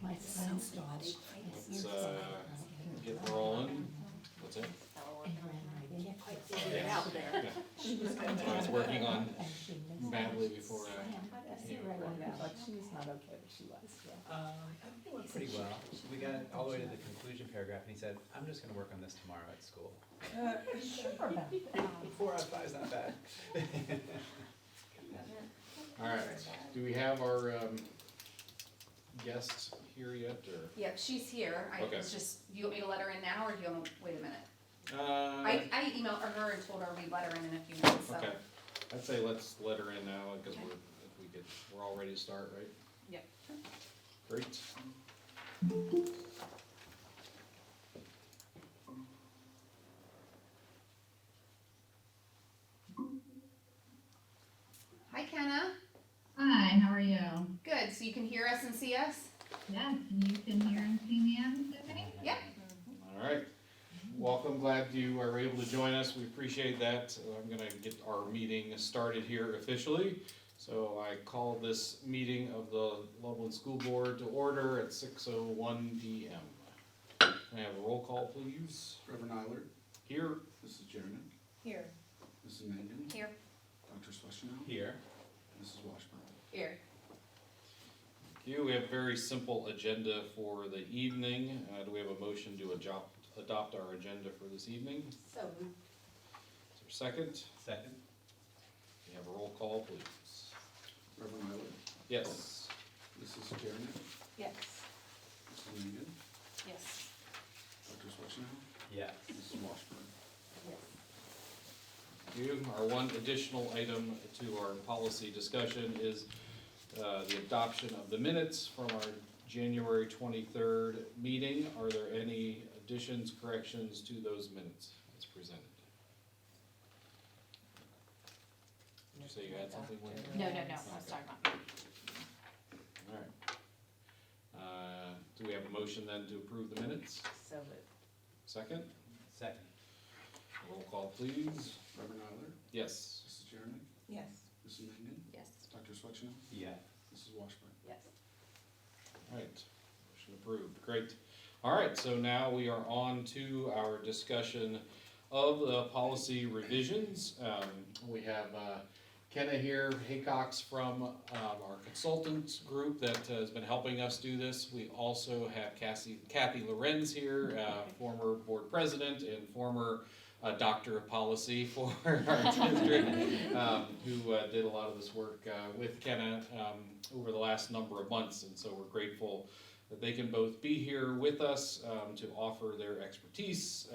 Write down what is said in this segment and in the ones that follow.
My son's dodged. Let's get rolling. What's that? Can't quite figure it out there. Yeah. I was working on badly before But she's not okay, but she was, yeah. It went pretty well. We got all the way to the conclusion paragraph, and he said, "I'm just going to work on this tomorrow at school." Sure about that. 4 out of 5 is not bad. All right. Do we have our guests here yet, or? Yep, she's here. Okay. You want me to let her in now, or do you want to wait a minute? I I emailed her and told her we'd let her in a few minutes, so. okay. I'd say let's let her in now because Okay. we're all ready to start, right? Yep. Great. Hi, Kenna. Hi, how are you? Good, so you can hear us and see us? Yes, you can hear and see me and Tiffany? Yep. All right. Welcome, glad you are able to join us. We appreciate that. I'm gonna get our meeting started here officially. So I call this meeting of the Loveland School Board to order at 6:01 p.m. Can I have a roll call, please? Reverend Eilert, Here. Mrs. Jernigan, Here. Mrs. Mangan, Here. Dr. Sweshanow, Here. Mrs. Washburn. Here. Thank you. We have a very simple agenda for the evening. Do we have a motion to adopt our agenda for this evening? So moved. Is there a second? Second. We have a roll call, please. Reverend Eilert, Yes. Mrs. Jernigan, Yes. Mrs. Mangan, Yes. Dr. Sweshanow, Yes. Mrs. Washburn. Yes. Thank you. Our one additional item to our policy discussion is the adoption of the minutes from our January 23rd meeting. Are there any additions, corrections to those minutes as presented? Did you say you had something, Wendy? No, I was talking about. All right. Do we have a motion then to approve the minutes? So moved. Second? Second. Roll call, please. Reverend Eilert, Yes. Mrs. Jernigan, Yes. Mrs. Mangan, Yes. Dr. Sweshanow, Yes. Mrs. Washburn. Yes. All right, motion approved, great. All right, so now we are on to our discussion of the policy revisions. We have Kenna here, Haycox from our consultants group that has been helping us do this. We also have Kathy Lorenz here, former board president and former doctor of policy for our district, who did a lot of this work with Kenna over the last number of months, and so we're grateful that they can both be here with us to offer their expertise.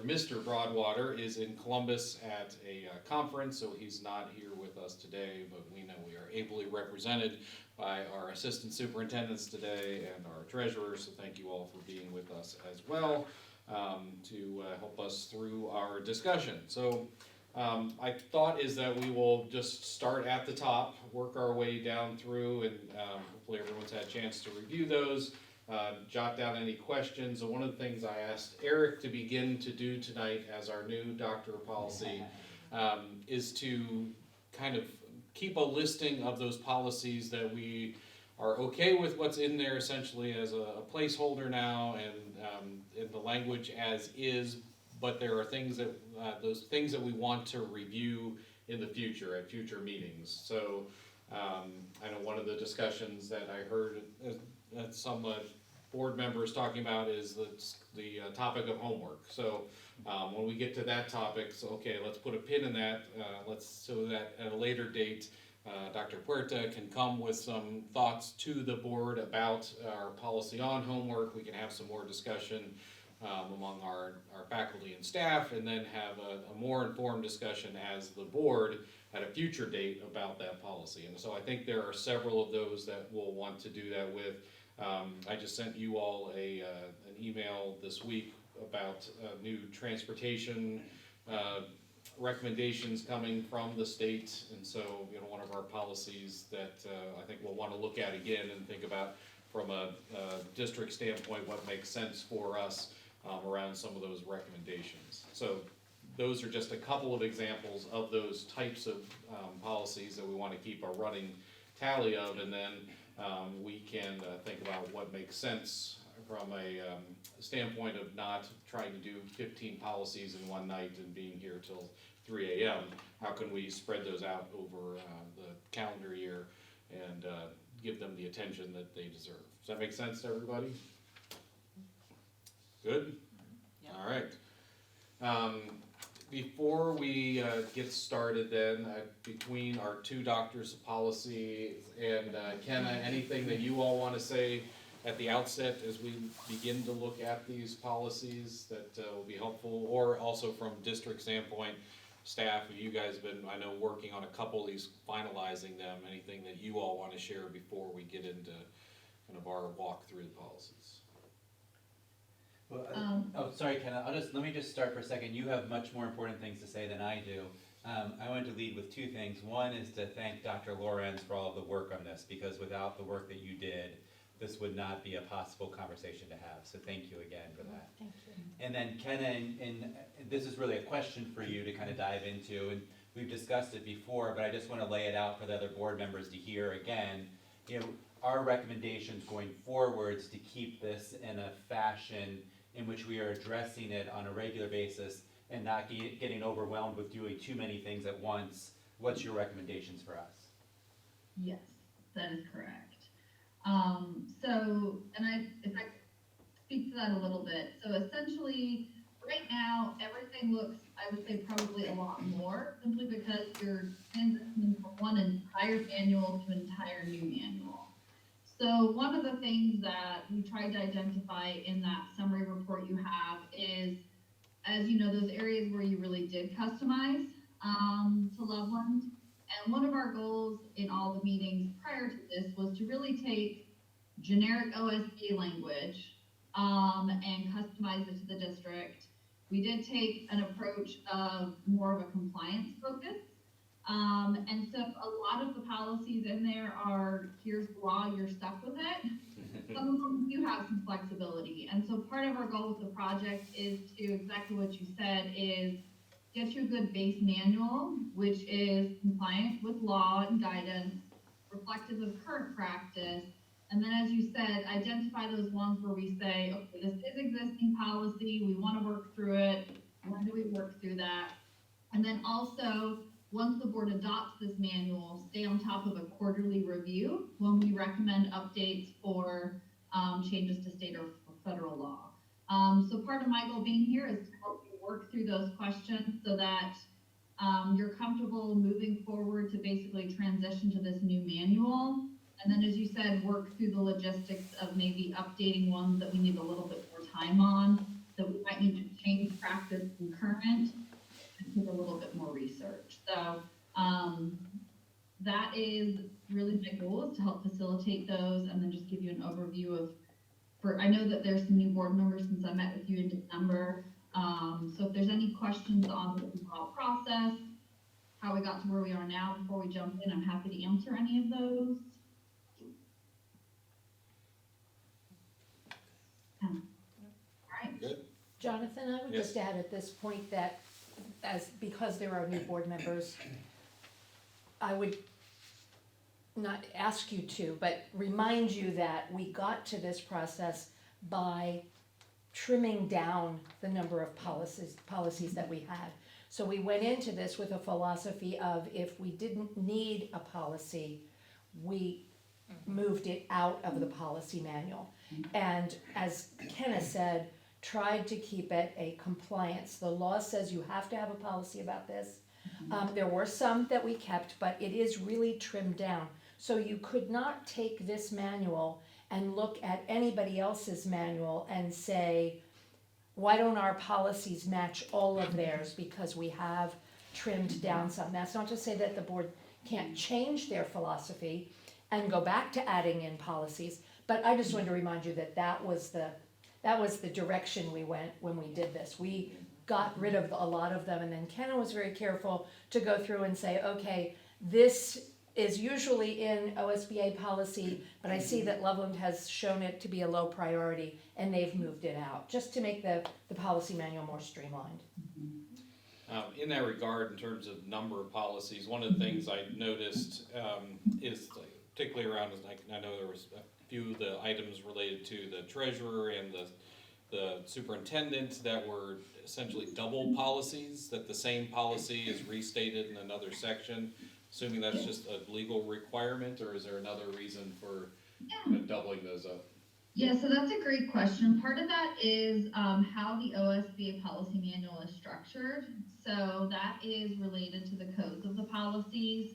Mr. Broadwater is in Columbus at a conference, so he's not here with us today, but we know we are ably represented by our assistant superintendents today and our treasurer, so thank you all for being with us as well to help us through our discussion. So I thought is that we will just start at the top, work our way down through, and hopefully everyone's had a chance to review those. Jot down any questions. And one of the things I asked Eric to begin to do tonight as our new doctor of policy is to kind of keep a listing of those policies that we are okay with what's in there essentially as a placeholder now and in the language as is, but there are things that those things that we want to review in the future at future meetings. So I know one of the discussions that I heard that some board members talking about is the topic of homework. So when we get to that topic, so okay, let's put a pin in that. So that at a later date, Dr. Puerta can come with some thoughts to the board about our policy on homework. We can have some more discussion among our faculty and staff, and then have a more informed discussion as the board at a future date about that policy. And so I think there are several of those that we'll want to do that with. I just sent you all an email this week about new transportation recommendations coming from the state, and so one of our policies that I think we'll want to look at again and think about from a district standpoint what makes sense for us around some of those recommendations. So those are just a couple of examples of those types of policies that we want to keep a running tally of, and then we can think about what makes sense from a standpoint of not trying to do 15 policies in one night and being here till 3 a.m. How can we spread those out over the calendar year and give them the attention that they deserve? Does that make sense to everybody? Good? Yep. All right. Before we get started then, between our two doctors of policy and Kenna, anything that you all want to say at the outset as we begin to look at these policies that will be helpful, or also from district standpoint, staff, you guys have been, I know, working on a couple of these, finalizing them, anything that you all want to share before we get into kind of our walk through the policies? Well, sorry, Ken, let me just start for a second. You have much more important things to say than I do. I wanted to lead with two things. One is to thank Dr. Lorenz for all of the work on this, because without the work that you did, this would not be a possible conversation to have. So thank you again for that. Thank you. And then Kenna, and this is really a question for you to kind of dive into, and we've discussed it before, but I just want to lay it out for the other board members to hear again. You know, our recommendations going forwards to keep this in a fashion in which we are addressing it on a regular basis and not getting overwhelmed with doing too many things at once. What's your recommendations for us? Yes, that is correct. If I speak to that a little bit, so essentially, right now, everything looks, I would say, probably a lot more, simply because you're transitioning from one entire manual to an entire new manual. So one of the things that we tried to identify in that summary report you have is, as you know, those areas where you really did customize to Loveland. And one of our goals in all the meetings prior to this was to really take generic OSB language and customize it to the district. We did take an approach of more of a compliance focus. And so a lot of the policies in there are, here's the law, you're stuck with it. Some of them do have some flexibility. And so part of our goal with the project is to, exactly what you said, is get you a good base manual, which is compliant with law and guidance, reflective of current practice. And then, as you said, identify those ones where we say, okay, this is existing policy, we want to work through it. When do we work through that? And then also, once the board adopts this manual, stay on top of a quarterly review when we recommend updates or changes to state or federal law. So part of my goal being here is to help you work through those questions so that you're comfortable moving forward to basically transition to this new manual. And then, as you said, work through the logistics of maybe updating ones that we need a little bit more time on, that we might need to change practice and current, and take a little bit more research. So that is really my goal, is to help facilitate those and then just give you an overview of, I know that there's some new board members since I met with you in December. So if there's any questions on the overall process, how we got to where we are now before we jump in, I'm happy to answer any of those. All right. Good. Jonathan, I would Yes. just add at this point that because there are new board members, I would not ask you to, but remind you that we got to this process by trimming down the number of policies that we had. So we went into this with a philosophy of, if we didn't need a policy, we moved it out of the policy manual. And as Kenna said, tried to keep it a compliance. The law says you have to have a policy about this. There were some that we kept, but it is really trimmed down. So you could not take this manual and look at anybody else's manual and say, why don't our policies match all of theirs, because we have trimmed down some. That's not to say that the board can't change their philosophy and go back to adding in policies, but I just wanted to remind you that that was the direction we went when we did this. We got rid of a lot of them, and then Kenna was very careful to go through and say, okay, this is usually in OSBA policy, but I see that Loveland has shown it to be a low priority, and they've moved it out, just to make the policy manual more streamlined. In that regard, in terms of number of policies, one of the things I noticed is, particularly around, like, I know there was a few of the items related to the treasurer and the superintendent that were essentially double policies, that the same policy is restated in another section. Assuming that's just a legal requirement, or is there another reason for doubling those up? Yeah, so that's a great question. Part of that is how the OSBA policy manual is structured. So that is related to the codes of the policies.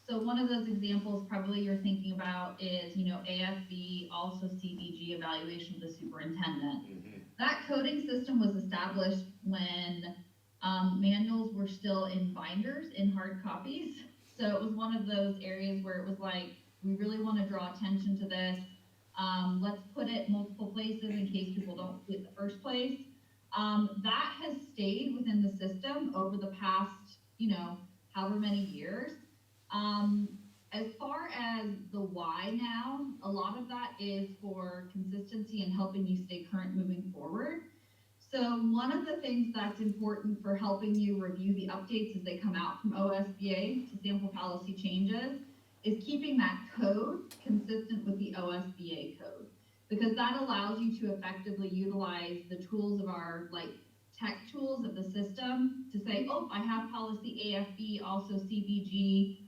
So one of those examples probably you're thinking about is, AFB, also CBG evaluation of the superintendent. Mm-hmm. That coding system was established when manuals were still in binders, in hard copies. So it was one of those areas where it was like, we really want to draw attention to this. Let's put it multiple places in case people don't see it in the first place. That has stayed within the system over the past, however many years. As far as the why now, a lot of that is for consistency and helping you stay current moving forward. So one of the things that's important for helping you review the updates as they come out from OSBA to sample policy changes is keeping that code consistent with the OSBA code, because that allows you to effectively utilize the tools of our tech tools of the system to say, oh, I have policy AFB, also CBG.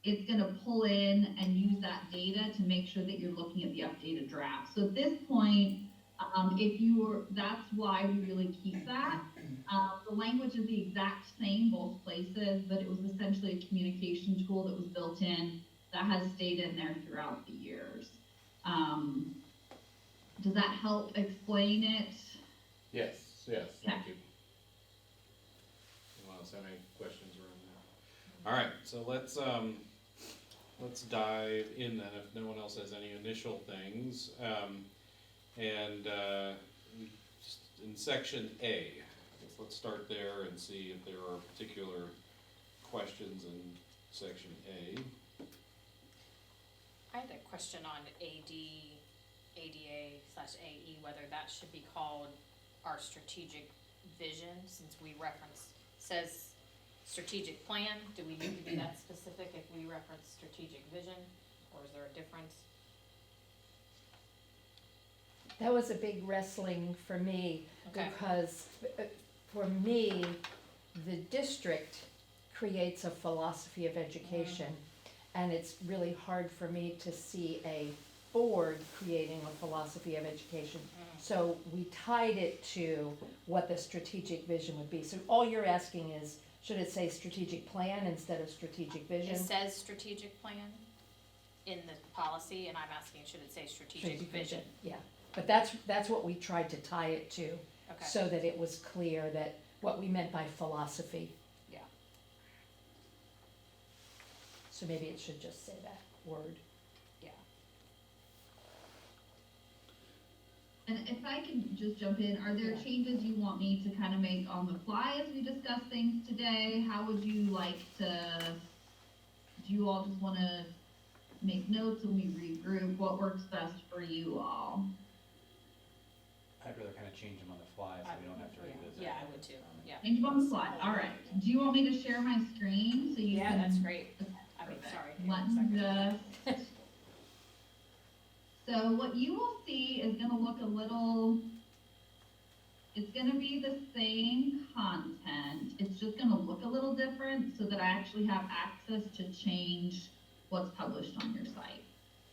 It's going to pull in and use that data to make sure that you're looking at the updated draft. So at this point, that's why we really keep that. The language is the exact same both places, but it was essentially a communication tool that was built in that has stayed in there throughout the years. Does that help explain it? Yes, thank you. Anyone else have any questions around that? All right, so let's dive in then, if no one else has any initial things. Just in section A, let's start there and see if there are particular questions in section A. I had a question on ADA/AE, whether that should be called our strategic vision, since we says strategic plan. Do we need to be that specific if we reference strategic vision, or is there a difference? That was a big wrestling for me, Okay. because for me, the district creates a philosophy of education, and it's really hard for me to see a board creating a philosophy of education. So we tied it to what the strategic vision would be. So all you're asking is, should it say strategic plan instead of strategic vision? It says strategic plan in the policy, and I'm asking, should it say strategic vision? Yeah, but that's what we tried to tie it to, Okay. so that it was clear that what we meant by philosophy. Yeah. So maybe it should just say that word. Yeah. And if I can just jump in, are there Yeah. changes you want me to kind of make on the fly as we discuss things today? How would you like to, do you all just want to make notes and we regroup? What works best for you all? I'd rather kind of change them on the fly so we don't have to revisit. Yeah, I would too, yeah. Change them on the slide, all right. Do you want me to share my screen so you can? Yeah, that's great. I mean, Perfect. sorry. Let me just. So what you will see is gonna look a little, it's gonna be the same content. It's just gonna look a little different so that I actually have access to change what's published on your site.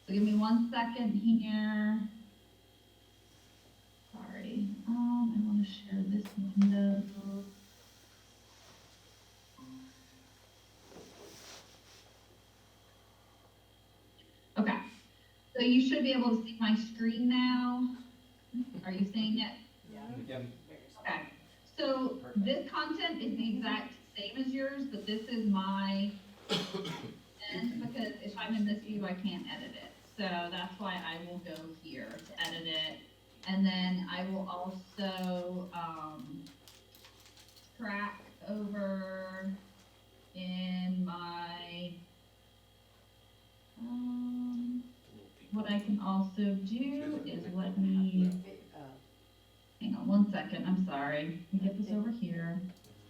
So give me 1 second here. Sorry, I wanna share this window. Okay, so you should be able to see my screen now. Are you seeing it? Yeah. Yep. Okay, so this content is the exact same as yours, but this is my end, because if I'm in this view, I can't edit it. So that's why I will go here to edit it. And then I will also, track over in my, what I can also do is let me, hang on 1 second, I'm sorry, let me get this over here.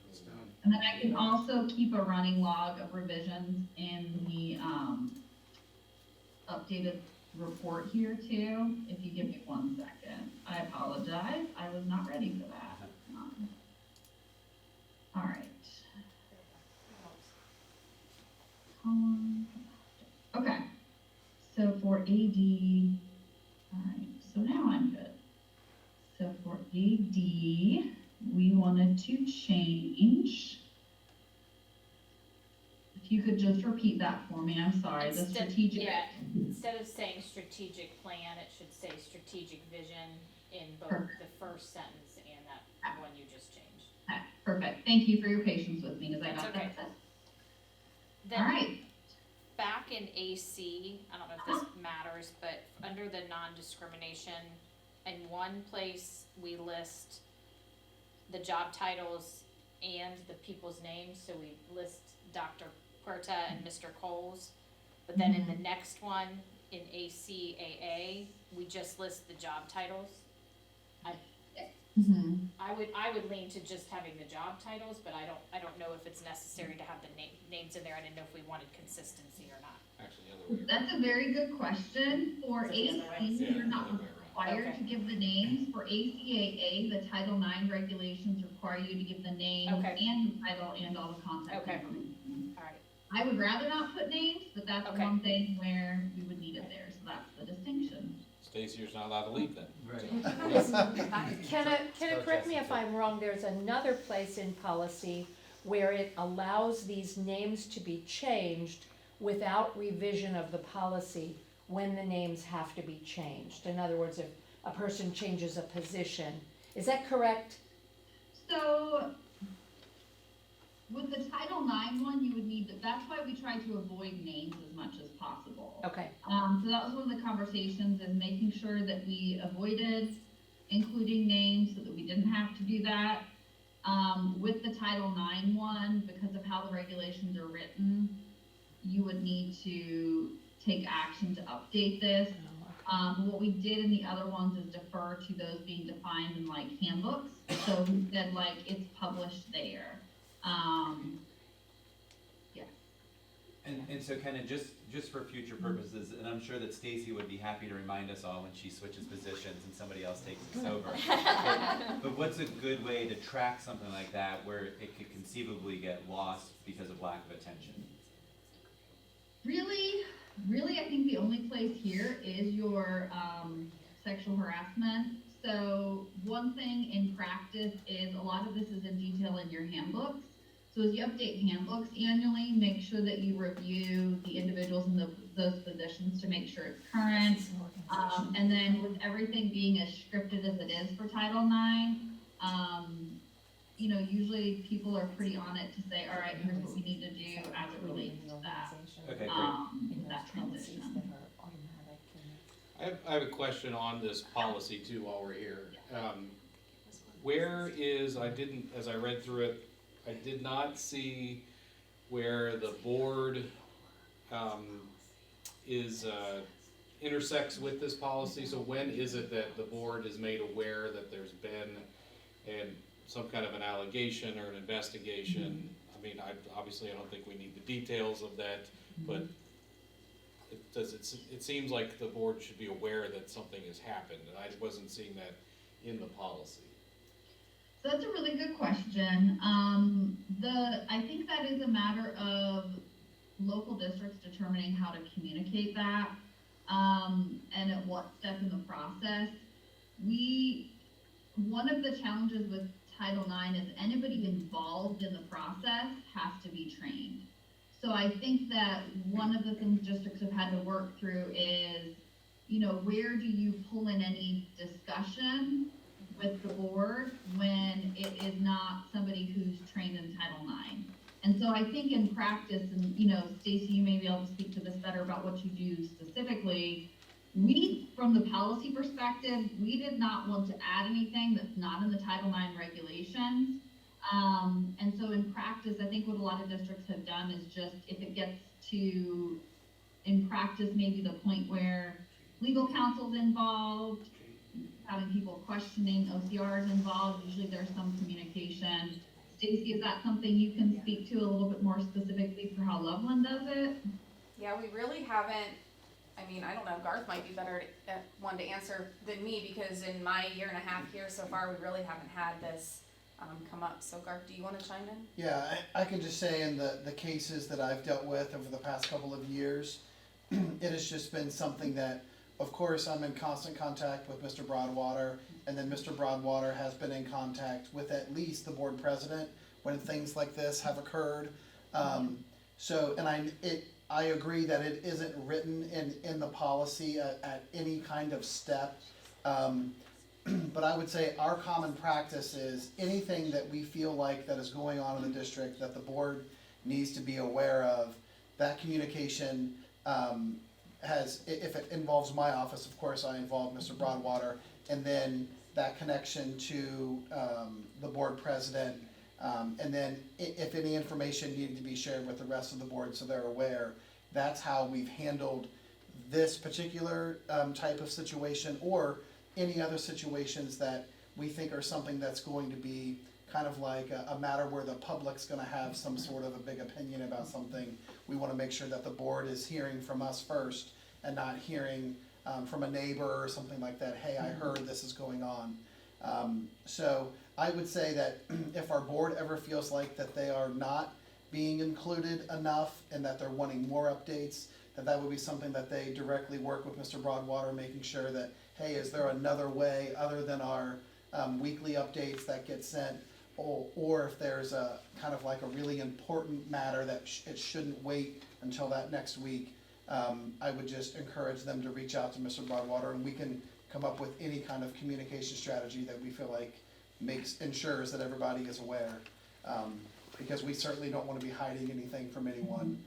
It's done. And then I can also keep a running log of revisions in the, updated report here too, if you give me 1 second. I apologize, I was not ready for that. All right. Okay, so for AD, all right, so now I'm good. So for AD, we wanted to change. If you could just repeat that for me, I'm sorry, the strategic. Yeah, instead of saying strategic plan, it should say strategic vision in both Perfect. the first sentence and that one you just changed. Okay, perfect, thank you for your patience with me, as I That's got okay. that. All Then, right, back in AC, I don't know if this matters, but under the non-discrimination, in one place, we list the job titles and the people's names, so we list Dr. Puerta and Mr. Coles. But then in the next one, in ACAA, we just list the job titles. mhm. I would lean to just having the job titles, but I don't know if it's necessary to have the names in there. I didn't know if we wanted consistency or not. Actually, the other way around. That's a very good question. For Is it the other way? AC, Yeah, you're not the other way around. required to give the names. For ACAA, the Title IX regulations require you to give the name Okay. and the title and all the contact Okay. information. All right. I would rather not put names, but that's Okay. one thing where we would need it there, so that's the distinction. Stacy, you're not allowed to leave then. Right. Kenna, correct me if I'm wrong, there's another place in policy where it allows these names to be changed without revision of the policy when the names have to be changed. In other words, if a person changes a position, is that correct? So, with the Title IX one, you would need, that's why we try to avoid names as much as possible. Okay, So that was one of the conversations, is making sure that we avoided including names so that we didn't have to do that. With the Title IX one, because of how the regulations are written, you would need to take action to update this. What we did in the other ones is defer to those being defined in like handbooks, so we said like it's published there. Yeah. And so kind of just for future purposes, and I'm sure that Stacy would be happy to remind us all when she switches positions and somebody else takes us over. But what's a good way to track something like that where it could conceivably get lost because of lack of attention? Really, I think the only place here is your sexual harassment. So one thing in practice is a lot of this is in detail in your handbooks. So as you update handbooks annually, make sure that you review the individuals in those positions to make sure it's current. And then with everything being as scripted as it is for Title IX, usually people are pretty on it to say, all right, here's what we need to do as it relates to that. Okay, great. That transition. I have a question on this policy too while we're here. Where is, as I read through it, I did not see where the board intersects with this policy. So when is it that the board is made aware that there's been some kind of an allegation or an investigation? I mean, obviously I don't think we need the details of that, but it seems like the board should be aware that something has happened, and I wasn't seeing that in the policy. So that's a really good question. I think that is a matter of local districts determining how to communicate that, and at what step in the process. One of the challenges with Title IX is anybody involved in the process has to be trained. So I think that one of the things districts have had to work through is, where do you pull in any discussion with the board when it is not somebody who's trained in Title IX? And so I think in practice, and Stacy, you may be able to speak to this better about what you do specifically. From the policy perspective, we did not want to add anything that's not in the Title IX regulations. And so in practice, I think what a lot of districts have done is just, if it gets to, in practice, maybe the point where legal counsel's involved, having people questioning, OCR's involved, usually there's some communication. Stacy, is that something you can speak to a little bit more specifically for how Loveland does it? Yeah, we really haven't I mean, I don't know, Garth might be better one to answer than me, because in my year and a half here so far, we really haven't had this come up. So Garth, do you wanna chime in? Yeah, I can just say in the cases that I've dealt with over the past couple of years, it has just been something that, of course, I'm in constant contact with Mr. Broadwater, and then Mr. Broadwater has been in contact with at least the board president when things like this have occurred. So, and I agree that it isn't written in the policy at any kind of step. But I would say our common practice is anything that we feel like that is going on in the district that the board needs to be aware of, that communication if it involves my office, of course, I involve Mr. Broadwater, and then that connection to the board president, and then if any information needed to be shared with the rest of the board so they're aware, that's how we've handled this particular type of situation, or any other situations that we think are something that's going to be kind of like a matter where the public's gonna have some sort of a big opinion about something. We wanna make sure that the board is hearing from us first and not hearing from a neighbor or something like that, hey, I heard this is going on. So I would say that if our board ever feels like that they are not being included enough and that they're wanting more updates, that would be something that they directly work with Mr. Broadwater, making sure that, hey, is there another way other than our weekly updates that get sent? Or if there's a kind of like a really important matter that it shouldn't wait until that next week, I would just encourage them to reach out to Mr. Broadwater, and we can come up with any kind of communication strategy that we feel like ensures that everybody is aware. Because we certainly don't wanna be hiding anything from anyone.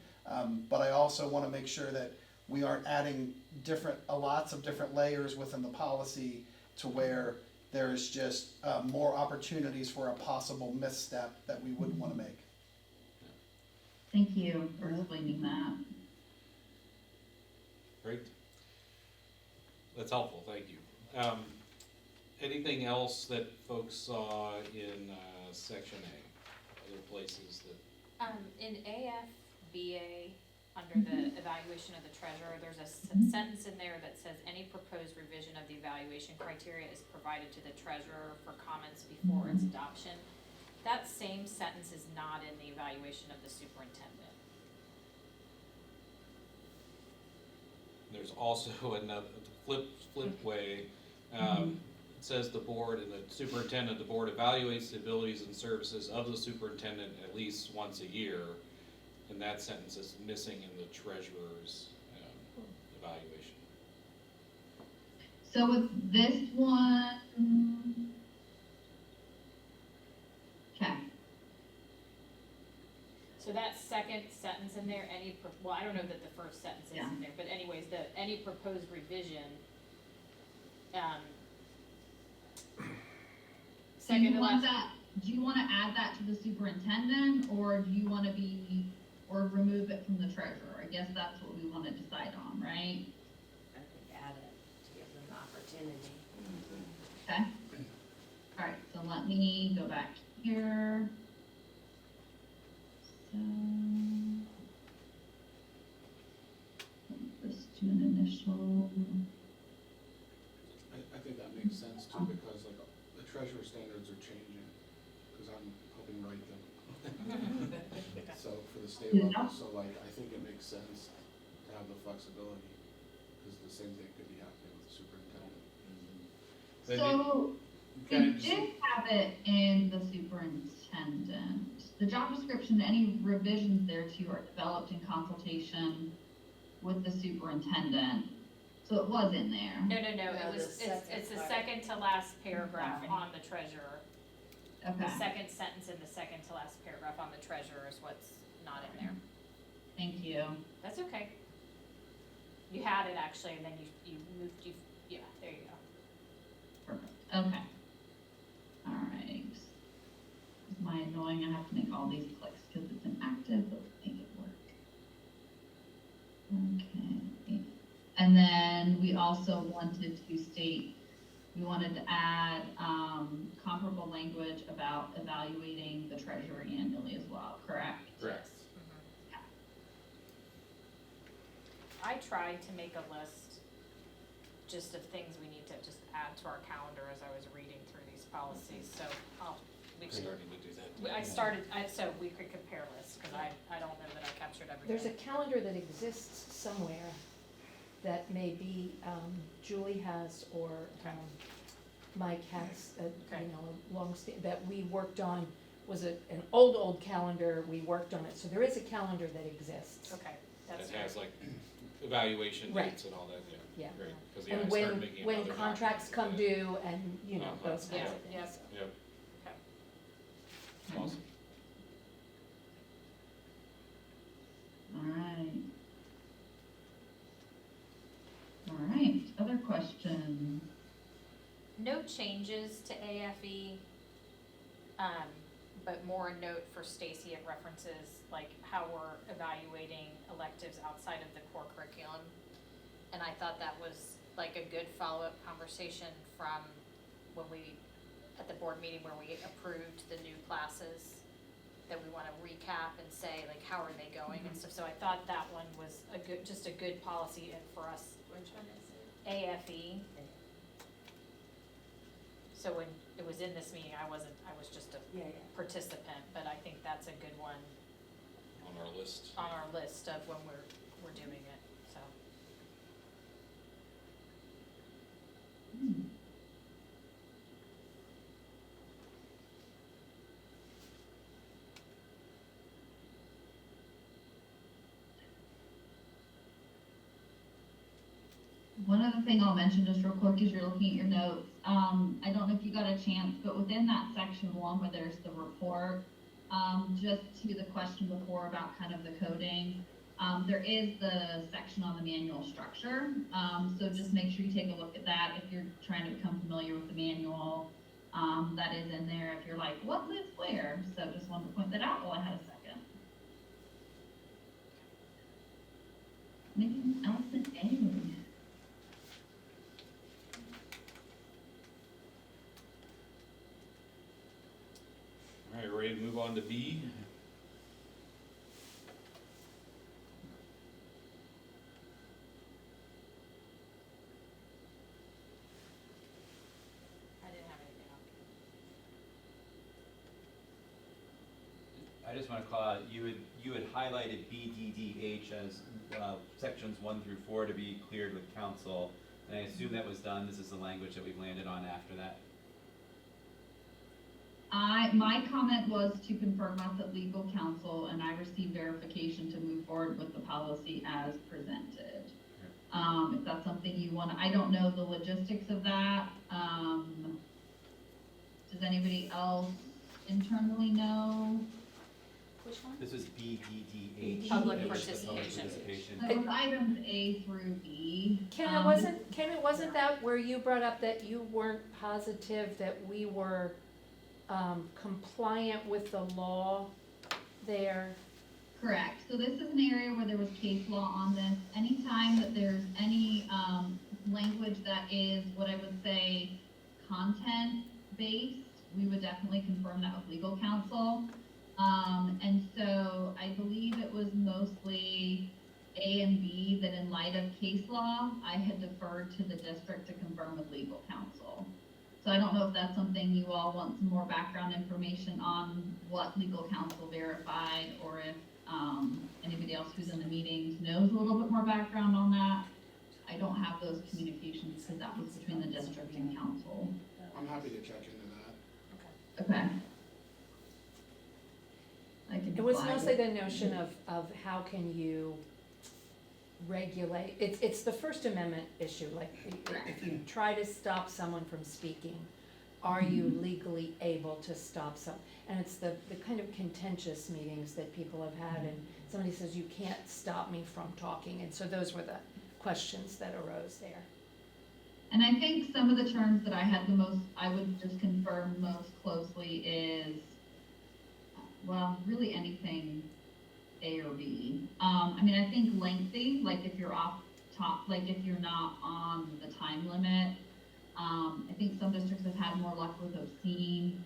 But I also wanna make sure that we aren't adding lots of different layers within the policy to where there's just more opportunities for a possible misstep that we wouldn't wanna make. Thank you for explaining that. Great. That's helpful, thank you. Anything else that folks saw in section A? Other places that, In AFBA, under the evaluation of the treasurer, there's a sentence in there that says any proposed revision of the evaluation criteria is provided to the treasurer for comments before its adoption. That same sentence is not in the evaluation of the superintendent. there's also another flip way. It says the board and the superintendent, the board evaluates the abilities and services of the superintendent at least once a year. And that sentence is missing in the treasurer's evaluation. So with this one, okay, So that second sentence in there, well, I don't know that the first sentence is Yeah. in there, but anyways, any proposed revision, do second you to want last, that, do you wanna add that to the superintendent, or do you wanna or remove it from the treasurer? I guess that's what we wanna decide on, right? I think add it to give them the opportunity. Okay. Alright, so let me go back here. So. Let's do an initial. I think that makes sense too, because like the treasurer standards are changing, cause I'm helping write them. So for the state Yeah. level, so like, I think it makes sense to have the flexibility, cause the same thing could be happening with the superintendent. Then So, you we kinda did have it in the superintendent. The job description, any revisions thereto are developed in consultation with the superintendent. So it was in there. no, No, it's the the second to last paragraph Okay. on the treasurer. Okay, The second sentence in the second to last paragraph on the treasurer is what's not in there. thank you. That's okay. You had it actually, and then you moved, yeah, there you go. Perfect, okay. Alright. It's my annoying, I have to make all these clicks because it's inactive, but let's make it work. Okay. And then we also wanted to state, we wanted to add, comparable language about evaluating the treasurer annually as well, correct? Correct. I I tried to make a list just of things we need to just add to our calendar as I was reading through these policies, so we We're could, starting to do that. so we could compare lists, cause I don't know that I captured everything. There's a calendar that exists somewhere that maybe Julie has or Mike has, Okay. a that we worked on, was an old calendar, we worked on it, so there is a calendar that exists. Okay, that's It good. has like evaluation Right. dates and all that, Yeah. yeah, great, cause yeah, I And started making when another contracts come document due and, Uh-huh. those kinds Yeah, of things. yeah. so. for that. Yep, awesome. Alright. Alright, other questions? No changes to AFE, but more a note for Stacy, it references like how we're evaluating electives outside of the core curriculum. And I thought that was like a good follow-up conversation from when we, at the board meeting where we approved the new classes, that we wanna recap and say like, how are they going and stuff, so I thought that one was just a good policy for us. Which one is it? AFE. So when it was in this meeting, I was just a Yeah, participant, but I think that's a good one On our list. on our list of when we're doing it, so. One other thing I'll mention just real quick as you're looking at your notes, I don't know if you got a chance, but within that section 1 where there's the report, just to the question before about kind of the coding, there is the section on the manual structure, so just make sure you take a look at that if you're trying to become familiar with the manual. That is in there if you're like, what lives where? So just wanted to point that out while I had a second. Anything else in A? All right, ready to move on to B? I didn't have anything else. I just wanna call out, you had highlighted BDDH as, sections 1 through 4 to be cleared with council, and I assume that was done, this is the language that we've landed on after that. My comment was to confirm with legal counsel, and I received verification to move forward with the policy as presented. If that's something you want, I don't know the logistics of that. Does anybody else internally know? Which one? This was BDDH. Public It was the participation. participation. So it was items A through B. Ken, it wasn't that where you brought up that you weren't positive that we were compliant with the law there? Correct, so this is an area where there was case law on this. Anytime that there's any, language that is what I would say content-based, we would definitely confirm that with legal counsel. And so I believe it was mostly A and B that in light of case law, I had deferred to the district to confirm with legal counsel. So I don't know if that's something you all want some more background information on what legal counsel verified, or if, anybody else who's in the meetings knows a little bit more background on that. I don't have those communications because that was between the district and council. I'm happy to check into that. Okay. I can It was flag mostly it. the notion of how can you regulate, it's the First Amendment issue, like, if you try to stop someone from speaking, are you legally able to stop some? And it's the kind of contentious meetings that people have had, and somebody says, you can't stop me from talking, and so those were the questions that arose there. And I think some of the terms that I had the most, I would just confirm most closely is, well, really anything A or B. I mean, I think lengthy, like if you're off top, like if you're not on the time limit. I think some districts have had more luck with obscene.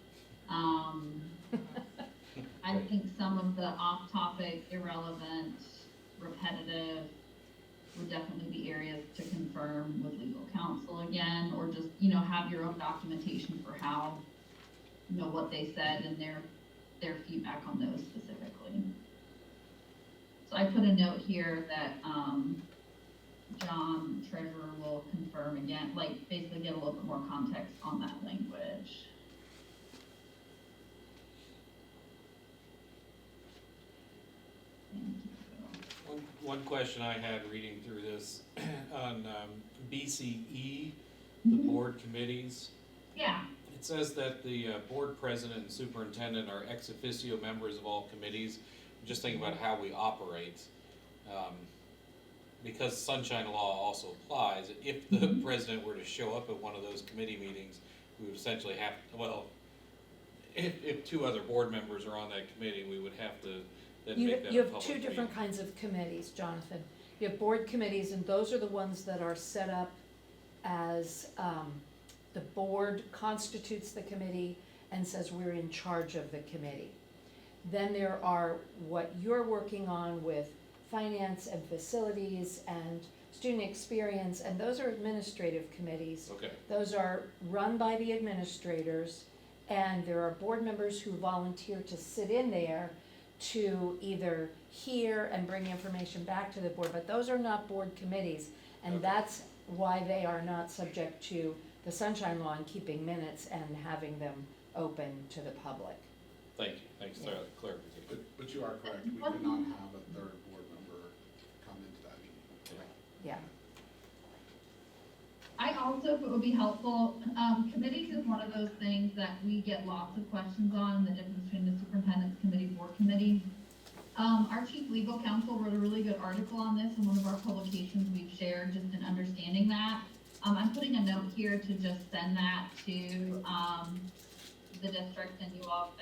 I think some of the off-topic, irrelevant, repetitive, would definitely be areas to confirm with legal counsel again, or just, have your own documentation for how, what they said and their feedback on those specifically. So I put a note here that, John, treasurer, will confirm again, like, basically get a little bit more context on that language. Thank you. One question I had reading through this on BCE, the board committees. Yeah, It says that the board president and superintendent are ex officio members of all committees. I'm just thinking about how we operate. Because sunshine law also applies, if the president were to show up at one of those committee meetings, we would essentially have, if two other board members are on that committee, we would have to then You, make that you a have public two meeting. different kinds of committees, Jonathan. You have board committees, and those are the ones that are set up as, the board constitutes the committee and says we're in charge of the committee. Then there are what you're working on with finance and facilities and student experience, and those are administrative committees. Okay, Those are run by the administrators, and there are board members who volunteer to sit in there to either hear and bring information back to the board, but those are not board committees. And Okay. that's why they are not subject to the sunshine law and keeping minutes and having them open to the public. thank you, thanks for that clarification. But you are correct, we could not have a third board member come into that meeting, correct? Yeah. I also, if it would be helpful, committees is one of those things that we get lots of questions on, the difference between the superintendent's committee, board committee. Our chief legal counsel wrote a really good article on this in one of our publications we've shared, just in understanding that. I'm putting a note here to just send that to, the district, and you all,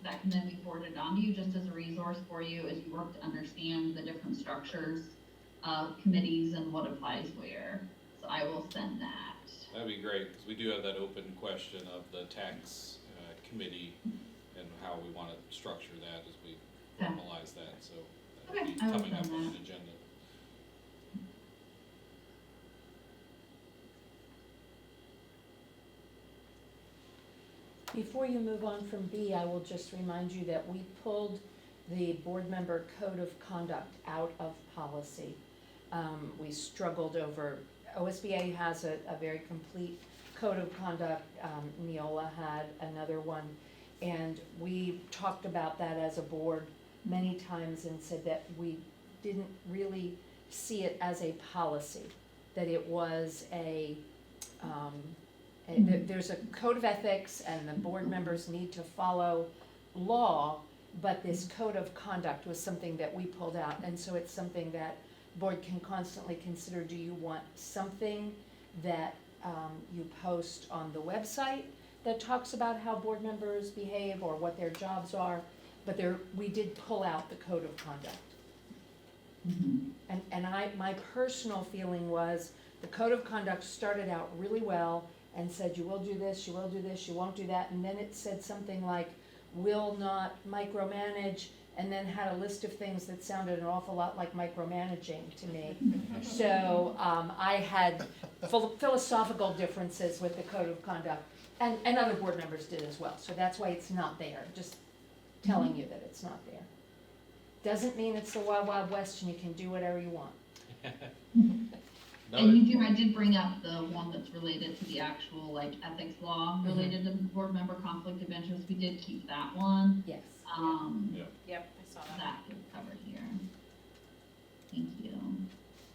that can then be forwarded on to you, just as a resource for you as you work to understand the different structures of committees and what applies where. So I will send that. That'd be great, because we do have that open question of the tax committee and how we want to structure that as we Okay. formalize that, so Okay, that'll be I will coming up send on that. the agenda. Before you move on from B, I will just remind you that we pulled the board member code of conduct out of policy. We struggled over, OSBA has a very complete code of conduct, Neola had another one, and we talked about that as a board many times and said that we didn't really see it as a policy, that it was there's a code of ethics and the board members need to follow law, but this code of conduct was something that we pulled out, and so it's something that board can constantly consider. Do you want something that you post on the website that talks about how board members behave or what their jobs are? But we did pull out the code of conduct. And my personal feeling was the code of conduct started out really well and said, you will do this, you will do this, you won't do that, and then it said something like, will not micromanage, and then had a list of things that sounded an awful lot like micromanaging to me. So I had philosophical differences with the code of conduct, and other board members did as well, so that's why it's not there, just telling you that it's not there. Doesn't mean it's the Wild Wild West and you can do whatever you want. And I did bring up the one that's related to the actual, ethics law related to board member conflict of interest. We did keep that one. Yes. Yep, I saw that. That is covered here. Thank you.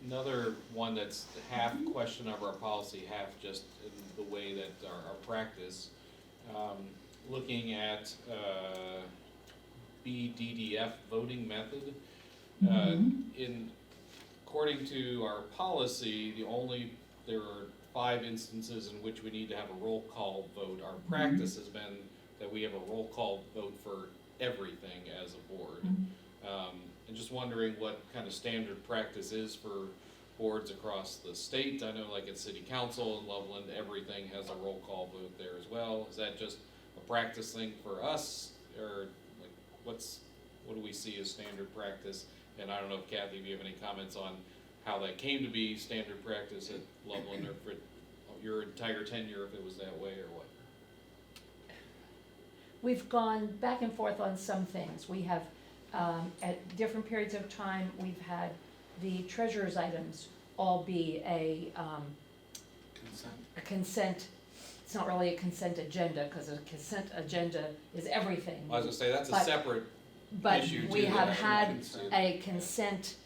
Another one that's half question of our policy, half just in the way that our practice, looking at BDDF voting method. According to our policy, there are 5 instances in which we need to have a roll call vote. Our practice has been that we have a roll call vote for everything as a board. And just wondering what kind of standard practice is for boards across the state. I know like at city council in Loveland, everything has a roll call vote there as well. Is that just a practice thing for us, or like what do we see as standard practice? And I don't know if Kathy, if you have any comments on how that came to be standard practice at Loveland, or for your entire tenure, if it was that way or what? We've gone back and forth on some things. We have, at different periods of time, we've had the treasurer's items all be a consent. It's not really a consent agenda, because a consent agenda is everything. I was gonna say, that's a But- separate But issue too. we have that I had can see. a consent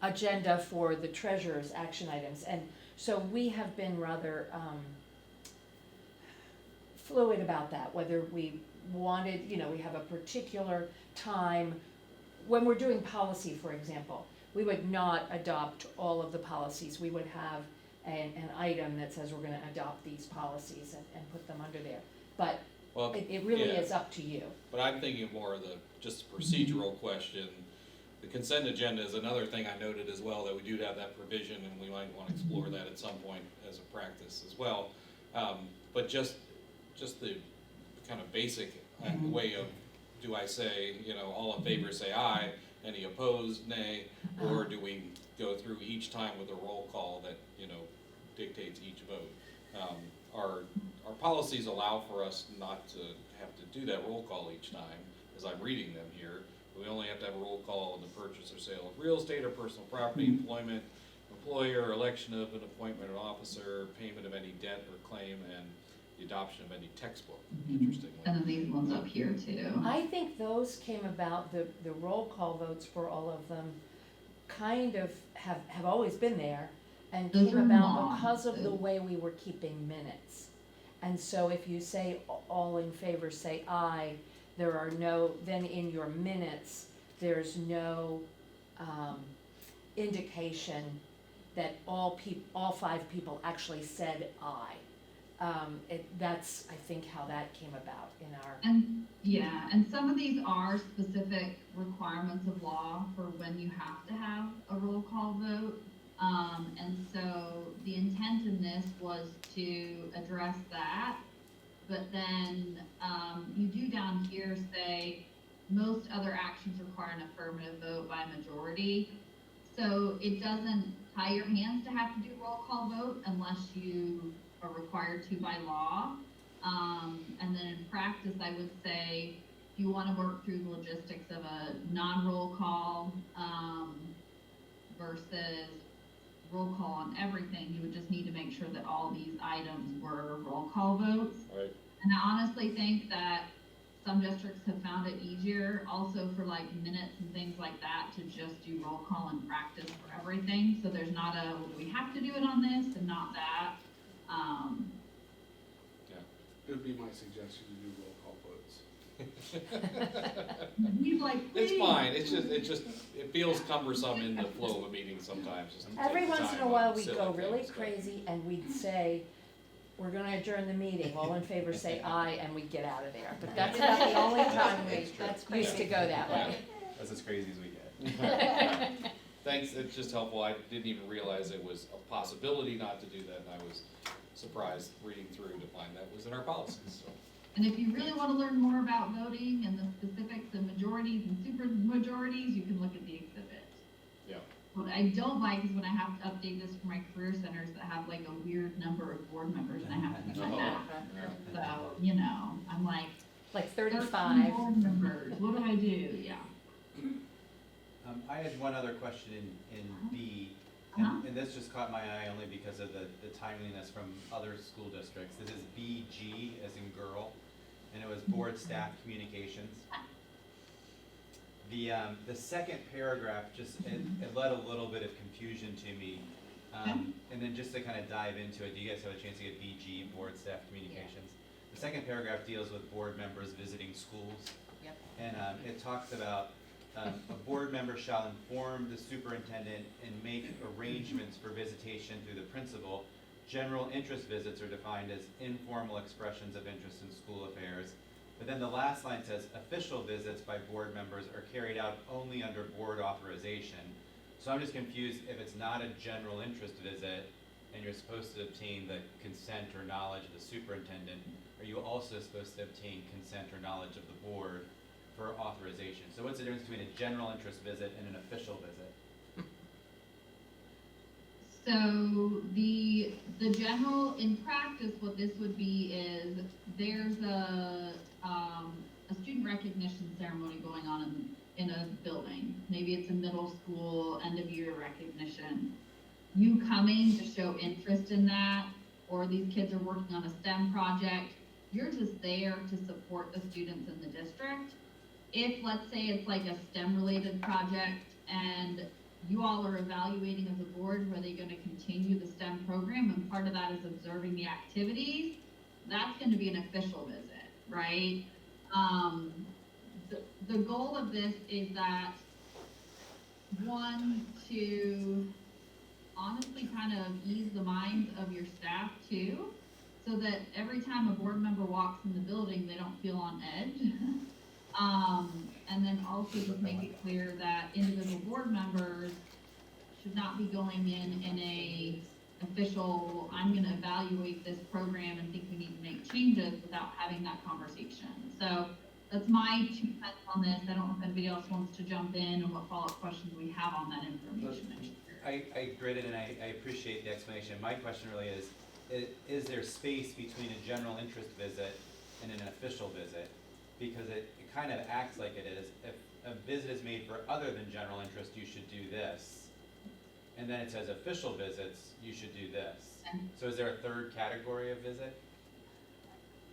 agenda for the treasurer's action items, and so we have been rather fluid about that, whether we wanted, we have a particular time, when we're doing policy, for example, we would not adopt all of the policies, we would have an item that says we're gonna adopt these policies and put them under there, but Well, it really yeah. is up to you. But I'm thinking more of the, just procedural question. The consent agenda is another thing I noted as well, that we do have that provision, and we might wanna explore that at some point as a practice as well. But just the kind of basic way of, do I say, all in favor say aye, any opposed, nay, or do we go through each time with a roll call that, dictates each vote? Our policies allow for us not to have to do that roll call each time, as I'm reading them here. We only have to have a roll call on the purchase or sale of real estate or personal property, employment, employer, election of an appointment or officer, payment of any debt or claim, and the adoption of any textbook, interestingly. And then these ones up here too. I think those came about, the roll call votes for all of them kind of have always been there and Those came are about long, because of the too. way we were keeping minutes. And so if you say all in favor, say aye, there are no, then in your minutes, there's no indication that all 5 people actually said aye. That's, I think, how that came about in our. And, yeah, and some of these are specific requirements of law for when you have to have a roll call vote. And so the intent in this was to address that. But then, you do down here say, most other actions require an affirmative vote by majority. So it doesn't tie your hands to have to do roll call vote unless you are required to by law. And then in practice, I would say, if you wanna work through the logistics of a non-roll call, versus roll call on everything, you would just need to make sure that all these items were roll call votes. Right. And I honestly think that some districts have found it easier also for like minutes and things like that to just do roll call in practice for everything. So there's not a, well, do we have to do it on this and not that? It would be my suggestion to do roll call votes. He's like, It's please. fine, it feels cumbersome in the flow of a meeting sometimes, just to take Every the once in time a on while, we'd silly go really things, but- crazy and we'd say, we're gonna adjourn the meeting, all in favor say aye, and we'd get out of there. But that's about the only time That's we used to go that way. That's as crazy as we get. Thanks, it's just helpful, I didn't even realize it was a possibility not to do that, and I was surprised reading through to find that was in our policies, so. And if you really want to learn more about voting and the specifics of majorities and super majorities, you can look at the exhibit. Yeah. What I don't like is when I have to update this for my career centers that have like a weird number of board members and I have to do Oh, that. yeah. So, I'm like, Like 13 35. board members, what do I do? Yeah. I had one other question in B, and this just caught my eye only because of the timeliness from other school districts. This is BG as in girl, and it was board staff communications. The second paragraph it led a little bit of confusion to me. And then just to kind of dive into it, do you guys have a chance to get BG, board staff communications? The second paragraph deals with board members visiting schools. Yep. And it talks about a board member shall inform the superintendent and make arrangements for visitation through the principal. General interest visits are defined as informal expressions of interest in school affairs. But then the last line says, official visits by board members are carried out only under board authorization. So I'm just confused, if it's not a general interest visit, and you're supposed to obtain the consent or knowledge of the superintendent, are you also supposed to obtain consent or knowledge of the board for authorization? So what's the difference between a general interest visit and an official visit? So the general, in practice, what this would be is, there's a student recognition ceremony going on in a building. Maybe it's a middle school end of year recognition. You coming to show interest in that, or these kids are working on a STEM project, you're just there to support the students in the district. If, let's say it's like a STEM related project and you all are evaluating as a board, were they gonna continue the STEM program, and part of that is observing the activities, that's gonna be an official visit, right? The goal of this is that, one, to honestly kind of ease the minds of your staff too, so that every time a board member walks in the building, they don't feel on edge. And then also just make it clear that individual board members should not be going in a official, I'm gonna evaluate this program and think we need to make changes without having that conversation. So that's my 2 cents on this. I don't know if anybody else wants to jump in and what follow-up questions we have on that information. I read it and I appreciate the explanation. My question really is there space between a general interest visit and an official visit? Because it kind of acts like it is. If a visit is made for other than general interest, you should do this. And then it says official visits, you should do this. So is there a third category of visit?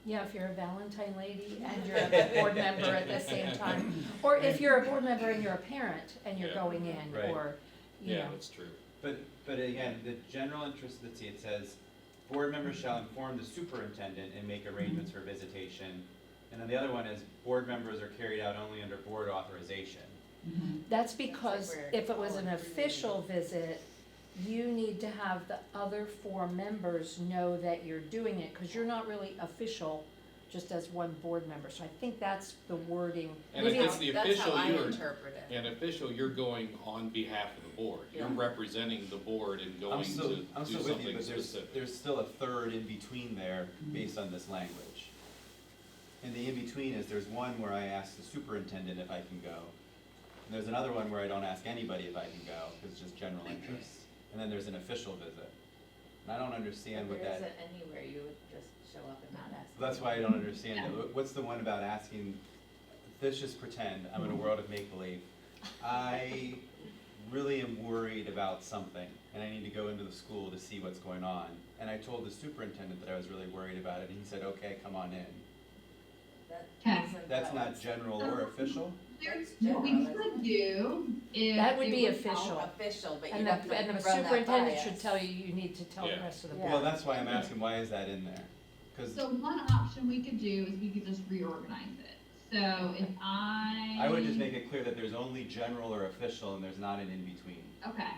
Yeah, if you're a Valentine lady and you're a board member at the same time, or if you're a board member and you're a parent and you're Yeah. going in, Right. or, you Yeah, know. that's true. But again, the general interest, let's see, it says, board members shall inform the superintendent and make arrangements for visitation. And then the other one is, board members are carried out only under board authorization. That's because we're if it was an all official visit, you need to have the other 4 members know that you're doing it, cause you're not really official just as one board member, so I think that's the wording. And I Maybe think the That's how official, I you're, interpret it. an official, you're going on behalf of the board. You're Yeah. representing the board and going I'm to still do with you, something but specific. there's still a third in between there based on this language. And the in-between is, there's one where I ask the superintendent if I can go. And there's another one where I don't ask anybody if I can go, because it's just general interest. And then there's an official visit. And I don't understand what There that, isn't anywhere you would just show up and not ask. that's why I don't understand it. What's the one about asking, let's just pretend I'm in a world of make-believe. I really am worried about something, and I need to go into the school to see what's going on. And I told the superintendent that I was really worried about it, and he said, okay, come on in. That Okay. isn't That's how not it's- general or official? There's, That's what we general, could do is. That would it be would- official. Official, but And you'd have to the run that superintendent by should us. tell you need to tell the Yeah. rest of the Yeah. board. Well, that's why I'm asking, why is that in there? Cause So one option we could do is we could just reorganize it. So if I would just make it clear that there's only general or official and there's not an in-between. Okay,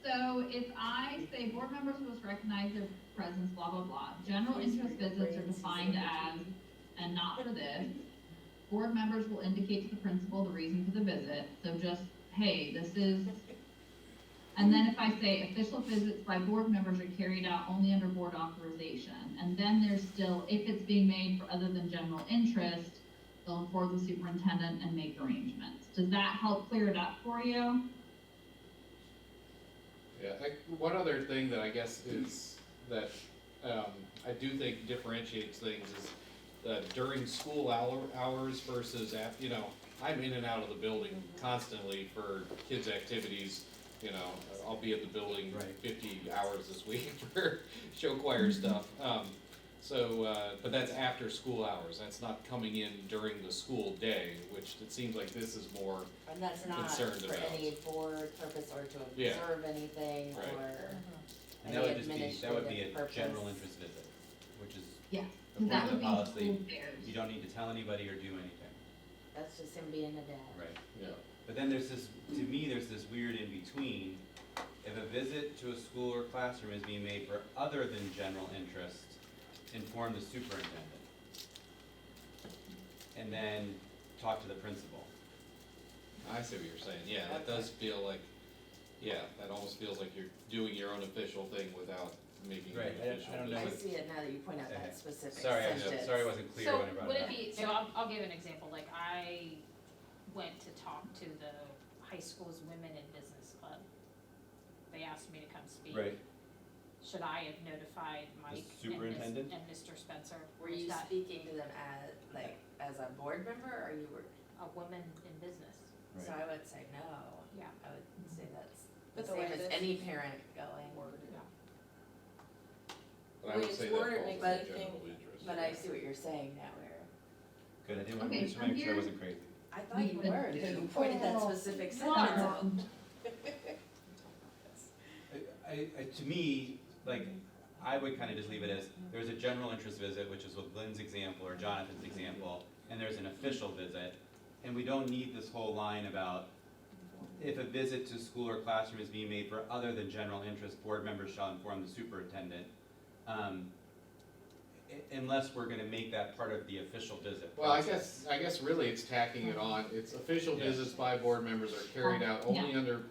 so if I say board members must recognize their presence, blah, blah, blah. General interest visits are defined as, and not for this. Board members will indicate to the principal the reason for the visit, so just, hey, this is. And then if I say official visits by board members are carried out only under board authorization, and then there's still, if it's being made for other than general interest, they'll inform the superintendent and make arrangements. Does that help clear it up for you? Yeah, one other thing that I guess is that, I do think differentiates things is that during school hours versus after, I'm in and out of the building constantly for kids' activities. I'll be at the building Right. 50 hours this week for show choir stuff. But that's after school hours, that's not coming in during the school day, which it seems like this is more, And that's not concerned for about. any board purpose or to Yeah. observe anything Right. or And any that would just be, that would be administrative a purpose. general interest visit, which is Yeah. according That to would the be policy, school fairs. you don't need to tell anybody or do anything. That's just him being a dad. Right. yeah. But then there's this, to me, there's this weird in-between. If a visit to a school or classroom is being made for other than general interest, inform the superintendent. And then talk to the principal. I see what you're saying, yeah, that does feel like, that almost feels like you're doing your own official thing without making Right, an I official don't know I what- visit. see it now that you point out Okay. that specific Sorry, sentence. sorry I wasn't clear when I brought So would it it up. be, so I'll give an example, like I went to talk to the high school's Women in Business Club. They asked me to come speak. Right, should I have notified Mike and superintendent? and Mr. Spencer? Were Was you that speaking to them as, like, as a board member, or you were, a woman in business? so I would say no. Yeah. I would say that's But the the way same as this- any parent going. But I would Wait, say it's worded that makes falls it in think- general interest. But I see what you're saying now, Eric. Good, I didn't want Okay, to so make sure I here- wasn't crazy. I thought you were, because you pointed that specific You are. sentence out. To me, like, I would kind of just leave it as, there's a general interest visit, which is with Lynn's example or Jonathan's example, and there's an official visit. And we don't need this whole line about if a visit to school or classroom is being made for other than general interest, board members shall inform the superintendent. Unless we're gonna make that part of the official visit Well, I process. guess really it's tacking it on, it's official Yeah. visits by board members are carried out only under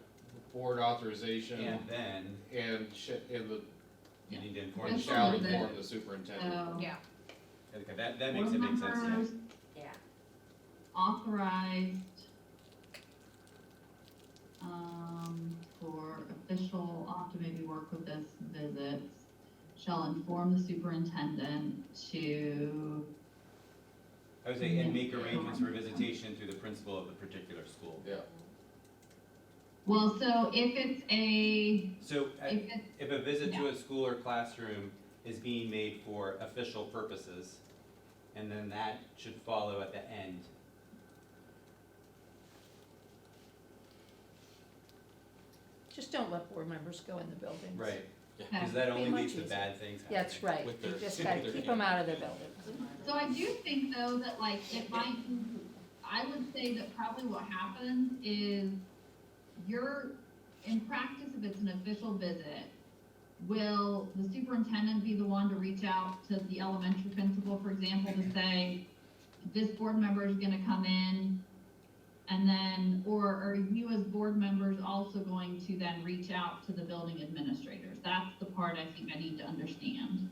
board authorization And then, and the, you need to inform. and Official shall visit. inform the superintendent. So, Yeah, Okay, that makes it make sense, yeah. members Yeah. authorized, for official, I'll have to maybe work with this, visits, shall inform the superintendent to, I would say, and make arrangements for visitation through the principal of the particular school. Yeah, well, so if it's a, So, if it's, if a visit to a school or classroom is being made for official purposes, and then that should follow at the end. Just don't let board members go in the buildings. Right. okay. Because that only Be much leads to easier. bad things happening. That's right, With you their- just gotta with their keep them out of the buildings. So I do think though that like it might, I would say that probably what happens is you're, in practice, if it's an official visit, will the superintendent be the one to reach out to the elementary principal, for example, to say, this board member is gonna come in? And then, or are you as board members also going to then reach out to the building administrators? That's the part I think I need to understand.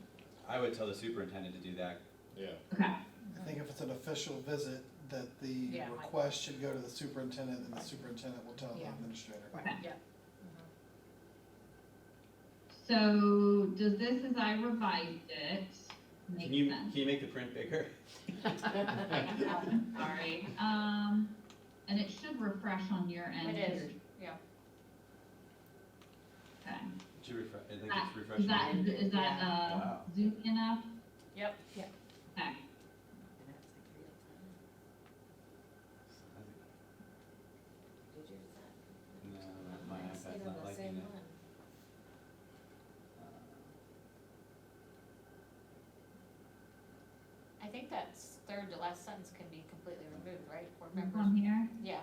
I would tell the superintendent to do that. yeah. Okay. I think if it's an official visit, that the Yeah. request should go to the superintendent, and the superintendent will tell the Yeah. administrator. Okay. yeah. So does this, as I revised it, make Can you, sense? can you make the print bigger? Sorry, and it should refresh on your end. It is, here. yeah. Okay. Should refresh, I think That- it's refreshing. Is that, Wow. Zoom enough? Yep. Okay. And that's like real time. Did yours that? No, my Mine's iPad's even not the liking same it. one. I think that third to last sentence can be completely removed, right? Board This members, one here? yeah.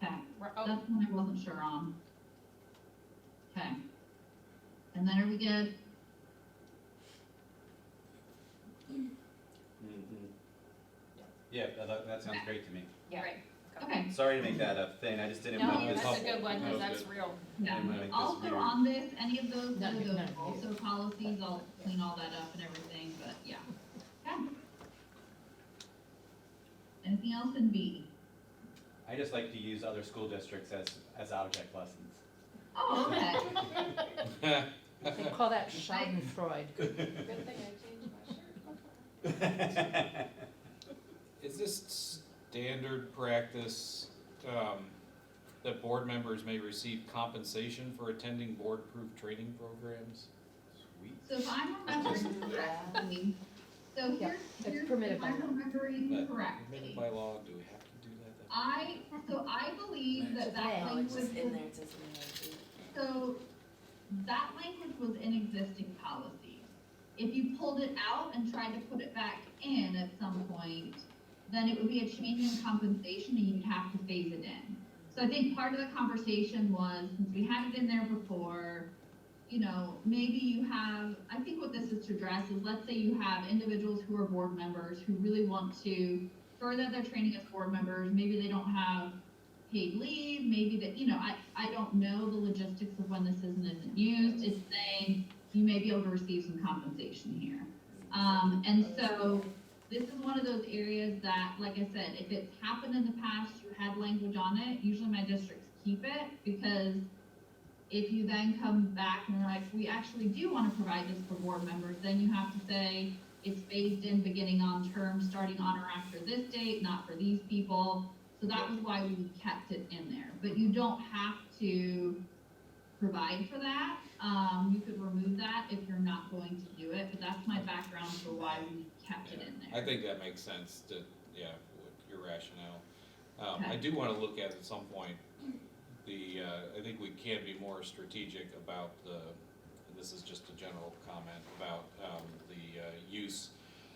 Okay, Oh, that's one I wasn't sure on. Okay. And then are we good? Yeah, that sounds great to me. yeah. Right. Okay. Sorry to make that a thing, I just didn't No, want this. that's a good one, That cause was that's good. real. Yeah. I'm gonna make this Also weird. on this, any of those, No, that are no, the no. also policies, I'll clean all that up and everything, but yeah. Okay. Anything else in B? I just like to use other school districts as object lessons. Oh, okay. They call that schadenfreude. Good thing I changed my shirt. Is this standard practice, that board members may receive compensation for attending board-proof training programs? Sweet. So if I'm remembering correctly, so Yeah, here's, it's here's, permitted if by I'm law. remembering Permitted correctly, by law, do we have to do that? I believe that that Oh, language it's just in was, there, it says in there too. so that language was in existing policy. If you pulled it out and tried to put it back in at some point, then it would be a change in compensation and you'd have to phase it in. So I think part of the conversation was, since we had it in there before, you know, maybe you have, I think what this is to address is, let's say you have individuals who are board members who really want to further their training as board members, maybe they don't have paid leave, maybe that, you know, I don't know the logistics of when this is and isn't used, it's saying you may be able to receive some compensation here. And so, this is one of those areas that, like I said, if it's happened in the past, you had language on it, usually my districts keep it, because If you then come back and are like, we actually do wanna provide this for board members, then you have to say, it's phased in beginning on term, starting on or after this date, not for these people. So that was why we kept it in there, but you don't have to provide for that. You could remove that if you're not going to do it, but that's my background for why we kept it in there. I think that makes sense to, yeah, with your rationale. I Okay. do wanna look at some point, I think we can be more strategic about and this is just a general comment, about, the use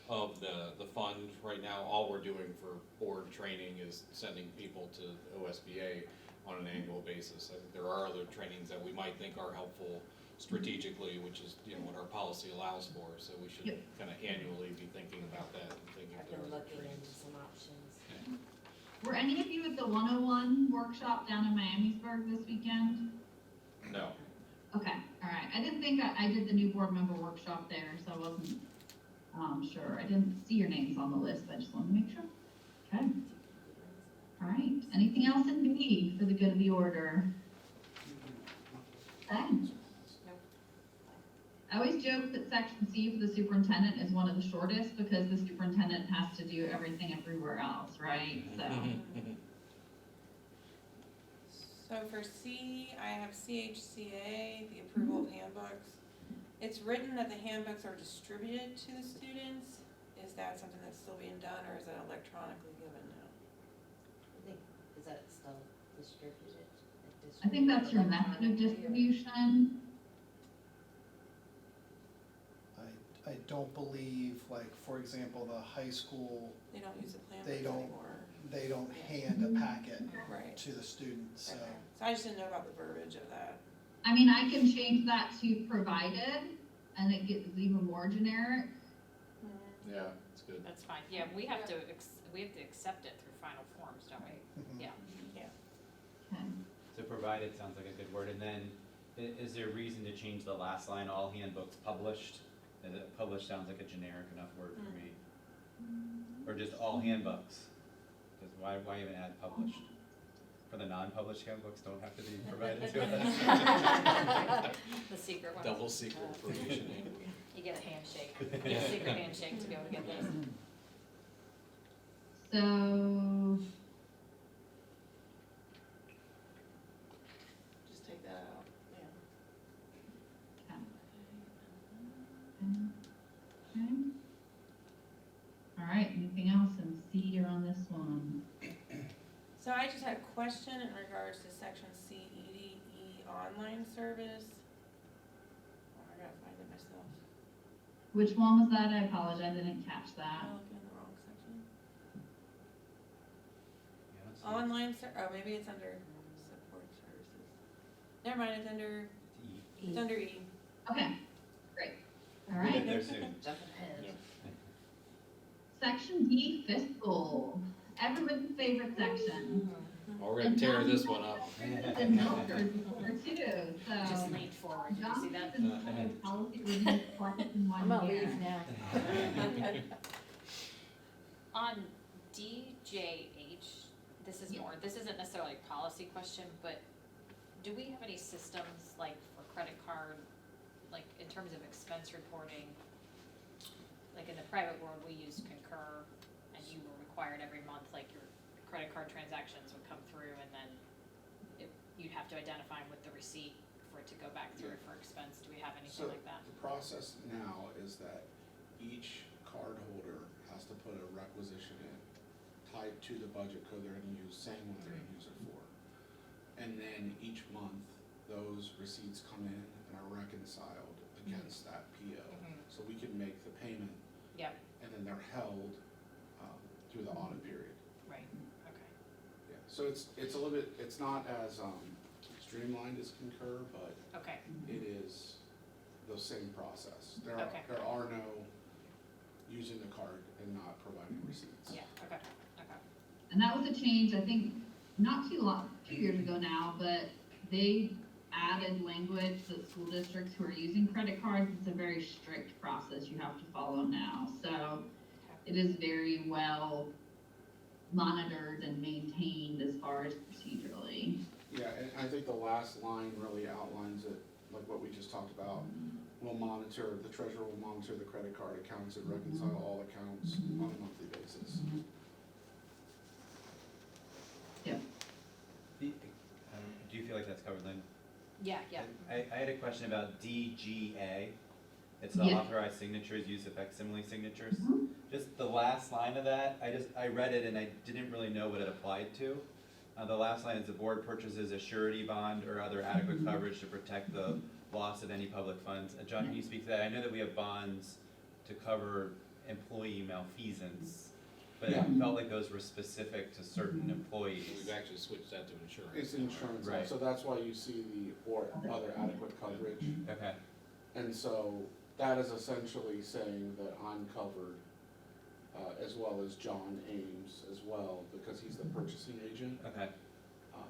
of the fund. Right now, all we're doing for board training is sending people to OSBA on an annual basis. I think there are other trainings that we might think are helpful strategically, which is, what our policy allows for, so we should Yep. kind of annually be thinking about that and thinking I've if there been are other looking trainings. into some options. Were any of you at the 101 workshop down in Miamisburg this weekend? No, Okay, all right. I didn't think I did the new board member workshop there, so I wasn't sure. I didn't see your names on the list, but I just wanted to make sure. Okay, all right. Anything else in B for the good of the order? Okay. I always joke that section C for the superintendent is one of the shortest because the superintendent has to do everything everywhere else, right? So, So for C, I have CHCA, the approval of handbooks. It's written that the handbooks are distributed to the students. Is that something that's still being done, or is that electronically given now? I think, is that still distributed? I think that's your method of distribution. I don't believe, like, for example, the high school, They don't use the plan They books don't. anymore. they don't hand a packet Right. to the students, so. Okay. So I just didn't know about the verbiage of that. I mean, I can change that to provided and it gets even more generic. yeah, it's good. That's fine, yeah, we have to accept it through final forms, don't we? Mhm. Yeah. Okay. So provided sounds like a good word, and then is there a reason to change the last line, all handbooks published? Published sounds like a generic enough word for me. Or just all handbooks? Because why even add published? For the non-published handbooks don't have to be provided to us? The secret one. Double secret provisioning. You get a handshake, a secret handshake to be able to get this. So, Just take that out. okay. All right, anything else in C or on this one? So I just had a question in regards to section CEDE online service. Oh, I gotta find it myself. Which one was that? I apologize, I didn't catch that. I'm looking in the wrong section. Yeah, let's see. Online oh, maybe it's under support services. Never mind, it's under, E. it's under E. Okay, great. All We'll get right. there soon. Jumping ahead. Yeah. Section D, fiscal. Everybody's favorite section. Oh, we're gonna tear this one up. And milkers before too, so. Just leaned forward, did you see that? Johnson policy review twice in I'm one gonna year. leave now. On DJH, this isn't necessarily a policy question, but do we have any systems like for credit card, like in terms of expense reporting? Like in the private world, we use Concur and you were required every month, like your credit card transactions would come through and then you'd have to identify with the receipt for it to go back through for expense. Do we have anything So like that? the process now is that each cardholder has to put a requisition in tied to the budget code they're gonna use, saying what they're gonna use it for. And then each month, those receipts come in and are reconciled against that PO. So we can make the payment. Yep. And then they're held through the audit period. Right, okay. Yeah, so it's a little bit, it's not as streamlined as Concur, but Okay, it is the same process. There Okay. are no using the card and not providing receipts. yeah, okay. And that was a change, I think, not too long, 2 years ago now, but they added language that school districts who are using credit cards, it's a very strict process you have to follow now. So it is very well monitored and maintained as far as procedurally. Yeah, and I think the last line really outlines it, like what we just talked about. We'll monitor, the treasurer will monitor the credit card accounts and reconcile all accounts on a monthly basis. Do you feel like that's covered, Lynn? Yeah, yeah. I had a question about DGA. It's the Yeah. authorized signatures, use of facsimile signatures. Mhm. Just the last line of that, I read it and I didn't really know what it applied to. The last line is the board purchases a surety bond or other adequate coverage to protect the loss of any public funds. John, can you speak to that? I know that we have bonds to cover employee malfeasance, but Yeah. it felt like those were specific to certain employees. We've actually switched that to insurance. It's insurance, Right. so that's why you see the or other adequate coverage. Okay, And so that is essentially saying that I'm covered, as well as John Ames as well, because he's the purchasing agent. okay. Um,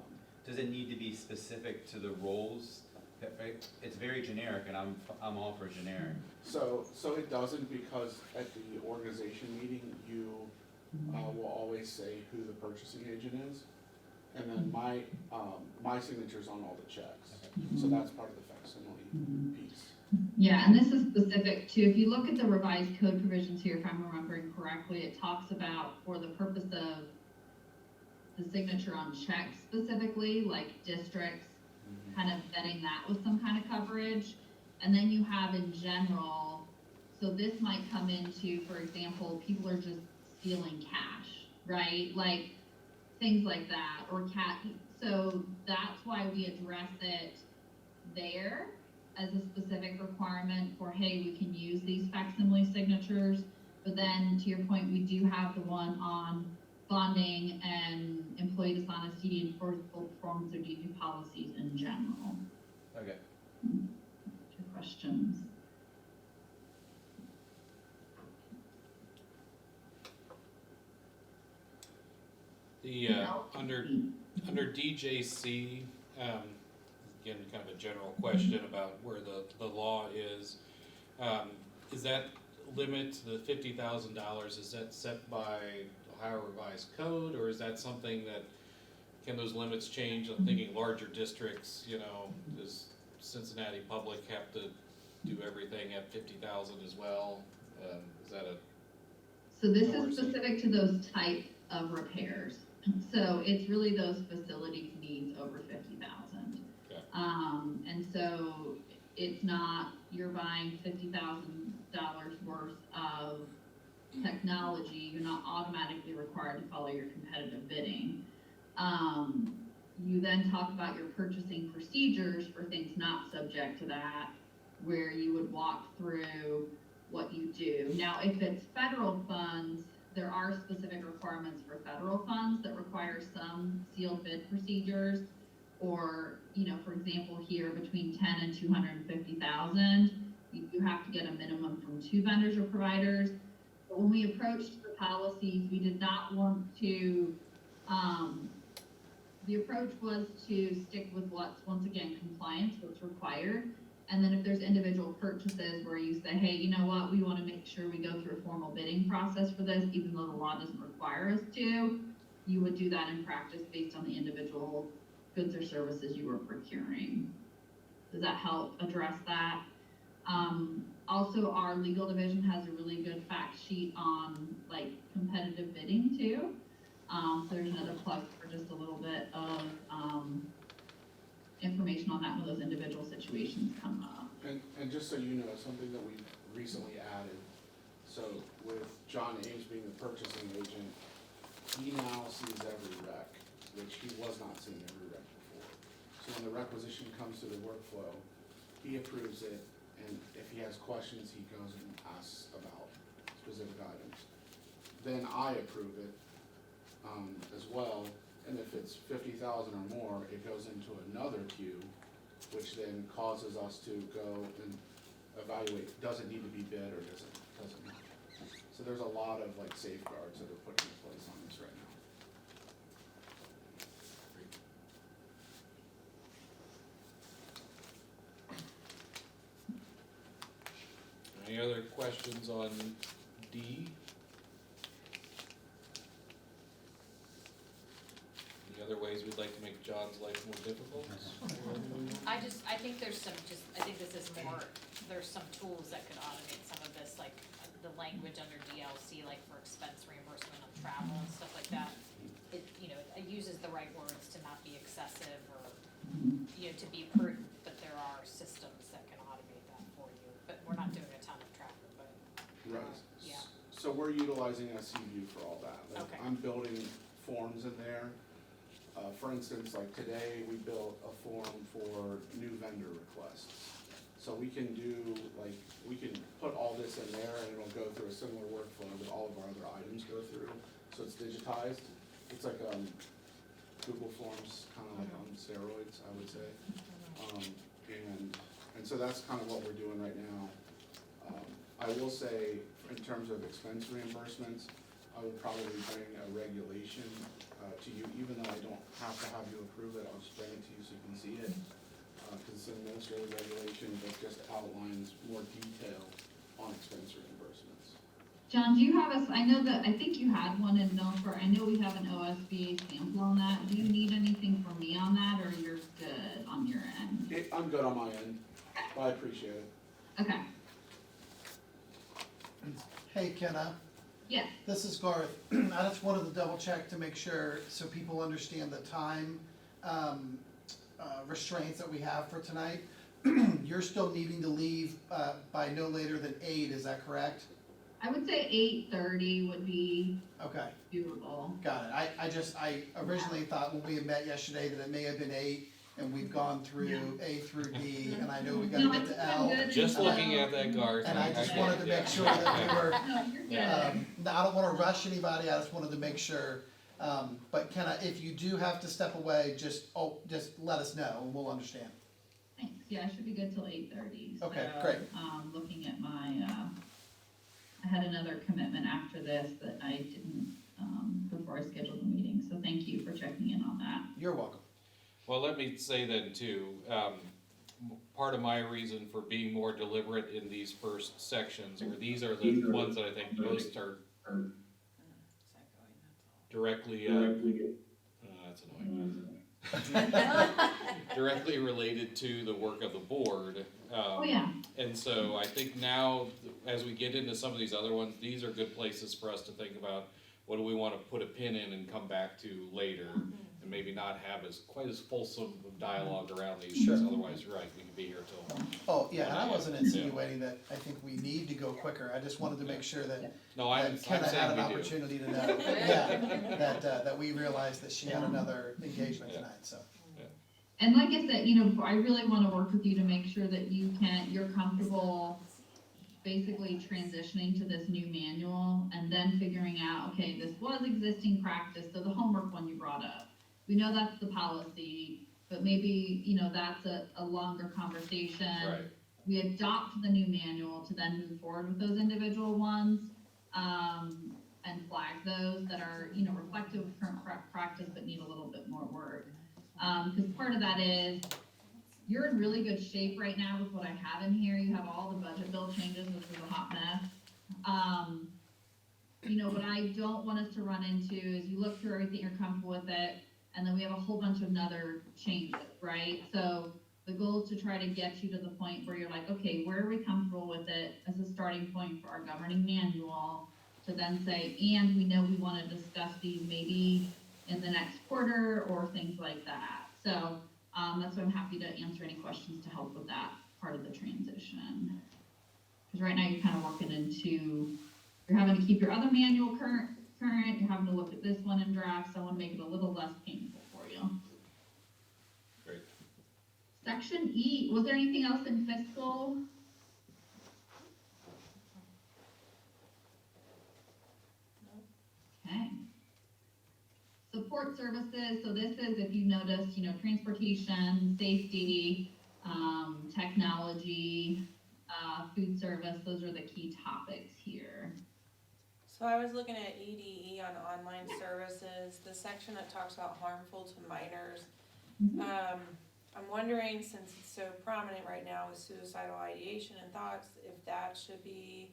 Does it need to be specific to the roles? It's very generic and I'm all for generic. So it doesn't, because at the organization meeting, you will always say who the purchasing agent is. And then my signature's on all the checks. So that's part of the facsimile piece. Yeah, and this is specific to, if you look at the revised code provisions here, if I'm remembering correctly, it talks about for the purpose of the signature on checks specifically, like districts, kind of vetting that with some kind of coverage. And then you have in general, so this might come into, for example, people are just stealing cash, right? Like things like that, or so that's why we address it there as a specific requirement for, hey, we can use these facsimile signatures. But then to your point, we do have the one on bonding and employee dishonesty and forceful performance of duty policies in general. Okay. Two questions. The, under DJC, again, kind of a general question about where the law is. Is that limit to the $50,000, is that set by Ohio Revised Code, or is that something that, can those limits change? I'm thinking larger districts, does Cincinnati Public have to do everything at 50,000 as well? Is that So this Or is is it- specific to those type of repairs. So it's really those facilities needs over 50,000. Okay. And so it's not, you're buying $50,000 worth of technology, you're not automatically required to follow your competitive bidding. You then talk about your purchasing procedures for things not subject to that, where you would walk through what you do. Now, if it's federal funds, there are specific requirements for federal funds that require some sealed bid procedures, or, for example, here between 10 and 250,000, you do have to get a minimum from 2 vendors or providers. But when we approached the policies, we did not want to, the approach was to stick with what's, once again, compliance, what's required. And then if there's individual purchases where you say, hey, you know what, we want to make sure we go through a formal bidding process for this, even though the law doesn't require us to, you would do that in practice based on the individual goods or services you were procuring. Does that help address that? Also, our legal division has a really good fact sheet on like competitive bidding too. So there's another plug for just a little bit of information on that when those individual situations come up. And just so you know, something that we've recently added, so with John Ames being the purchasing agent, he now sees every rec, which he was not seeing every rec before. So when the requisition comes to the workflow, he approves it, and if he has questions, he goes and asks about specific items. Then I approve it, as well, and if it's 50,000 or more, it goes into another queue, which then causes us to go and evaluate, does it need to be bid or does it not? So there's a lot of like safeguards that are put into place on this right now. Any other questions on D? Any other ways ways we'd like to make John's life more difficult. I think there's I think this is more, there's some tools that could automate some of this, like the language under DLC, like for expense reimbursement on travel and stuff like that. It, it uses the right words to not be excessive or, to be prudent, but there are systems that can automate that for you. But we're not doing a ton of travel, but, Right. yeah. So we're utilizing SCU for all that. Like, Okay. I'm building forms in there. For instance, like today, we built a form for new vendor requests. So we can we can put all this in there and it'll go through a similar workflow that all of our other items go through. So it's digitized. It's like Google Forms, kind of like on steroids, I would say. And so that's kind of what we're doing right now. I will say, in terms of expense reimbursements, I will probably bring a regulation to you, even though I don't have to have you approve it, I'll just bring it to you so you can see it. Because it's an administrative regulation that just outlines more detail on expense reimbursements. John, do you have I think you had one in Milford, I know we have an OSBA sample on that, do you need anything from me on that, or you're good on your end? I'm good on my end, but I appreciate it. Okay, Hey, Kenna, yes, this is Garth. I just wanted to double check to make sure, so people understand the time restraints that we have for tonight. You're still needing to leave by no later than 8, is that correct? I would say 8:30 would be Okay, doable. got it. I originally thought when we had met yesterday that it may have been 8, and we've gone through A through D, and I know we gotta No, I get think to I'm L. good. Just looking at that, Garth. And I just get wanted it, to yeah. make sure that we were, No, you're good. Yeah. I don't wanna rush anybody, I just wanted to make sure. But if you do have to step away, just let us know, and we'll understand. Thanks, yeah, I should be good till 8:30. Okay, So, great. Looking at my, I had another commitment after this that I didn't, before I scheduled the meeting, so thank you for checking in on that. You're welcome. Well, let me say then too, part of my reason for being more deliberate in these first sections, or these are the ones that I think most are directly, that's annoying. Directly related to the work of the board. Oh, yeah, And so I think now, as we get into some of these other ones, these are good places for us to think about, what do we wanna put a pin in and come back to later? And maybe not have quite as fulsome of dialogue around these, because otherwise, you're right, we could be here till. Oh, yeah, and I wasn't insinuating that I think we need to go quicker, I just wanted to make sure that No, I'm Kenna had saying an we do. opportunity to know, yeah, that we realized that she had another engagement tonight, so. and like I said, I really wanna work with you to make sure that you're comfortable basically transitioning to this new manual and then figuring out, okay, this was existing practice, so the homework one you brought up. We know that's the policy, but maybe, that's a longer conversation. Right. We adopt the new manual to then move forward with those individual ones, and flag those that are, reflective of current practice but need a little bit more work. Because part of that is, you're in really good shape right now with what I have in here. You have all the budget bill changes, which is a hot mess. What I don't want us to run into is you look through everything, you're comfortable with it, and then we have a whole bunch of other changes, right? So the goal is to try to get you to the point where you're like, okay, where are we comfortable with it as a starting point for our governing manual, to then say, and we know we want to discuss these maybe in the next quarter or things like that. So that's why I'm happy to answer any questions to help with that part of the transition. Because right now you're kind of working into, you're having to keep your other manual current, you're having to look at this one in draft, so I want to make it a little less painful for you. Great. Section E, was there anything else in fiscal? Okay. Support services, so this is, if you notice, transportation, safety, technology, food service, those are the key topics here. So I was looking at EDE on online services, the section that talks about harmful to minors. I'm wondering, since it's so prominent right now with suicidal ideation and thoughts, if that should be,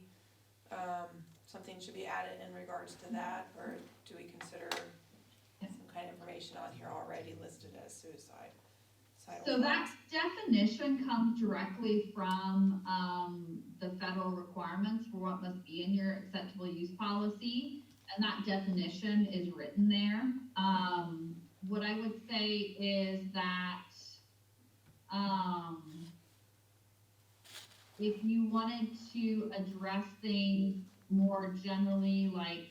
something should be added in regards to that, or do we consider some kind of information on here already listed as suicide. So that definition comes directly from, the federal requirements for what must be in your acceptable use policy, and that definition is written there. What I would say is that, if you wanted to address things more generally, like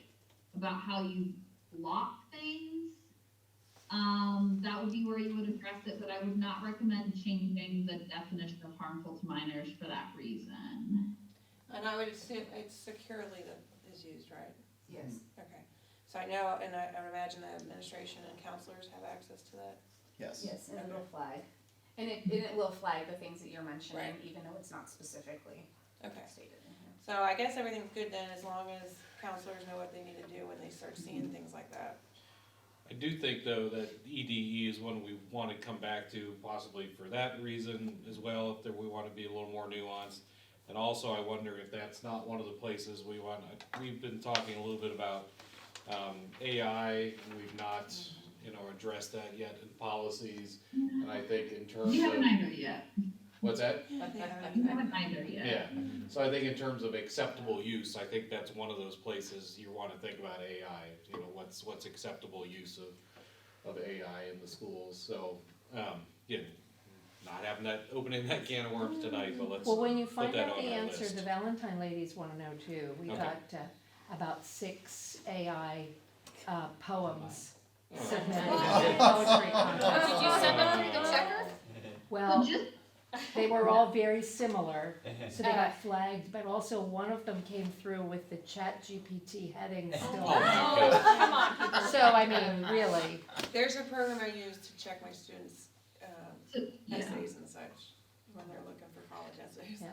about how you block things, that would be where you would address it, but I would not recommend changing the definition of harmful to minors for that reason. And I would assume it's securely that is used, right? Yes. Okay, so I know, and I would imagine the administration and counselors have access to that. Yes. Yes, and it'll flag. And it will flag the things that you're mentioning, Right. even though it's not specifically Okay, stated in here. so I guess everything's good then, as long as counselors know what they need to do when they start seeing things like that. I do think though that EDE is one we want to come back to possibly for that reason as well, if there, we want to be a little more nuanced. And also I wonder if that's not one of the places we want, we've been talking a little bit about, AI, we've not, addressed that yet in policies. And I think in terms We haven't of, either yet. what's that? We haven't either yet. Yeah, so I think in terms of acceptable use, I think that's one of those places you wanna think about AI, what's acceptable use of AI in the schools, so, not having that, opening that can of worms tonight, but let's Well, when you put find that out on the our answer, list. the Valentine ladies wanna know too. We Okay. got, about 6 AI, poems Oh. submitted Oh. to the poetry Oh, contest. did you send them through the checker? So Well, just, they were all very similar, so they got flagged, but also one of them came through with the ChatGPT heading still. Oh, Come on, people. So, I mean, really, There's a program I use to check my students' so, yeah. essays and such, when they're looking for college essays. Yeah.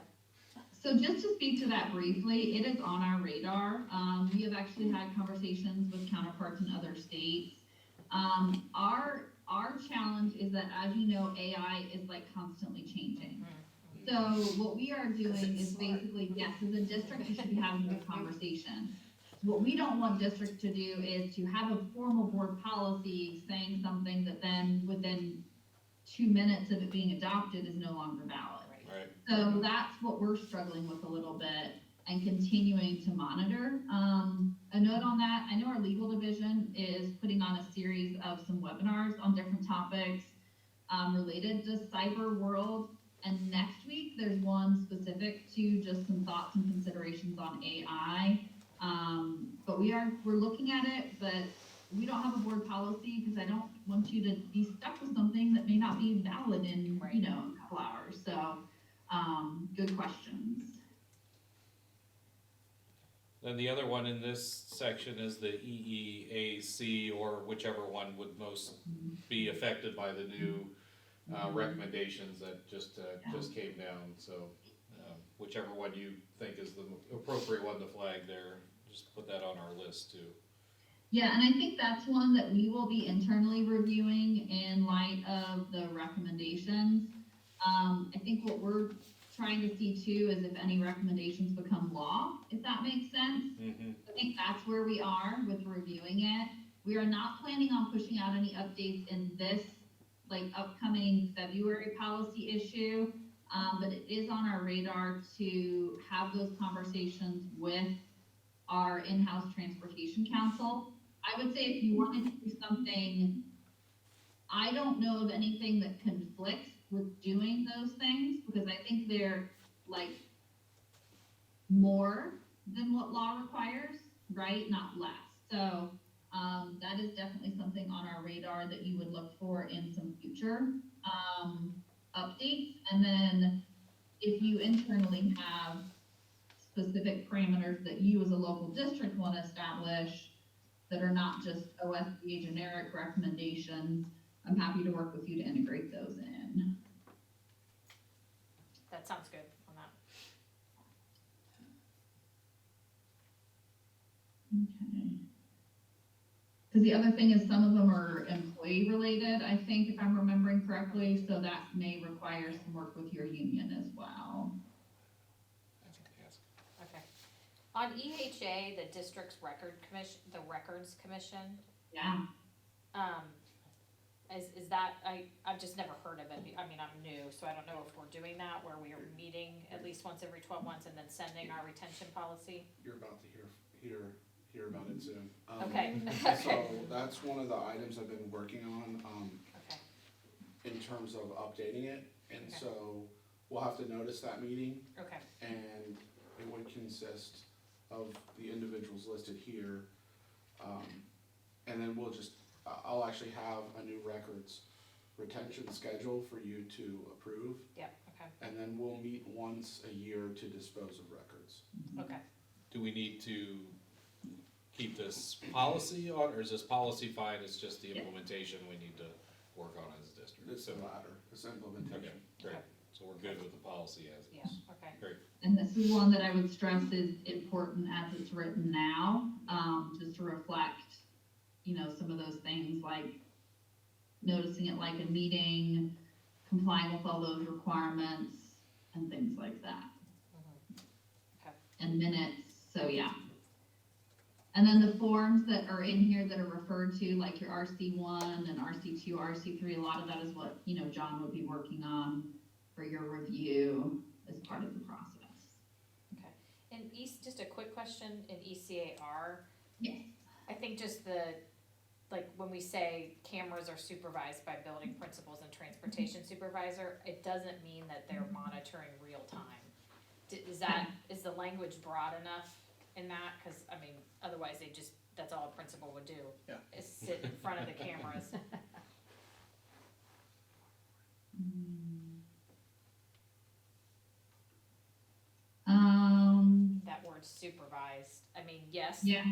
So just to speak to that briefly, it is on our radar. We have actually had conversations with counterparts in other states. Our challenge is that, as you know, AI is like constantly changing. So what we are doing is basically, yes, as a district, you should be having those conversations. What we don't want districts to do is to have a formal board policy saying something that then within 2 minutes of it being adopted is no longer valid. Right, So that's what we're struggling with a little bit and continuing to monitor. A note on that, I know our legal division is putting on a series of some webinars on different topics related to cyber world. And next week, there's one specific to just some thoughts and considerations on AI. But we're looking at it, but we don't have a board policy because I don't want you to be stuck with something that may not be valid in, Right. a couple hours. So, good questions. then the other one in this section is the EEAC, or whichever one would most be affected by the new recommendations that just came down, so, whichever one you think is the appropriate one to flag there, just put that on our list too. Yeah, and I think that's one that we will be internally reviewing in light of the recommendations. I think what we're trying to see too is if any recommendations become law, if that makes sense. Mm-hmm. I think that's where we are with reviewing it. We are not planning on pushing out any updates in this, upcoming February policy issue. But it is on our radar to have those conversations with our in-house transportation council. I would say if you wanted to do something, I don't know of anything that conflicts with doing those things, because I think they're more than what law requires, right? Not less. So, that is definitely something on our radar that you would look for in some future, updates. And then if you internally have specific parameters that you as a local district want to establish that are not just OSBA generic recommendations, I'm happy to work with you to integrate those in. That sounds good on that. Okay. Because the other thing is some of them are employee related, I think, if I'm remembering correctly, so that may require some work with your union as well. Okay. On EHA, the district's records commission, Yeah. Is that, I've just never heard of it, I mean, I'm new, so I don't know if we're doing that, where we are meeting at least once every 12 months and then sending our retention policy? You're about to hear about it soon. Okay, So okay, that's one of the items I've been working on, okay, in terms of updating it. And Okay. so we'll have to notice that meeting, okay, and it would consist of the individuals listed here. And then I'll actually have a new records retention schedule for you to approve. yeah, okay, And then we'll meet once a year to dispose of records. okay. Do we need to keep this policy on, or is this policy fine, it's just the implementation we need to work on as a district? It's the latter, it's Okay, implementation. great, so we're good with the policy as Yeah, is. okay, Great, And this is one that I would stress is important as it's written now, just to reflect, some of those things like noticing it like a meeting, complying with all those requirements and things like that. Okay. And minutes, so yeah. And then the forms that are in here that are referred to, like your RC1 and RC2, RC3, a lot of that is what, John would be working on for your review as part of the process. okay. And just a quick question, in ECAR, Yes. I think just when we say cameras are supervised by building principals and transportation supervisor, it doesn't mean that they're monitoring real time. Is the language broad enough in that? Cause I mean, otherwise that's all a principal would do. Yeah. Is sit in front of the cameras. That word supervised, I mean, yes. Yeah.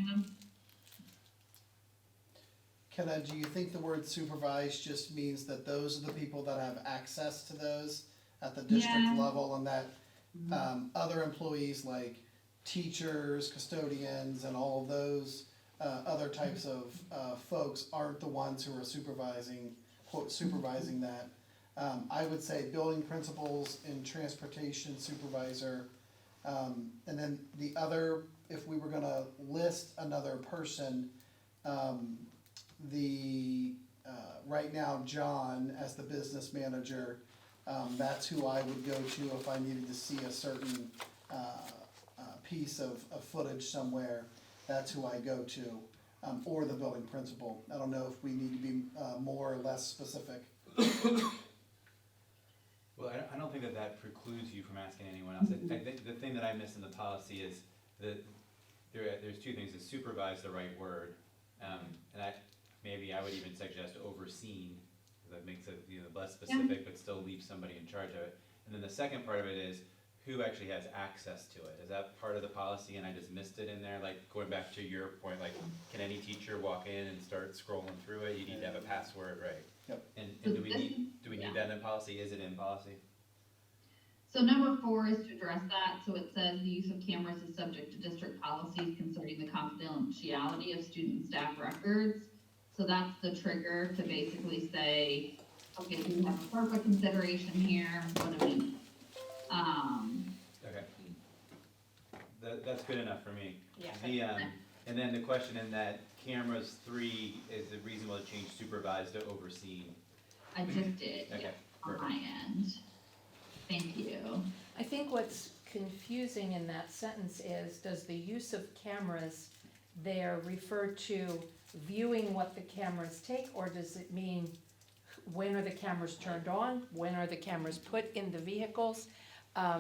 Kenna, do you think the word supervise just means that those are the people that have access to those at the district Yeah. level, and that other employees like teachers, custodians, and all of those other types of folks aren't the ones who are supervising, quote, supervising that? I would say building principals and transportation supervisor. And then the other, if we were gonna list another person, right now, John, as the business manager, that's who I would go to if I needed to see a certain piece of footage somewhere. That's who I go to, or the building principal. I don't know if we need to be more or less specific. Well, I don't think that precludes you from asking anyone else. I think the thing that I miss in the policy is that there's two things: is supervise the right word, and maybe I would even suggest overseen, because that makes it less specific, but still leave somebody in charge of it. And then the second part of it is who actually has access to it. Is that part of the policy and I just missed it in there? Like going back to your point, like can any teacher walk in and start scrolling through it? You need to have a password, right? Yep. And do we need that in policy? Is it in policy? So number 4 is to address that. So it says the use of cameras is subject to district policies concerning the confidentiality of student and staff records. So that's the trigger to basically say, okay, we have a FERPA consideration here, what do we need? Okay. That's good enough for me. Yeah. And then the question in that cameras 3, is it reasonable to change supervised to overseen? I just did, Okay, on perfect. my end. Thank you. I think what's confusing in that sentence is, does the use of cameras there refer to viewing what the cameras take, or does it mean when are the cameras turned on, when are the cameras put in the vehicles? I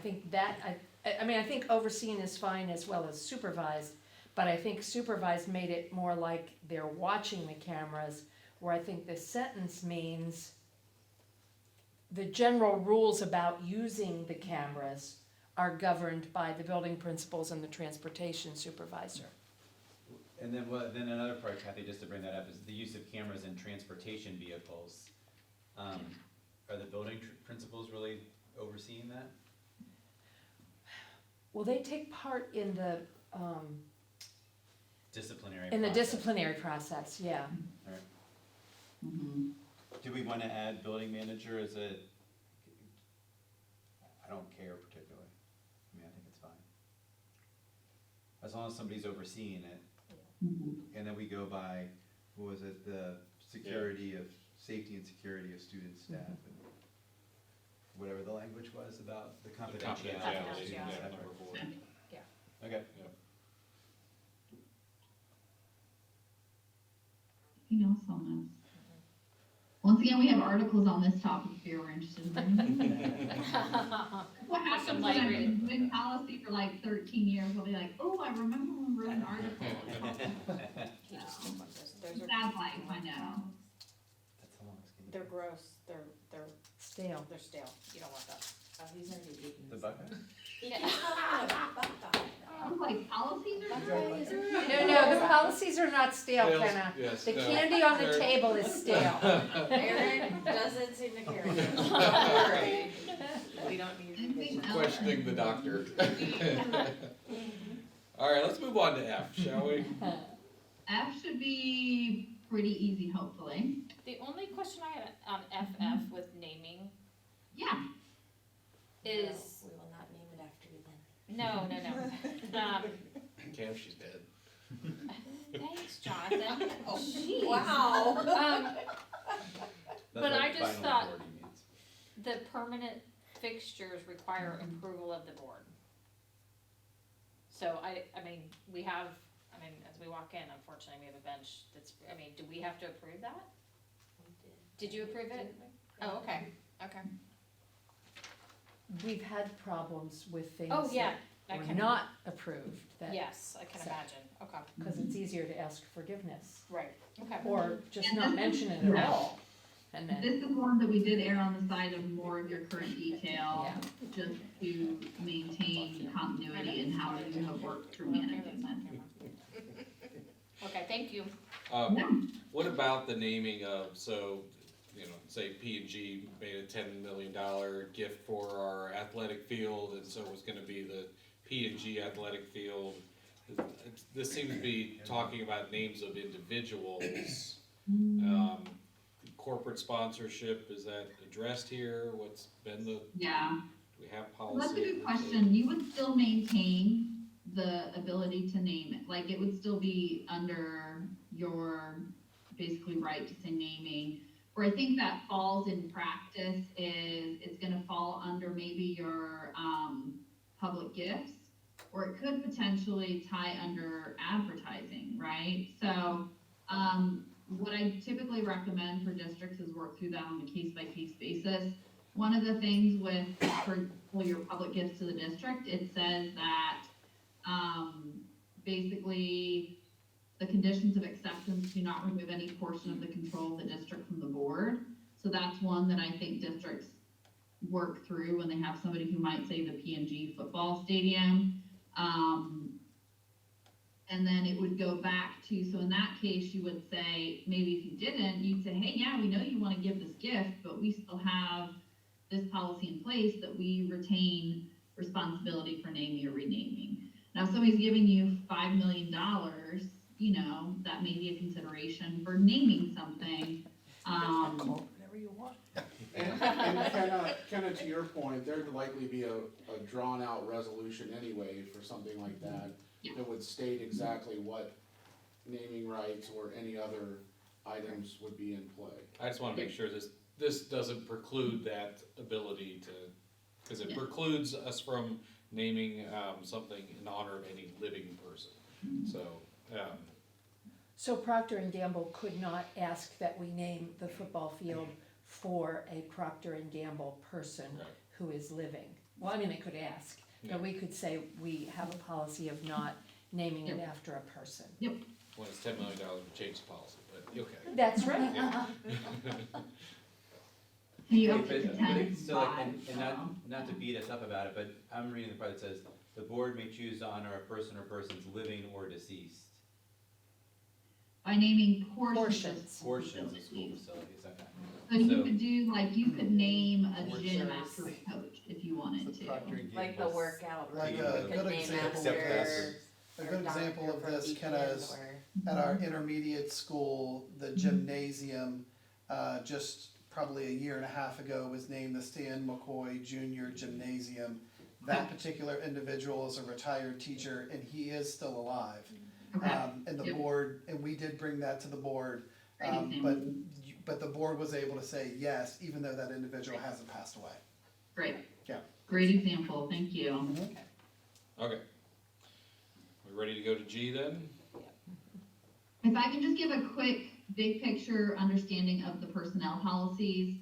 think that, I think overseen is fine as well as supervised, but I think supervised made it more like they're watching the cameras, where I think the sentence means the general rules about using the cameras are governed by the building principals and the transportation supervisor. And then another part, Kathy, just to bring that up, is the use of cameras in transportation vehicles. Are the building principals really overseeing that? Well, they take part in the Disciplinary in process. the disciplinary process, yeah. Mm-hmm. Do we want to add building manager as a, I don't care particularly. I think it's fine. As long as somebody's overseeing it, Mm-hmm. and then we go by what was it, the security of, safety and security of students, staff, and whatever the language was about the confidentiality. Confidentiality, Yeah. yeah, number 4. Okay. Anything else on this? Once again, we have articles on this topic if you're interested in reading. What happens Some when I've light been reading. doing policy for like 13 years, I'll be like, oh, I remember when we wrote an article. He just took one of those. Those are, That's life, I know. That's how long it's gonna be. they're gross, they're Stale. stale, you don't want that. He's already eaten. The Buckeye? I was like, policies are great. No, the policies are not stale, Sales, Kenna. yes, The no, candy on the they're- table is stale. Eric doesn't seem to care. Don't worry. We don't need Anything revision. else? Questioning the doctor. All right, let's move on to F, shall we? F should be pretty easy, hopefully. The only question I had on FF with naming Yeah, is, No, we will not name it after you then. no. Okay, if she's dead. Thanks, Jonathan. Jeez. Wow. That's But what I just final thought- authority means. The permanent fixtures require approval of the board. So I mean, as we walk in, unfortunately, we have a bench that's, do we have to approve that? Did you approve it? Oh, okay, okay. We've had problems with things Oh, yeah, that I were can, not approved, that, yes, I can So- imagine, okay, because it's easier to ask forgiveness, right, okay. or just And not this- mention it at all. And then, this is one that we did err on the side of more of your current detail, yeah, just to maintain continuity in how you have worked through managing this. Okay, thank you. What about the naming of, so, say P&G made a $10 million gift for our athletic field, and so it was gonna be the P&G athletic field. This seems to be talking about names of individuals. Corporate sponsorship, is that addressed here? What's been the, Yeah, do we have policy? that's a good question. You would still maintain the ability to name it, like it would still be under your basically right to say naming. Where I think that falls in practice is it's gonna fall under maybe your, public gifts, or it could potentially tie under advertising, right? So, what I typically recommend for districts is work through that on a case-by-case basis. One of the things with, for your public gifts to the district, it says that, basically, the conditions of acceptance do not remove any portion of the control of the district from the board. So that's one that I think districts work through when they have somebody who might say the P&G football stadium. And then it would go back to, so in that case, you would say, maybe if you didn't, you'd say, hey, yeah, we know you wanna give this gift, but we still have this policy in place that we retain responsibility for naming or renaming. Now, if somebody's giving you $5 million, that may be a consideration for naming something. whatever you want. And kinda to your point, there'd likely be a drawn out resolution anyway for something like that. Yeah. That would state exactly what naming rights or any other items would be in play. I just wanna make sure this doesn't preclude that ability to, cause it Yeah. precludes us from naming, something in honor of any living person. So, So Procter and Gamble could not ask that we name the football field for a Procter and Gamble person Right. who is living. Well, I mean, they could ask, Yeah. but we could say we have a policy of not naming it after a person. when it's $10 million, we change the policy, but, okay. That's right. Yeah. You But- have to but pretend it's still like, it's and five, not to beat us up about it, but I'm reading the part that says, the board may choose to honor a person or persons living or deceased. by naming portions Portions. of Portions of school facilities. facilities, okay. So you So- could do, like, you could name a Portions. gym after a coach if you wanted to. Like the workout. Like room, a you good could name example of after this. A our good example doctor of from this, Kenna, Beacon is or- at our intermediate school, the gymnasium, just probably a year and a half ago was named the Stan McCoy Junior Gymnasium. That particular individual is a retired teacher and he is still alive. Okay. And the Yep. board, and we did bring that to the board, Great but, example. but the board was able to say yes, even though that individual hasn't passed away. Great. Yeah. Great example, thank you. Okay. We ready to go to G then? If I can just give a quick, big picture understanding of the personnel policies.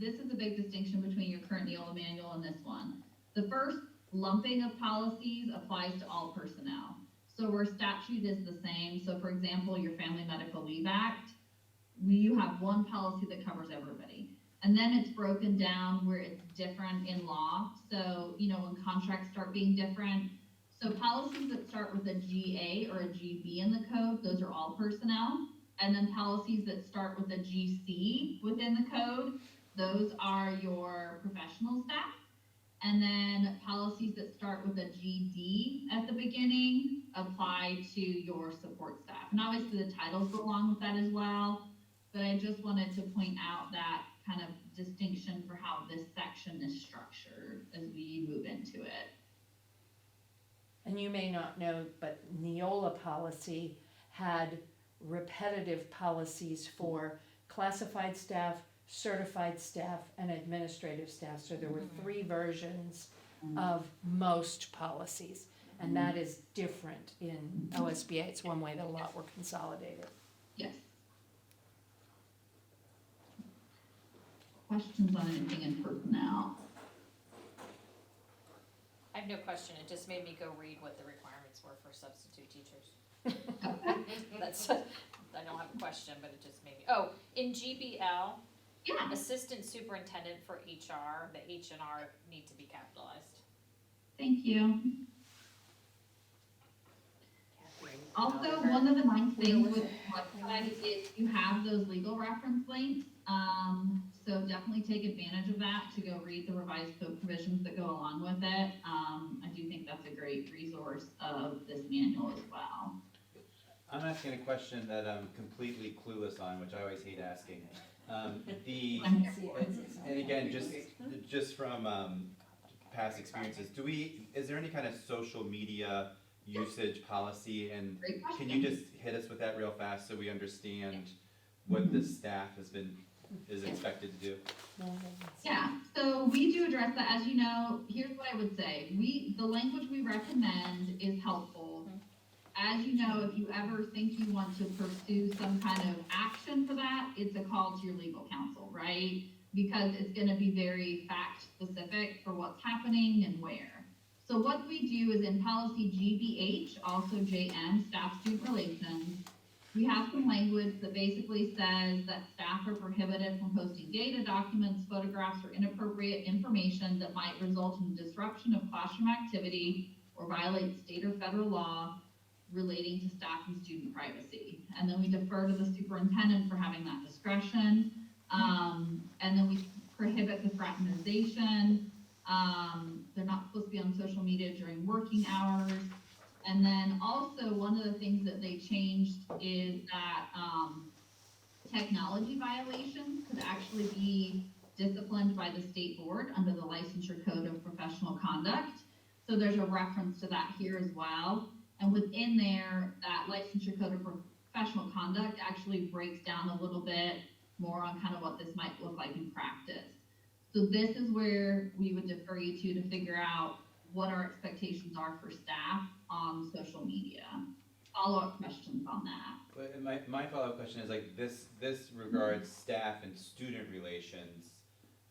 This is a big distinction between your current Neola manual and this one. The first lumping of policies applies to all personnel. So where statute is the same, so for example, your Family Medical Leave Act, you have one policy that covers everybody. And then it's broken down where it's different in law. So, when contracts start being different. So policies that start with a GA or a GB in the code, those are all personnel. And then policies that start with a GC within the code, those are your professional staff. And then policies that start with a GD at the beginning apply to your support staff. And obviously the titles go along with that as well. But I just wanted to point out that kind of distinction for how this section is structured as we move into it. And you may not know, but Neola policy had repetitive policies for classified staff, certified staff, and administrative staff. So there were 3 versions of most policies. And that is different in OSBA. It's one way that a lot were consolidated. Yes. Questions on anything in personnel? I have no question, it just made me go read what the requirements were for substitute teachers. That's, I don't have a question, but it just made me, in GBL, Yeah, assistant superintendent for HR, the H and R need to be capitalized. thank you. Also, one of the nice things with the website is you have those legal reference links. So definitely take advantage of that to go read the revised code provisions that go along with it. I do think that's a great resource of this manual as well. I'm asking a question that I'm completely clueless on, which I always hate asking. The, I'm here for it. and again, just from past experiences, is there any kind of social media usage policy? And Great question. can you just hit us with that real fast so we understand what the staff is expected to do? Yeah, so we do address that. As you know, here's what I would say. The language we recommend is helpful. As you know, if you ever think you want to pursue some kind of action for that, it's a call to your legal counsel, right? Because it's gonna be very fact specific for what's happening and where. So what we do is in policy GBH, also JM, staff student relations, we have some language that basically says that staff are prohibited from posting data, documents, photographs, or inappropriate information that might result in disruption of classroom activity or violate state or federal law relating to staff and student privacy. And then we defer to the superintendent for having that discretion. And then we prohibit the fraternization. They're not supposed to be on social media during working hours. And then also one of the things that they changed is that technology violations could actually be disciplined by the state board under the Licensure Code of Professional Conduct. So there's a reference to that here as well. And within there, that Licensure Code of Professional Conduct actually breaks down a little bit more on kind of what this might look like in practice. So this is where we would defer you to figure out what our expectations are for staff on social media. Follow-up questions on that. But my follow-up question is like this regards staff and student relations.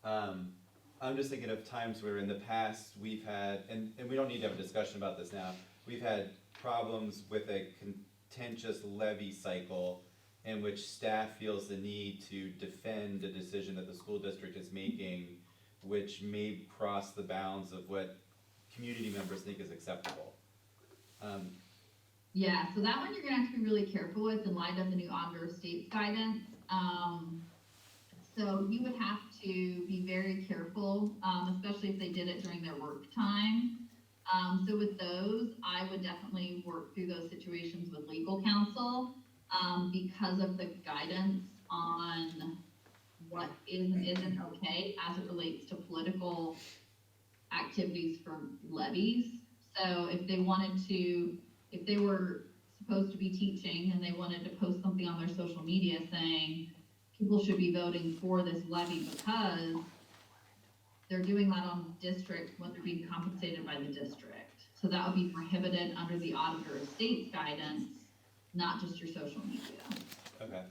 I'm just thinking of times where in the past we've had, and we don't need to have a discussion about this now, we've had problems with a contentious levy cycle in which staff feels the need to defend a decision that the school district is making, which may cross the bounds of what community members think is acceptable. Yeah, so that one you're gonna have to be really careful with in light of the new auditor of states guidance. So you would have to be very careful, especially if they did it during their work time. So with those, I would definitely work through those situations with legal counsel, because of the guidance on what is and isn't okay as it relates to political activities for levies. So if they wanted to, if they were supposed to be teaching and they wanted to post something on their social media saying, people should be voting for this levy because they're doing that on district when they're being compensated by the district. So that would be prohibited under the auditor of state's guidance, not just your social media. Okay.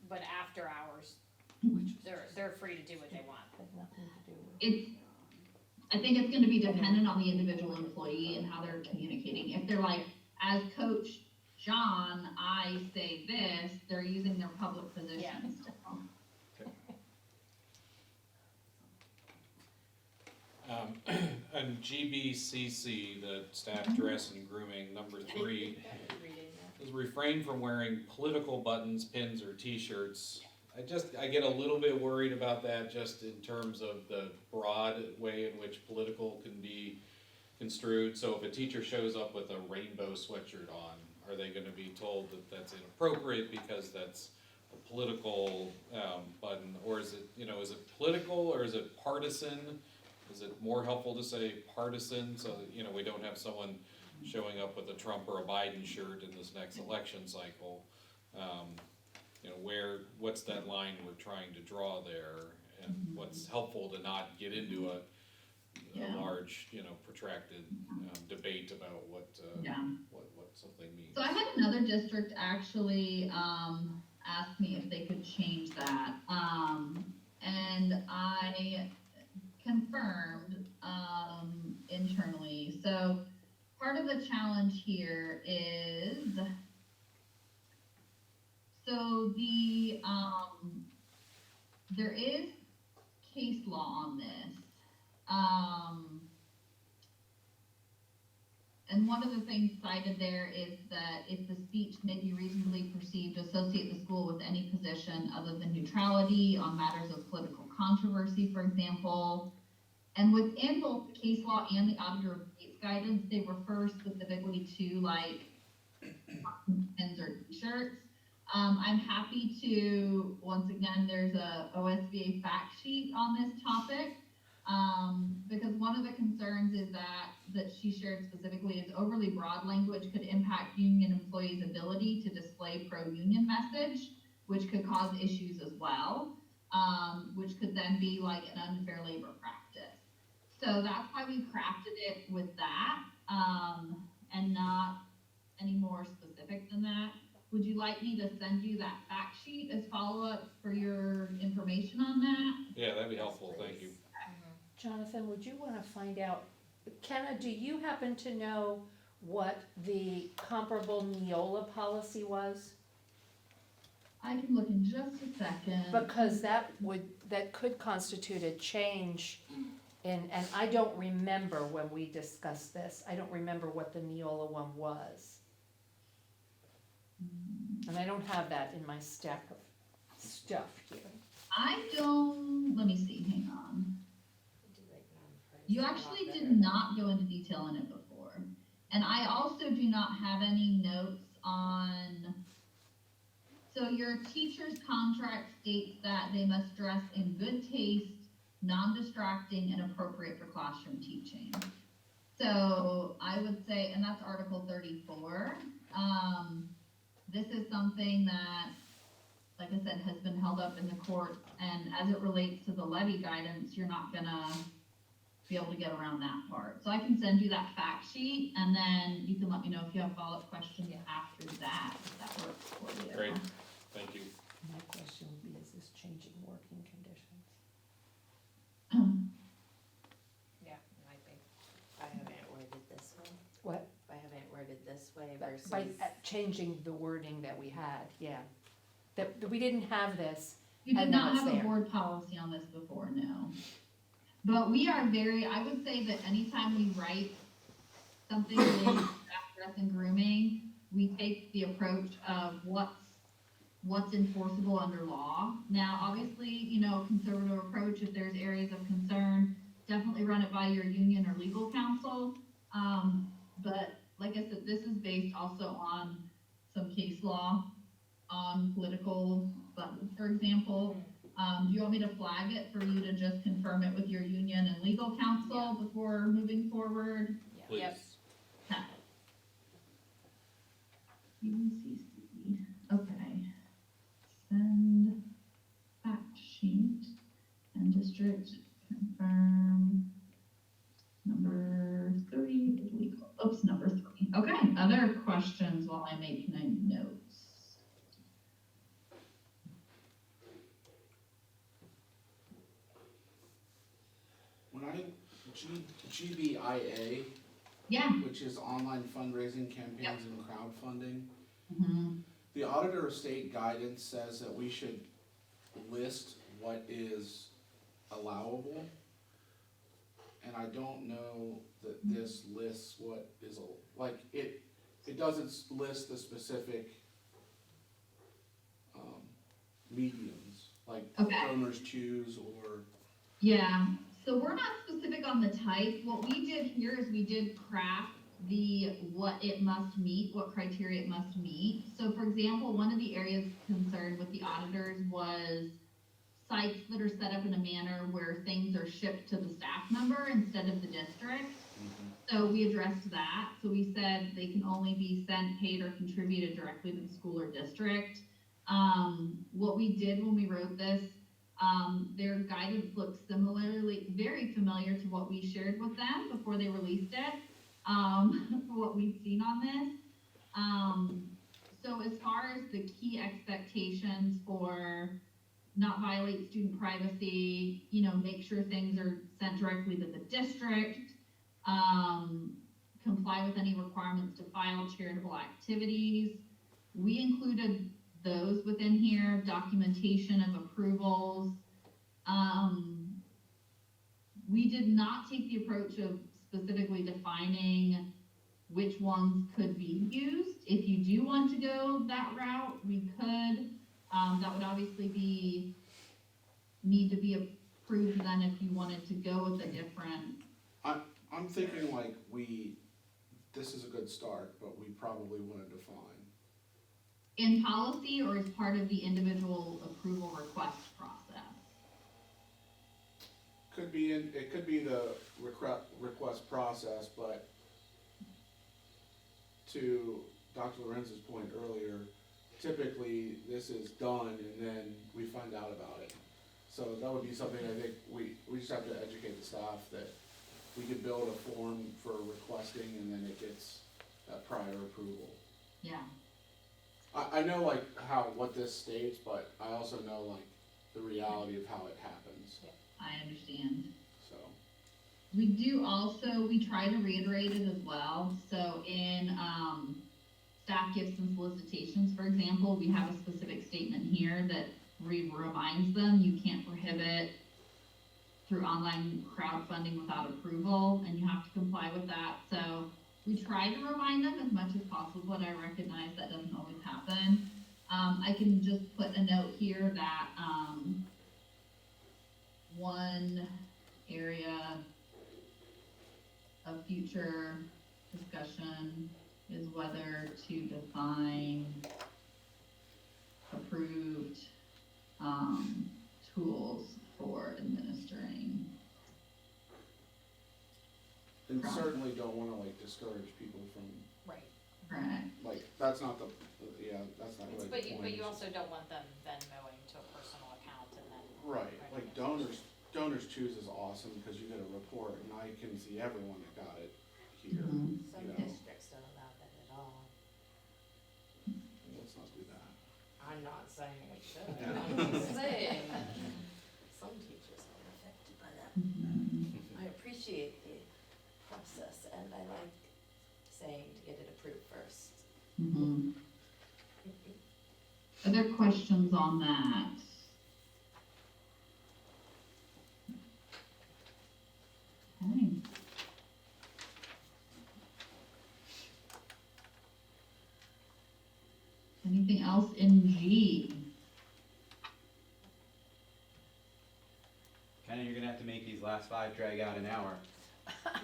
But after hours, they're free to do what they want. Has nothing to do with. It's, I think it's gonna be dependent on the individual employee and how they're communicating. If they're like, as Coach John, I say this, they're using their public position still. And GBCC, the staff dress and grooming, number 3, is refrain from wearing political buttons, pins, or t-shirts. I get a little bit worried about that just in terms of the broad way in which political can be construed. So if a teacher shows up with a rainbow sweatshirt on, are they gonna be told that that's inappropriate because that's a political button? Or is it, is it political or is it partisan? Is it more helpful to say partisan so that, we don't have someone showing up with a Trump or a Biden shirt in this next election cycle? What's that line we're trying to draw there? And what's helpful to not get into a large, protracted debate about what something means? So I had another district actually ask me if they could change that. And I confirmed internally. So part of the challenge here is, so there is case law on this. And one of the things cited there is that if the speech may be reasonably perceived to associate the school with any position other than neutrality on matters of political controversy, for example. And within both the case law and the auditor of state's guidance, they refer specifically to like pins or t-shirts. I'm happy to, once again, there's a OSBA fact sheet on this topic. Because one of the concerns is that she shared specifically is overly broad language could impact union employees' ability to display pro-union message, which could cause issues as well, which could then be like an unfair labor practice. So that's why we crafted it with that, and not any more specific than that. Would you like me to send you that fact sheet as follow-up for your information on that? Yeah, that'd be helpful, thank you. Jonathan, would you wanna find out, Kenna, do you happen to know what the comparable Neola policy was? I can look in just a second. Because that could constitute a change and I don't remember when we discussed this, I don't remember what the Neola one was. And I don't have that in my stack of stuff here. I don't, let me see, hang on. You actually did not go into detail on it before. And I also do not have any notes on, so your teacher's contract states that they must dress in good taste, non-distracting, and appropriate for classroom teaching. So I would say, and that's Article 34. This is something that, like I said, has been held up in the court, and as it relates to the levy guidance, you're not gonna be able to get around that part. So I can send you that fact sheet, and then you can let me know if you have follow-up questions after that, if that works for you. Great, thank you. My question would be, is this changing working conditions? Yeah, it might be. I have it worded this way. What? I have it worded this way By versus. changing the wording that we had, yeah. That we didn't have this. You did And now not it's have a there. board policy on this before, no. But we are very, I would say that anytime we write something related to staff dress and grooming, we take the approach of what's enforceable under law. Now, obviously, conservative approach, if there's areas of concern, definitely run it by your union or legal counsel. But like I said, this is based also on some case law on political buttons, for example. Do you want me to flag it for you to just confirm it with your union and legal counsel before moving forward? Please. Yep. UCC, okay. Send fact sheet and district confirm number 3 is legal. Oops, number 3. Okay, other questions while I make my notes? When GBIA, Yeah. which is online fundraising campaigns and crowdfunding, Mhm. the auditor of state guidance says that we should list what is allowable. And I don't know that this lists what is, like, it doesn't list the specific, mediums, like Okay. donors choose or. Yeah, so we're not specific on the type. What we did here is we did craft what it must meet, what criteria it must meet. So for example, one of the areas concerned with the auditors was sites that are set up in a manner where things are shipped to the staff member instead of the district. So we addressed that. So we said they can only be sent, paid, or contributed directly to the school or district. What we did when we wrote this, their guidance looks very familiar to what we shared with them before they released it, for what we've seen on this. So as far as the key expectations for not violate student privacy, make sure things are sent directly to the district, comply with any requirements to file charitable activities. We included those within here, documentation of approvals. We did not take the approach of specifically defining which ones could be used. If you do want to go that route, we could. That would obviously need to be approved then if you wanted to go with a different. I'm thinking like this is a good start, but we probably want to define. In policy or as part of the individual approval request process? It could be the request process, but to Dr. Lorenz's point earlier, typically this is done and then we find out about it. So that would be something I think we just have to educate the staff that we could build a form for requesting and then it gets that prior approval. Yeah. I know like what this states, but I also know like the reality of how it happens, I understand. so. We try to reiterate it as well. So in staff gifts and solicitations, for example, we have a specific statement here that reminds them you can't prohibit through online crowdfunding without approval, and you have to comply with that. So we try to remind them as much as possible, but I recognize that doesn't always happen. I can just put a note here that one area of future discussion is whether to define approved tools for administering. And certainly don't wanna like discourage people from, Right. Correct. like, that's not the right But point. you also don't want them then going to a personal account and then. Right, like donors choose is awesome, cause you get a report and I can see everyone that got it here, Mhm. Some you know. districts don't allow that at all. Let's not do that. I'm not saying it should, Yeah. I'm just saying that some teachers are affected by that. Mhm. I appreciate the process and I like saying to get it approved first. Mhm. Other questions on that? Okay. Anything else in G? Kenny, you're gonna have to make these last 5 drag out an hour.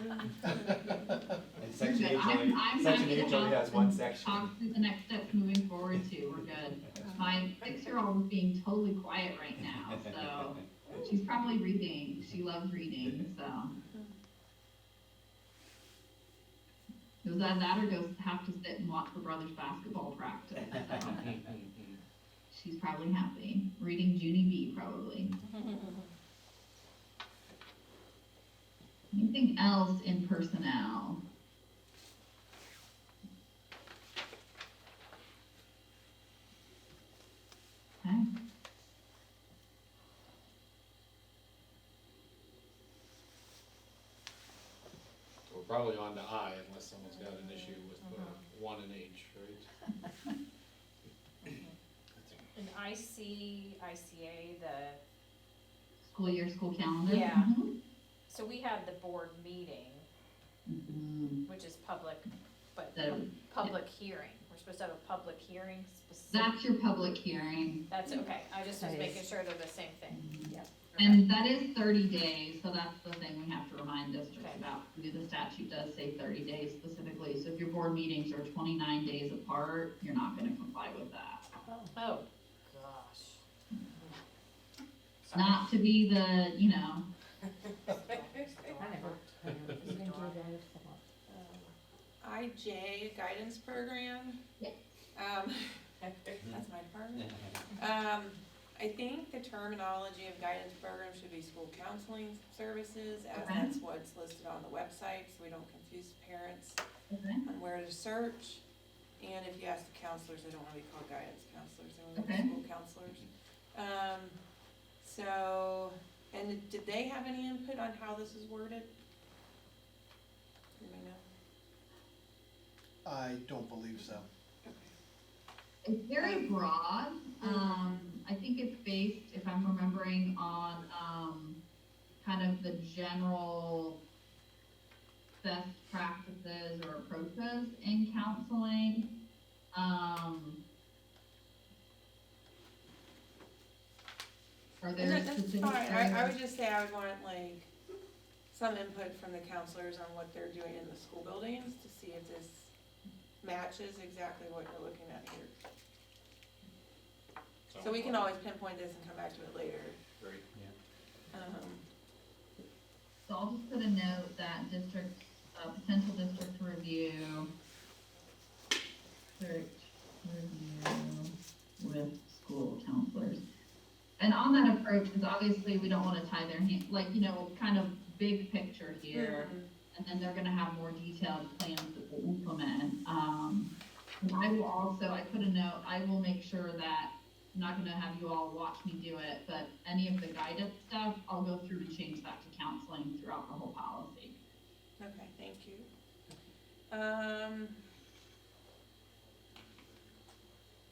And section H only, I'm section happy to H only help has one and section. talk through the next steps moving forward too, we're good. My 6-year-old is being totally quiet right now, so she's probably reading, she loves reading, so. It was either that or go have to sit and watch her brother's basketball practice. So she's probably happy, reading Junie B probably. Anything else in personnel? Okay. We're probably on to I unless someone's got an issue with one and H, right? And ICA, School year, school calendar? Yeah. Mhm. so we had the board meeting, Mhm. which is public, but So, public hearing. We're supposed to have a public hearing specific. that's your public hearing. That's okay, I just was That making is- sure they're the same thing. Yep. And that is 30 days, so that's the thing we have to remind districts Okay. about. The statute does say 30 days specifically, so if your board meetings are 29 days apart, you're not gonna comply with that. Oh, gosh. Sorry. Not to be the, you know, I never even do that if someone. IJ guidance program. Yeah. That's my department. I think the terminology of guidance program should be school counseling services, as Okay. that's what's listed on the website, so we don't confuse parents okay, on where to search. And if you ask the counselors, they don't want to be called guidance counselors, they want to be Okay. school counselors. So, and did they have any input on how this is worded? Anybody know? I don't believe so. it's very broad. I think it's based, if I'm remembering, on, kind of the general best practices or approaches in counseling. Are there And that's specific fine, I areas? would just say I would want like some input from the counselors on what they're doing in the school buildings to see if this matches exactly what you're looking at here. So we can always pinpoint this and come back to it later. Great. So I'll just put a note that district, potential district review, with school counselors. And on that approach, because obviously we don't wanna tie their hand, like, you know, kind of big picture here, and then they're gonna have more detailed plans that we'll implement. And I will also, I put a note, I will make sure that, I'm not gonna have you all watch me do it, but any of the guidance stuff, I'll go through and change that to counseling throughout the whole policy. Okay, thank you.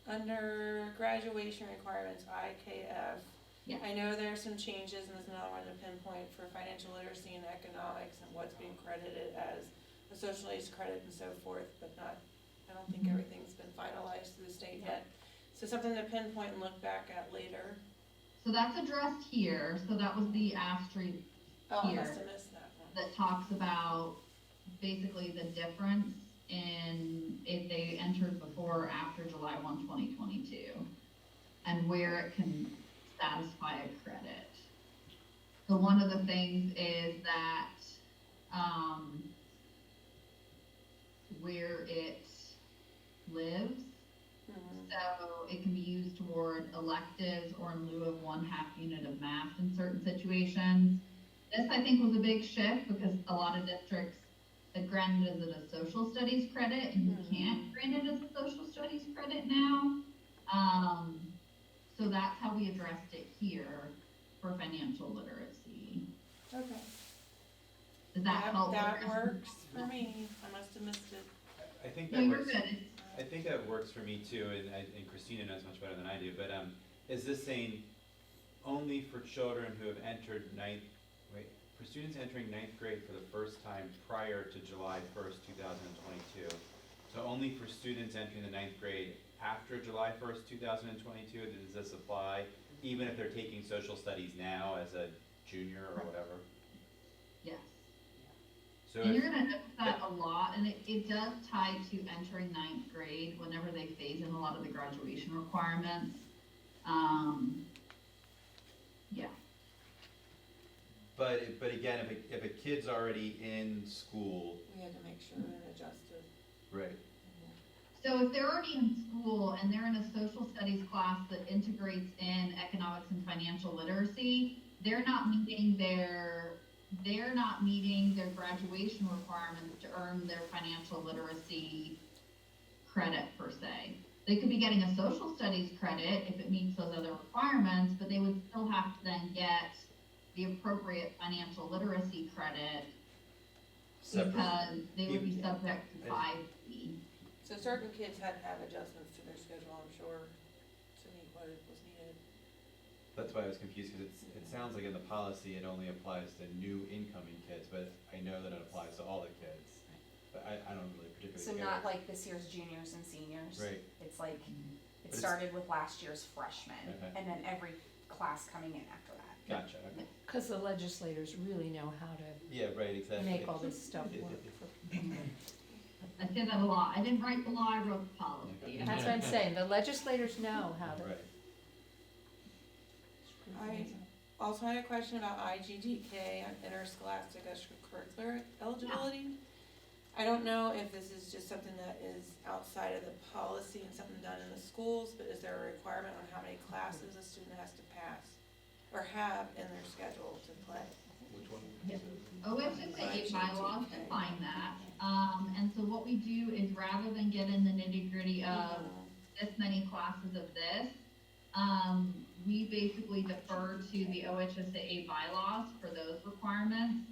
Under graduation requirements, IKF. Yeah. I know there are some changes, and there's another one to pinpoint for financial literacy and economics and what's being credited as a social aid credit and so forth, but not, I don't think everything's been finalized through the state yet. So something to pinpoint and look back at later. So that's addressed here, so that was the asterisk Oh, I Here. must have missed that one. that talks about basically the difference in if they entered before or after July 1, 2022, and where it can satisfy a credit. So one of the things is that, where it lives, Mhm. so it can be used toward electives or in lieu of 1/2 unit of math in certain situations. This, I think, was a big shift because a lot of districts had granted it as a social studies credit, and you can't grant it as a social studies credit now. So that's how we addressed it here for financial literacy. Okay. Does that help? That address- works for me, I must have missed it. I think No, that you're works. good. It's- I think that works for me too, and Christina knows much better than I do, but, is this saying only for children who have entered for students entering ninth grade for the first time prior to July 1st, 2022? So only for students entering the ninth grade after July 1st, 2022, does this apply, even if they're taking social studies now as a junior or whatever? Yes. So And if- you're gonna notice that a lot, and it does tie to entering ninth grade whenever they phase in a lot of the graduation requirements. Yeah. But again, if a kid's already in school, We had to make sure and adjust it. right, So if they're already in school and they're in a social studies class that integrates in economics and financial literacy, they're not meeting their graduation requirements to earn their financial literacy credit per se. They could be getting a social studies credit if it meets those other requirements, but they would still have to then get the appropriate financial literacy credit separate. because they would be Even- subject to 5B. So certain kids had to have adjustments to their schedule, I'm sure, to meet what was needed. That's why I was confused, because it sounds like in the policy it only applies to new incoming kids, but I know that it applies to all the kids. But I don't really particularly So care. not like this year's juniors and seniors. Right. It's like, But it it's- started with last year's freshmen, Okay. and then every class coming in after that. Gotcha, okay. Cause the legislators really know how to Yeah, right, exactly. make all this stuff work. I say that a lot. I didn't write the law, I wrote the policy. That's what I'm saying, the legislators know how to. Right. I also had a question about IGDK on interscholastic extracurricular eligibility. I don't know if this is just something that is outside of the policy and something done in the schools, but is there a requirement on how many classes a student has to pass or have in their schedule to play? Which one? Yep. OHSAA bylaws define that, and so what we do is rather than get in the nitty gritty of this many classes of this, we basically defer to the OHSAA bylaws for those requirements.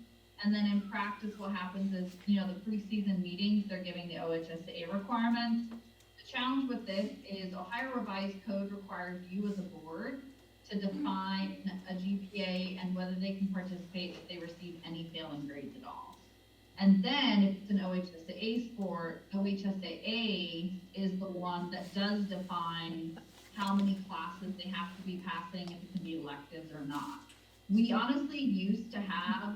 And then in practice, what happens is, the preseason meetings, they're giving the OHSAA requirements. The challenge with this is Ohio Revised Code requires you as a board to define a GPA and whether they can participate if they receive any failing grades at all. And then if it's an OHSAA sport, OHSAA is the one that does define how many classes they have to be passing, if it can be electives or not. We honestly used to have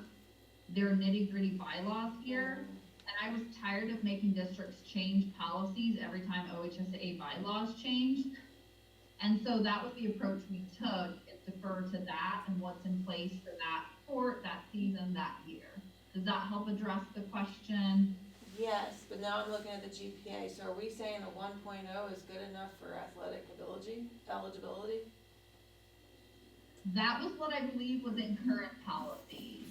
their nitty-gritty bylaws here, and I was tired of making districts change policies every time OHSAA bylaws changed. And so that was the approach we took, is defer to that and what's in place for that sport, that season, that year. Does that help address the question? Yes, but now I'm looking at the GPA, so are we saying a 1.0 is good enough for athletic eligibility? That was what I believe was in current policies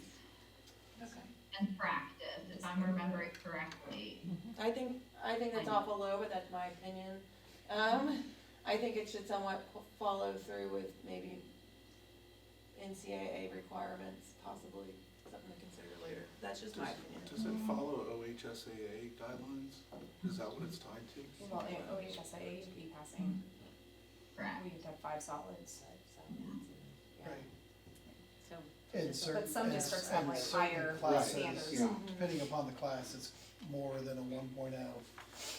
Okay. and practice, if I'm remembering correctly. I think that's awful low, but that's my opinion. I think it should somewhat follow through with maybe NCAA requirements, possibly, something to consider later. That's just my opinion. Does it follow OHSAA guidelines? Is that what it's tied to? Well, OHSAA to be passing, Correct. we have to have 5 solids. Yeah. Right. So, And certain, but some and- districts have and like certain higher classes, standards. Yeah. depending upon the class, it's more than a 1.0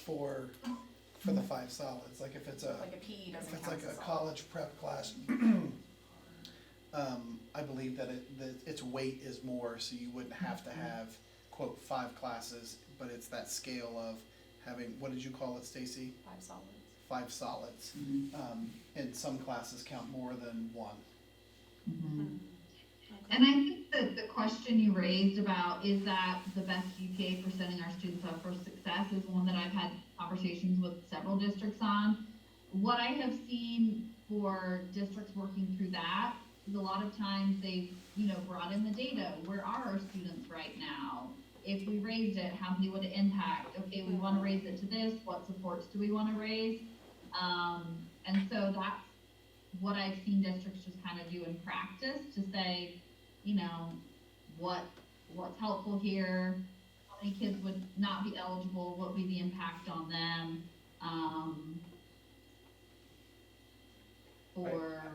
for the 5 solids, like if it's a, Like a PE if doesn't it's count like as a a solid. college prep class, I believe that its weight is more, so you wouldn't have to have, quote, 5 classes, but it's that scale of having, what did you call it, Stacy? 5 solids. 5 solids. And some classes count more than 1. And I think that the question you raised about is that the best GPA for setting our students up for success is one that I've had conversations with several districts on. What I have seen for districts working through that is a lot of times they've, brought in the data. Where are our students right now? If we raised it, how many would it impact? Okay, we want to raise it to this. What supports do we want to raise? And so that's what I've seen districts just kind of do in practice to say, what's helpful here, how many kids would not be eligible, what would be the impact on them,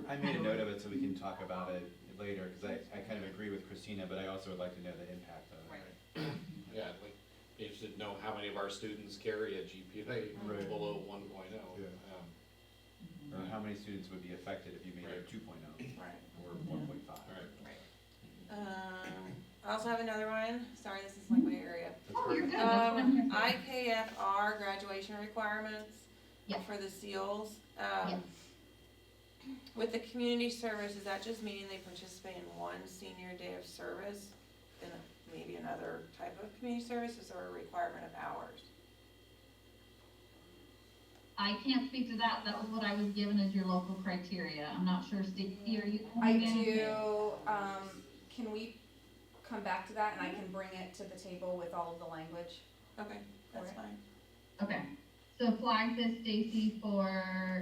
I made a note of it so we can talk about it later, because I kind of agree with Christina, but I also would like to know the impact of it. Yeah, like, you should know how many of our students carry a GPA Right. below 1.0. Yeah. Or how many students would be affected if you made it 2.0 Right. or 1.5. I also have another one, sorry, this is like my area. Oh, you're good. That's what I'm here for. IKFR graduation requirements Yep. for the SEALs. Yep. With the community service, is that just meaning they participate in one senior day of service? And maybe another type of community service, is there a requirement of hours? I can't speak to that, that was what I was given as your local criteria, I'm not sure, Stacy, are you? I again? do, can we come back to that and I can bring it to the table with all of the language? Okay, that's Alright. fine. Okay, so flag this, Stacy, for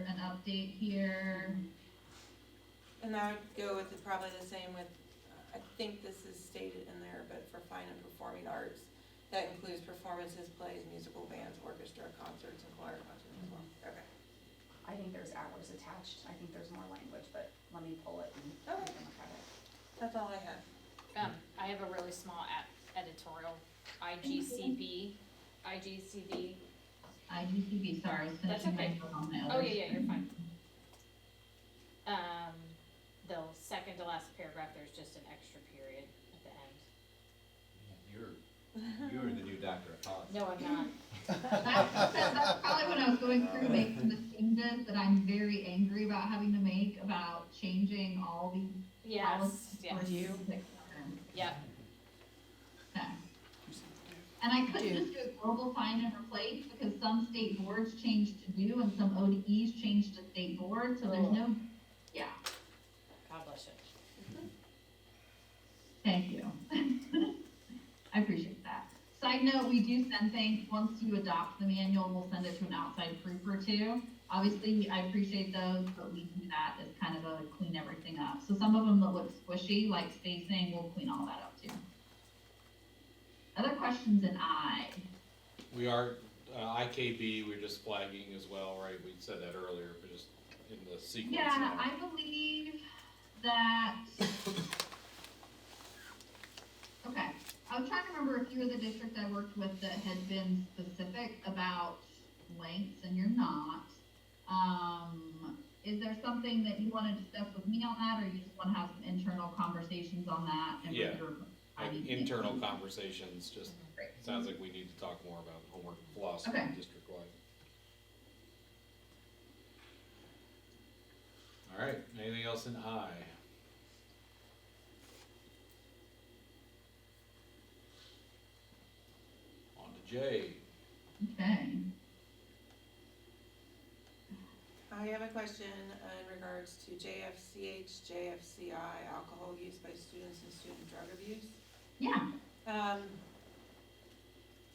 an update here. And that would go with probably the same with, I think this is stated in there, but for fine and performing arts, that includes performances, plays, musical bands, orchestra, concerts, and choir concerts as well. Okay. I think there's hours attached, I think there's more language, but let me pull it and we Okay. can look at it. That's all I had. I have a really small editorial, IGCB, IGCB, sorry, I was That's finishing my okay. book on my oh others. yeah, you're fine. The second to last paragraph, there's just an extra period at the end. You're the new doctor of policy. No, I'm not. That's probably when I was going through making the changes that I'm very angry about having to make about changing all these Yes, policies yes, for specific terms. yep, Okay. And I couldn't just do a global find and replace because some state boards changed to do and some ODEs changed to state boards, so there's no, yeah, God bless you. thank you. I appreciate that. Side note, we do send things, once you adopt the manual, we'll send it to an outside prover too. Obviously, I appreciate those, but we do that as kind of a clean everything up. So some of them that look squishy, like spacing, we'll clean all that up too. Other questions in I? We are, IKB, we're just flagging as well, right? We said that earlier, but just in the sequence Yeah, now. I believe that. Okay, I was trying to remember a few of the districts I worked with that had been specific about lengths, and you're not. Is there something that you wanna discuss with me on that, or you just wanna have some internal conversations on that? And Yeah. with your- I Like need to- internal conversations, just Great. sounds like we need to talk more about homework philosophy Okay. district-wide. All right, anything else in I? On to J. Okay, I have a question in regards to JFCH, JFCI, alcohol use by students and student drug abuse. yeah,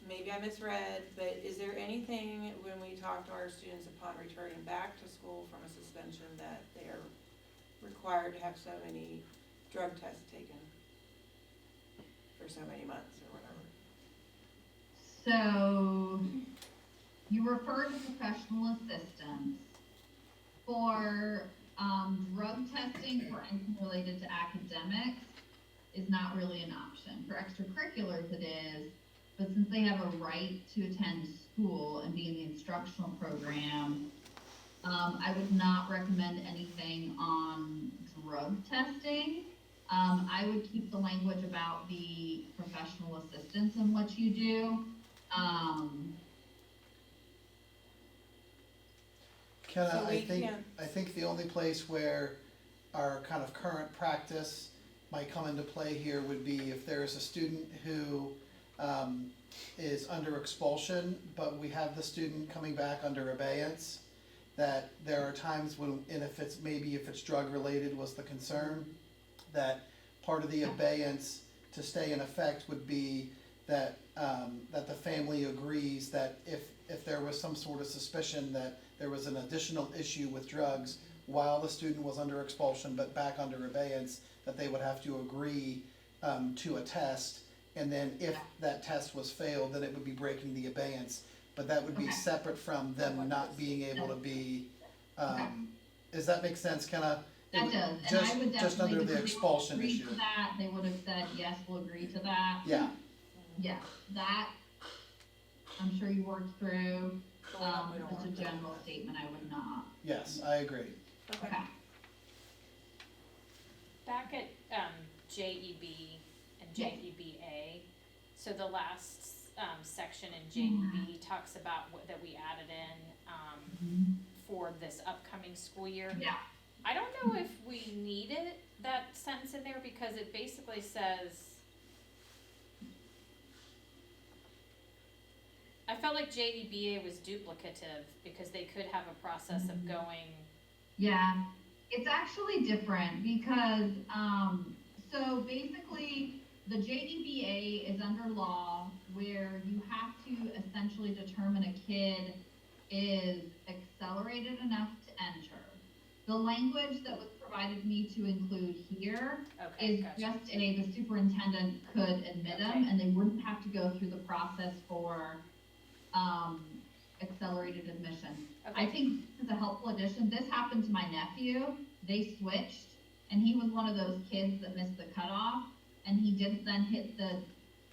Maybe I misread, but is there anything when we talk to our students upon returning back to school from a suspension that they are required to have so many drug tests taken for so many months or whatever? so you referred to professional assistance. For, drug testing for anything related to academics is not really an option. For extracurriculars it is, but since they have a right to attend school and be in the instructional program, I would not recommend anything on drug testing. I would keep the language about the professional assistance in what you do. Kenna, So we I can't- think the only place where our kind of current practice might come into play here would be if there is a student who is under expulsion, but we have the student coming back under abeyance, that there are times when, and if it's drug related was the concern, that part of the abeyance to stay in effect would be that, that the family agrees that if there was some sort of suspicion that there was an additional issue with drugs while the student was under expulsion but back under abeyance, that they would have to agree to a test, and then if that test was failed, then it would be breaking the abeyance. But that would be Okay. separate from them not being able to be, does that make sense, Kenna? That does, and Just- I would just under definitely, the because they expulsion agreed issue. to that, they would have said, yes, we'll agree to that. Yeah, Yeah, that, I'm sure you worked through, So we don't it's a want that. general statement, I would not. yes, I agree. Okay, Back at, JEB and Yeah. JEBA, so the last, section in JEB talks about what, that we added in, for this upcoming school year. yeah, I don't know if we need it, that sentence in there, because it basically says, I felt like JEBA was duplicative, because they could have a process of going, Yeah, it's actually different because, so basically, the JDBA is under law where you have to essentially determine a kid is accelerated enough to enter. The language that was provided me to include here okay, is gotcha. just the superintendent could admit them, Okay. and they wouldn't have to go through the process for, accelerated admission. I Okay, think this is a helpful addition. This happened to my nephew. They switched, and he was one of those kids that missed the cutoff, and he didn't then hit the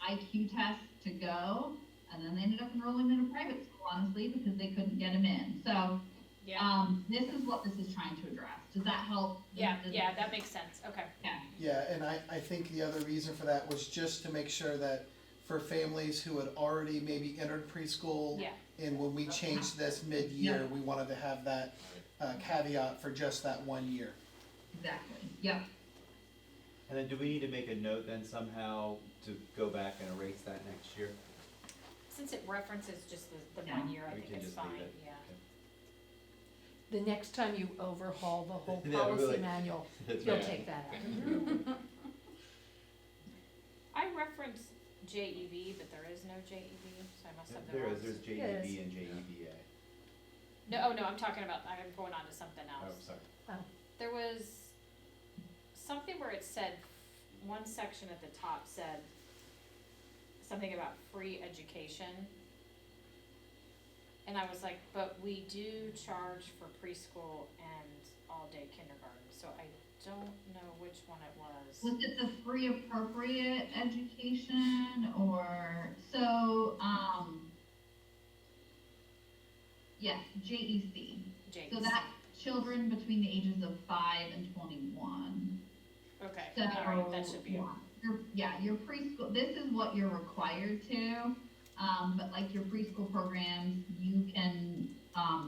IQ test to go, and then they ended up enrolling in a private school, honestly, because they couldn't get him in. So, yeah, this is what this is trying to address. Does that help? yeah, that makes sense, okay. Yeah. Yeah, and I think the other reason for that was just to make sure that for families who had already maybe entered preschool, Yeah, and when we changed this mid-year, we wanted to have that caveat for just that 1 year. Exactly. Yep. And then do we need to make a note then somehow to go back and erase that next year? since it references just the Yeah. 1 year, I We think can it's just leave fine, it. yeah. The next time you overhaul the whole Yeah, policy really. manual, That's you'll right. take that out. I referenced JEB, but there is no JEB, so I must have the There wrong. is, there's Yes. JEB and JEBA. No, oh no, I'm talking about, I'm going on to something Oh, else. sorry. There was something where it said, one section at the top said something about free education. And I was like, but we do charge for preschool and all-day kindergarten, so I don't know which one it was. Was it the free appropriate education or, so, yes, JEC. JEC. So that's children between the ages of 5 and 21. Okay, So, alright, that should be, your preschool, this is what you're required to, but like your preschool programs, you can,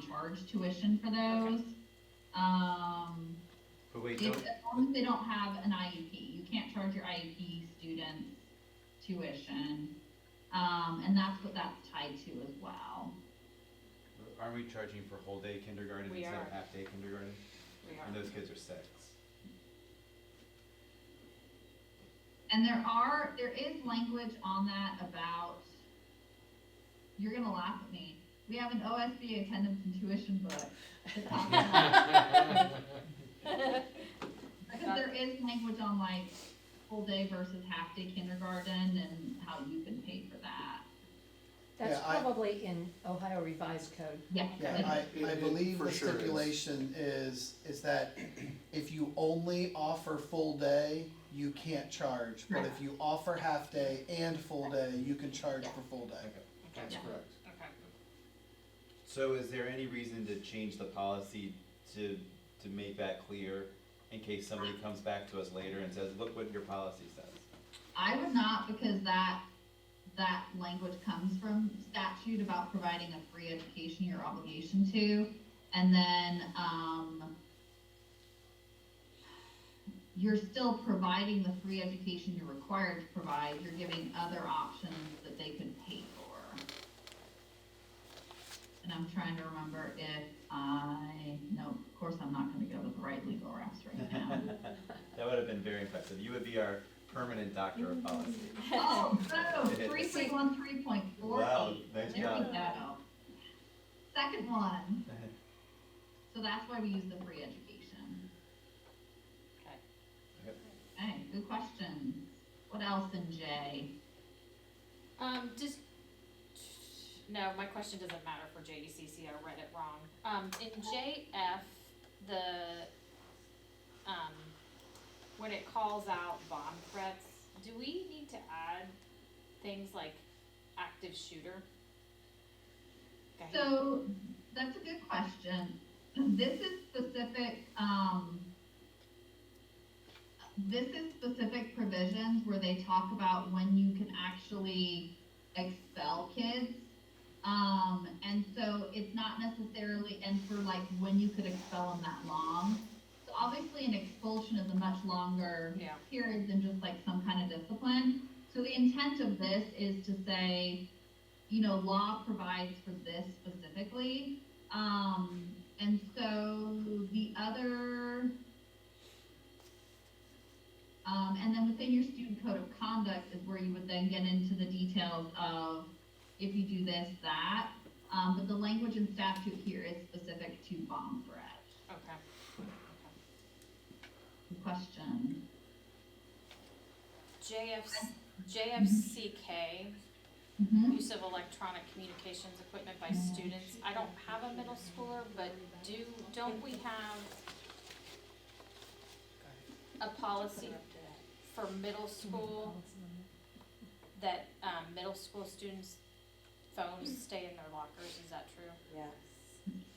charge tuition for those. But wait, If, don't, as long as they don't have an IEP, you can't charge your IEP students tuition. And that's what that's tied to as well. aren't we charging for whole day kindergarten We instead of are. half day kindergarten? we And are, those kids are 6. And there is language on that about, you're gonna laugh at me, we have an OSB attendance and tuition book. that talks about- Because there is language on like full day versus half day kindergarten and how you can pay for that. That's Yeah, I- probably in Ohio Revised Code. Yeah. Yeah, I It believe for the sure is. stipulation is that if you only offer full day, you can't charge. But if you offer half day and full day, you can charge for full day. That's Yeah. correct. okay. So is there any reason to change the policy to make that clear in case somebody comes back to us later and says, look what your policy says? I would not, because that language comes from statute about providing a free education, your obligation to. And then, you're still providing the free education you're required to provide, you're giving other options that they could pay for. And I'm trying to remember if no, of course I'm not gonna go with the right legal refs right now. That would have been very impressive. You would be our permanent doctor of policy. Oh, no, 3313.48. Wow, nice There job. we go. Second one. So that's why we use the free education. Okay, good question. What else in J? Just, no, my question doesn't matter for JDCC, I read it wrong. In JF, when it calls out bomb threats, do we need to add things like active shooter? Okay. So, that's a good question. This is specific provisions where they talk about when you can actually expel kids. And so it's not necessarily, and for like when you could expel them that long. So obviously an expulsion is a much longer Yeah. period than just like some kind of discipline. So the intent of this is to say, you know, law provides for this specifically. And so the other, and then within your student code of conduct is where you would then get into the details of if you do this, that. But the language in statute here is specific to bomb threat. Okay. Question. JFCK, Mm-hmm. use of electronic communications equipment by students. I don't have a middle schooler, but don't we have a policy for middle school that, middle school students' phones stay in their lockers? Is that true? Yes.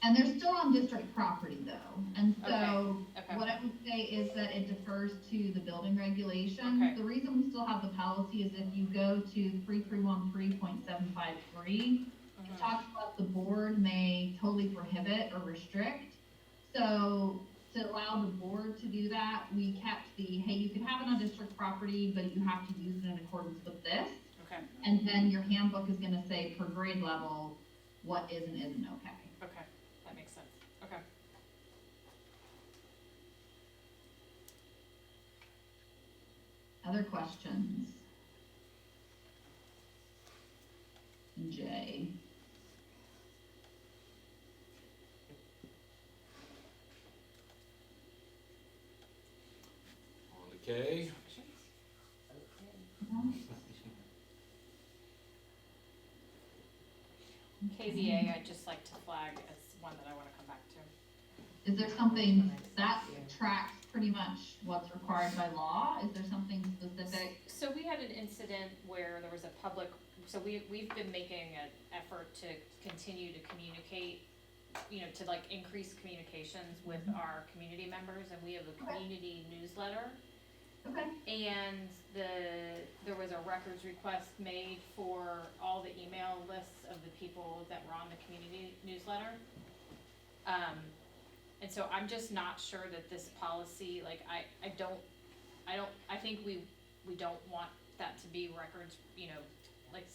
And they're still on district property though, and so Okay. what I would say is that it defers to the building regulations. Okay. The reason we still have the policy is if you go to 3313.753, it talks about the board may totally prohibit or restrict. So to allow the board to do that, we kept the, hey, you can have it on district property, but you have to use it in accordance with this. Okay, And then your handbook is gonna say per grade level, what is and isn't okay. okay, that makes sense, okay. Other questions? Jay? On to K. KZA, I'd just like to flag as one that I wanna come back to. Is there something that tracks pretty much what's required by law? Is there something specific? So we had an incident where there was a public, so we've been making an effort to continue to communicate, you know, to like increase communications with our community members, and we have a community newsletter. Okay. And there was a records request made for all the email lists of the people that were on the community newsletter. And so I'm just not sure that this policy, like, I think we don't want that to be records, you know, like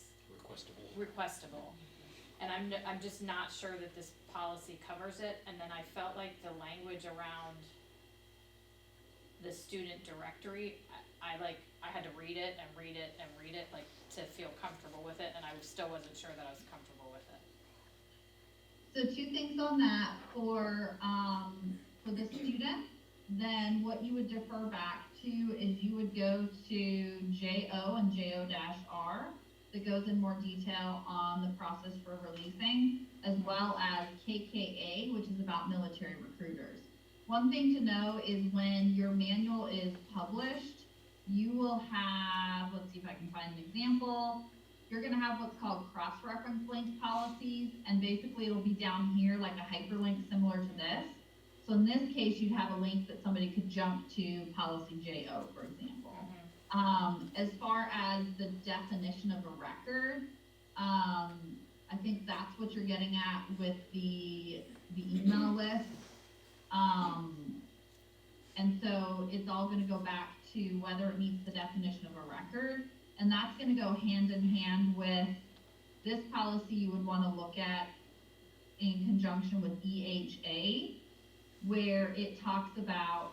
requestable. And I'm just not sure that this policy covers it, and then I felt like the language around the student directory, I had to read it and read it and read it, like, to feel comfortable with it, and I still wasn't sure that I was comfortable with it. So two things on that for the student, then what you would defer back to is you would go to JO and JO-R that goes in more detail on the process for releasing, as well as KKA, which is about military recruiters. One thing to know is when your manual is published, you will have, let's see if I can find an example. You're gonna have what's called cross-reference link policies, and basically it'll be down here like a hyperlink similar to this. So in this case, you'd have a link that somebody could jump to policy JO, for example. As far as the definition of a record, I think that's what you're getting at with the email list. And so it's all gonna go back to whether it meets the definition of a record. And that's gonna go hand in hand with this policy you would wanna look at in conjunction with EHA, where it talks about,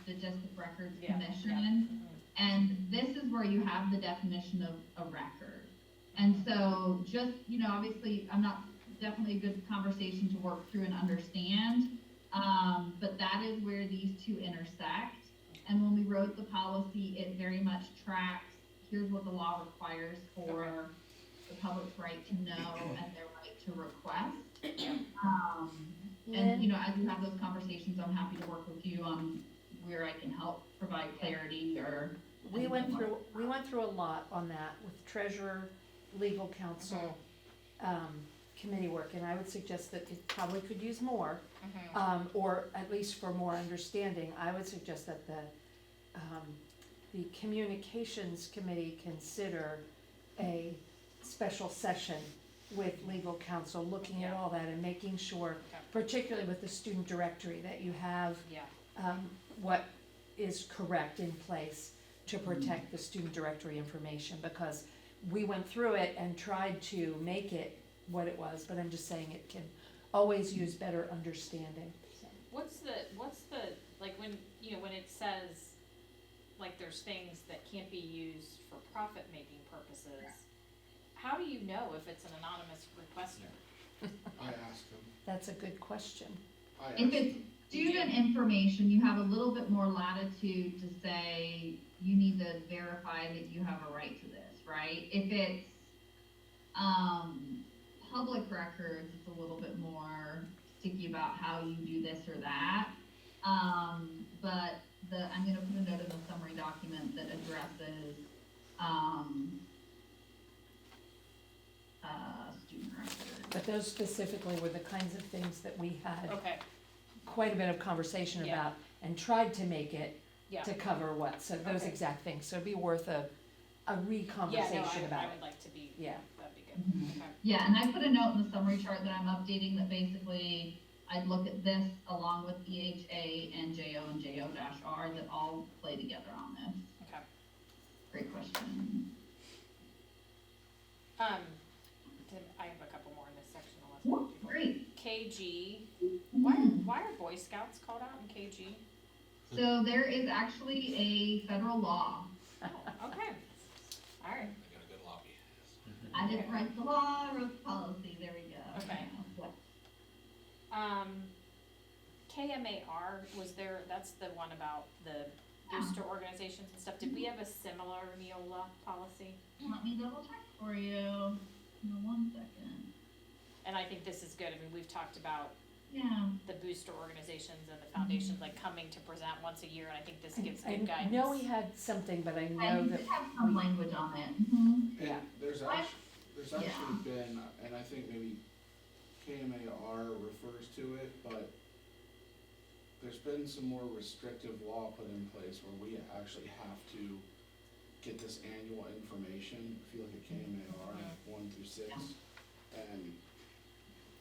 the District Records Yeah, Commission. And this is where you have the definition of a record. And so just, you know, obviously, definitely a good conversation to work through and understand. But that is where these two intersect. And when we wrote the policy, it very much tracks, here's what the law requires for the public's right to know and their right to request. And, you know, as you have those conversations, I'm happy to work with you on where I can help provide clarity or. We went through a lot on that with treasurer, legal counsel, committee work, and I would suggest that it probably could use more, or at least for more understanding. I would suggest that the communications committee consider a special session with legal counsel, looking at all that and making sure, particularly with the student directory, that you have Yeah, what is correct in place to protect the student directory information, because we went through it and tried to make it what it was, but I'm just saying it can always use better understanding, so. What's the, like, when, you know, when it says, like, there's things that can't be used for profit-making purposes, how do you know if it's an anonymous requester? I asked him, That's a good question. I asked If it's him, student information, you have a little bit more latitude to say, you need to verify that you have a right to this, right? If it's, public records, it's a little bit more sticky about how you do this or that. But I'm gonna put a note in the summary document that addresses, student records. But those specifically were the kinds of things that we had Okay, quite a bit of conversation Yeah. about and tried to make it yeah. to cover what, so those Okay. exact things, so it'd be worth a Yeah, no, re-conversation I about would it, like to be, yeah. that'd be good, Mhm. okay. Yeah, and I put a note in the summary chart that I'm updating that basically I'd look at this along with EHA and JO and JO-R that all play together on this. Okay. Great question. I have a couple more in this section, unless. Great. KG, Mhm. why are Boy Scouts called out in KG? So there is actually a federal law. Oh, okay, alright, I got a good lobby. I didn't write the law, I wrote the policy, there we go. Okay. Yeah. KMAR, was there, that's the one about the booster organizations and stuff, did we have a similar Neola policy? Let me double check for you. Give me 1 second. And I think this is good, I mean, we've talked about Yeah. the booster organizations and the foundations, like, coming to present once a year, and I think this gives I good guidance. know we had something, but I I know did that, have some language on it. Mhm. Yeah. and there's What? actually Yeah. been, and I think maybe KMAR refers to it, but there's been some more restrictive law put in place where we actually have to get this annual information, if you look at KMAR 1 through 6, and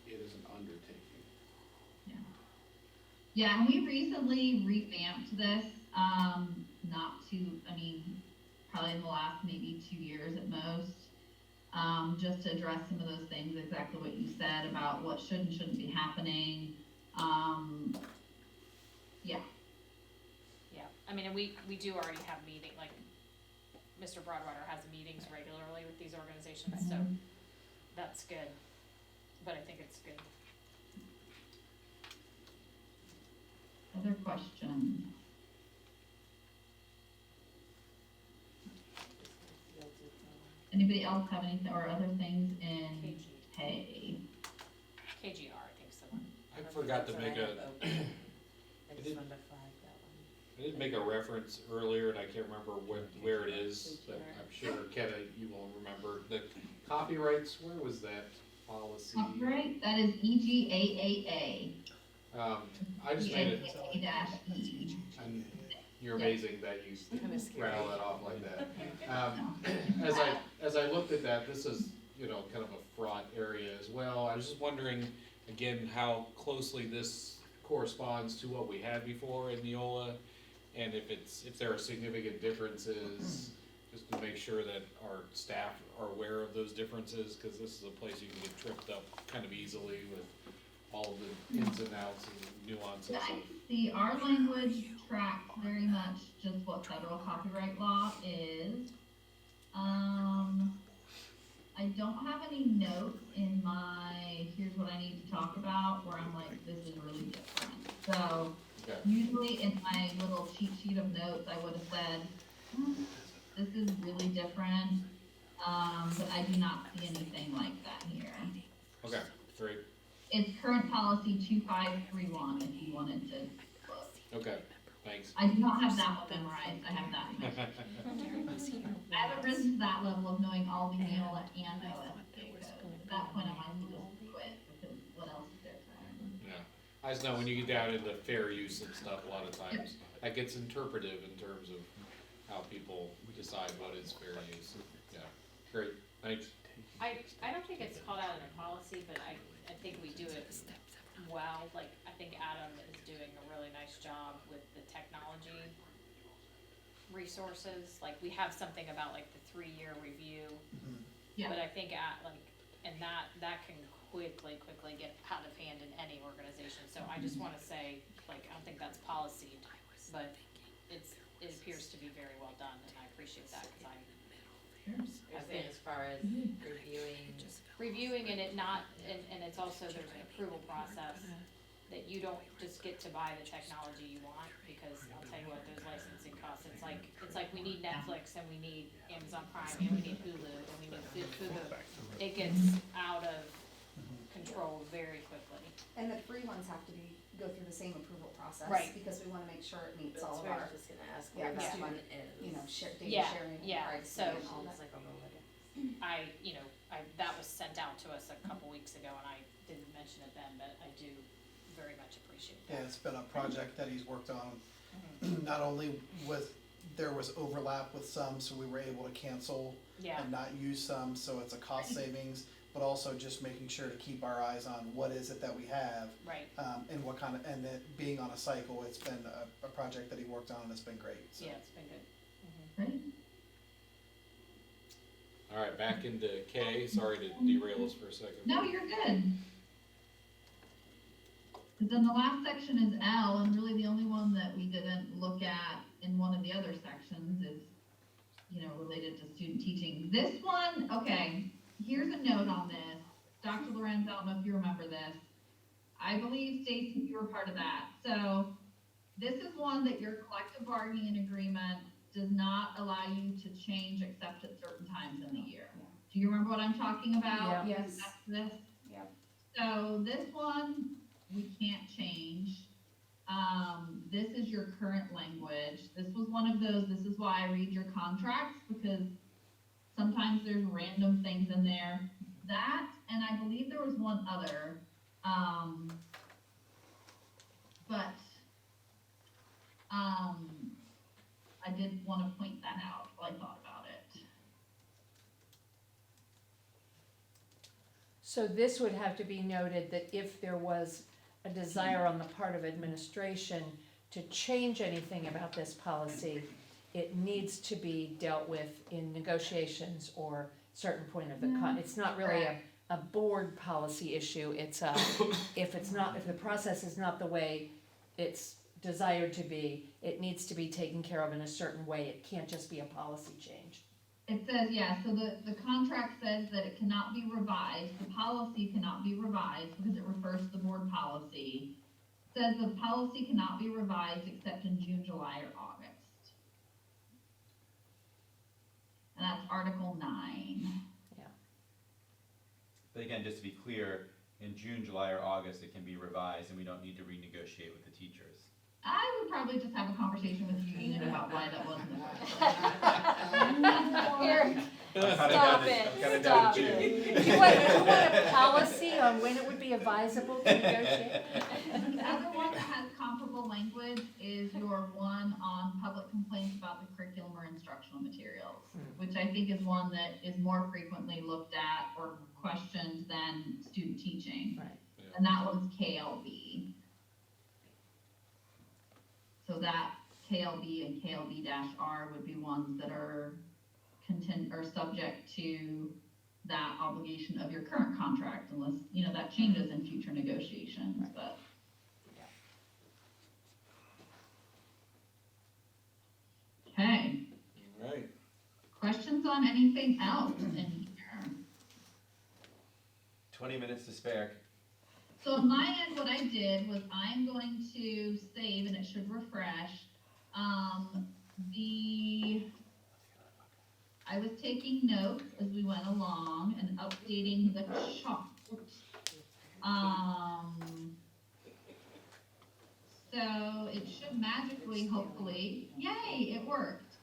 it is an undertaking. Yeah, and we recently revamped this, not too, I mean, probably in the last maybe 2 years at most. Just to address some of those things, exactly what you said about what should and shouldn't be happening. Yeah, Yeah, I mean, and we do already have meeting, like, Mr. Broadwater has meetings regularly with these organizations, so that's good, but I think it's good. other questions? Anybody else have anything, or other things in KG, pay? KGR, I think so. I forgot to make a, I just did- wanted to flag that one. I did make a reference earlier, and I can't remember where it is, but I'm sure, Kenna, you will remember. The copyrights, where was that policy? Copyright, that is EGAAA. I just made it, EGAA-E. and you're amazing that you Kinda scary. rattle that off like that. As I looked at that, this is, you know, kind of a fraud area as well. I was just wondering, again, how closely this corresponds to what we had before in Neola, and if there are significant differences, just to make sure that our staff are aware of those differences, because this is a place you can get tripped up kind of easily with all of the ins and outs and nuances Yeah, I of. can see our language tracks very much just what federal copyright law is. I don't have any notes in my, here's what I need to talk about, where I'm like, this is really different. So, Okay. usually in my little cheat sheet of notes, I would have said, this is really different, but I do not see anything like that here. Okay, great, It's current policy 2531, if you wanted to look. okay, thanks. I do not have that one memorized, I have that in my I haven't risen to that level of knowing all the Neola and OSD codes. At that point, I might just quit, because what else is there to learn? Yeah, I just know when you get down into fair use and stuff, a lot of times, that gets interpretive in terms of how people decide what is fair use. Yeah, great, thanks. I don't think it's called out in a policy, but I think we do it well, like, I think Adam is doing a really nice job with the technology resources, like, we have something about like the 3-year review. Yeah. But I think and that can quickly get out of hand in any organization, so I just wanna say, like, I don't think that's policy, but it appears to be very well done, and I appreciate that, cause You're saying as far as reviewing and it not, and it's also, there's an approval process that you don't just get to buy the technology you want, because I'll tell you what, those licensing costs, it's like we need Netflix and we need Amazon Prime and we need Hulu and we need Fubo. It gets out of control very quickly. And the free ones have to go through the same approval process. Right. Because we wanna make sure it meets That's all of what I our, was just gonna ask yeah, where that student, one is. data Yeah, sharing and yeah, privacy so- and all It's that. like a little bit. That was sent out to us a couple weeks ago and I didn't mention it then, but I do very much appreciate that. Yeah, it's been a project that he's worked on, Mhm. not only there was overlap with some, so we were able to cancel Yeah, and not use some, so it's a cost savings, but also just making sure to keep our eyes on what is it that we have, right, and what kind of, and that being on a cycle, it's been a project that he worked on and it's been great, so. yeah, it's been good. Mhm. Great. Alright, back into K, sorry to derail us for a second. No, you're good. Cause then the last section is L, and really the only one that we didn't look at in one of the other sections is, related to student teaching. This one, okay, here's a note on this. Dr. Lorenz, I don't know if you remember this. I believe, Stacy, you were part of that. So this is one that your collective bargaining agreement does not allow you to change except at certain times in the year. Do you remember what I'm talking about? Yeah. Yes. That's this. Yep. So this one, we can't change. This is your current language. This was one of those, this is why I read your contracts, because sometimes there's random things in there. That, and I believe there was one other, I did wanna point that out while I thought about it. So this would have to be noted that if there was a desire on the part of administration to change anything about this policy, it needs to be dealt with in negotiations or certain point of the it's not really a board policy issue, it's if the process is not the way it's desired to be, it needs to be taken care of in a certain way, it can't just be a policy change. It says, yeah, so the contract says that it cannot be revised, the policy cannot be revised because it refers to the board policy. Says the policy cannot be revised except in June, July, or August. And that's Article 9. But again, just to be clear, in June, July, or August, it can be revised and we don't need to renegotiate with the teachers. I would probably just have a conversation with you, Ian, about why that wasn't. Here, Stop stop it, stop it. You want a policy on when it would be advisable to negotiate? The other one that has comparable language is your one on public complaints about the curriculum or instructional materials, which I think is one that is more frequently looked at or questioned than student teaching. Right. Yeah. And that one's KLB. So that KLB and KLB-R would be ones that are subject to that obligation of your current contract, unless, that changes in future negotiations, but. Okay, Alright, questions on anything else in here? 20 minutes to spare. So on my end, what I did was I'm going to save, and it should refresh, I was taking notes as we went along and updating the chart. So it should magically, hopefully, yay, it worked.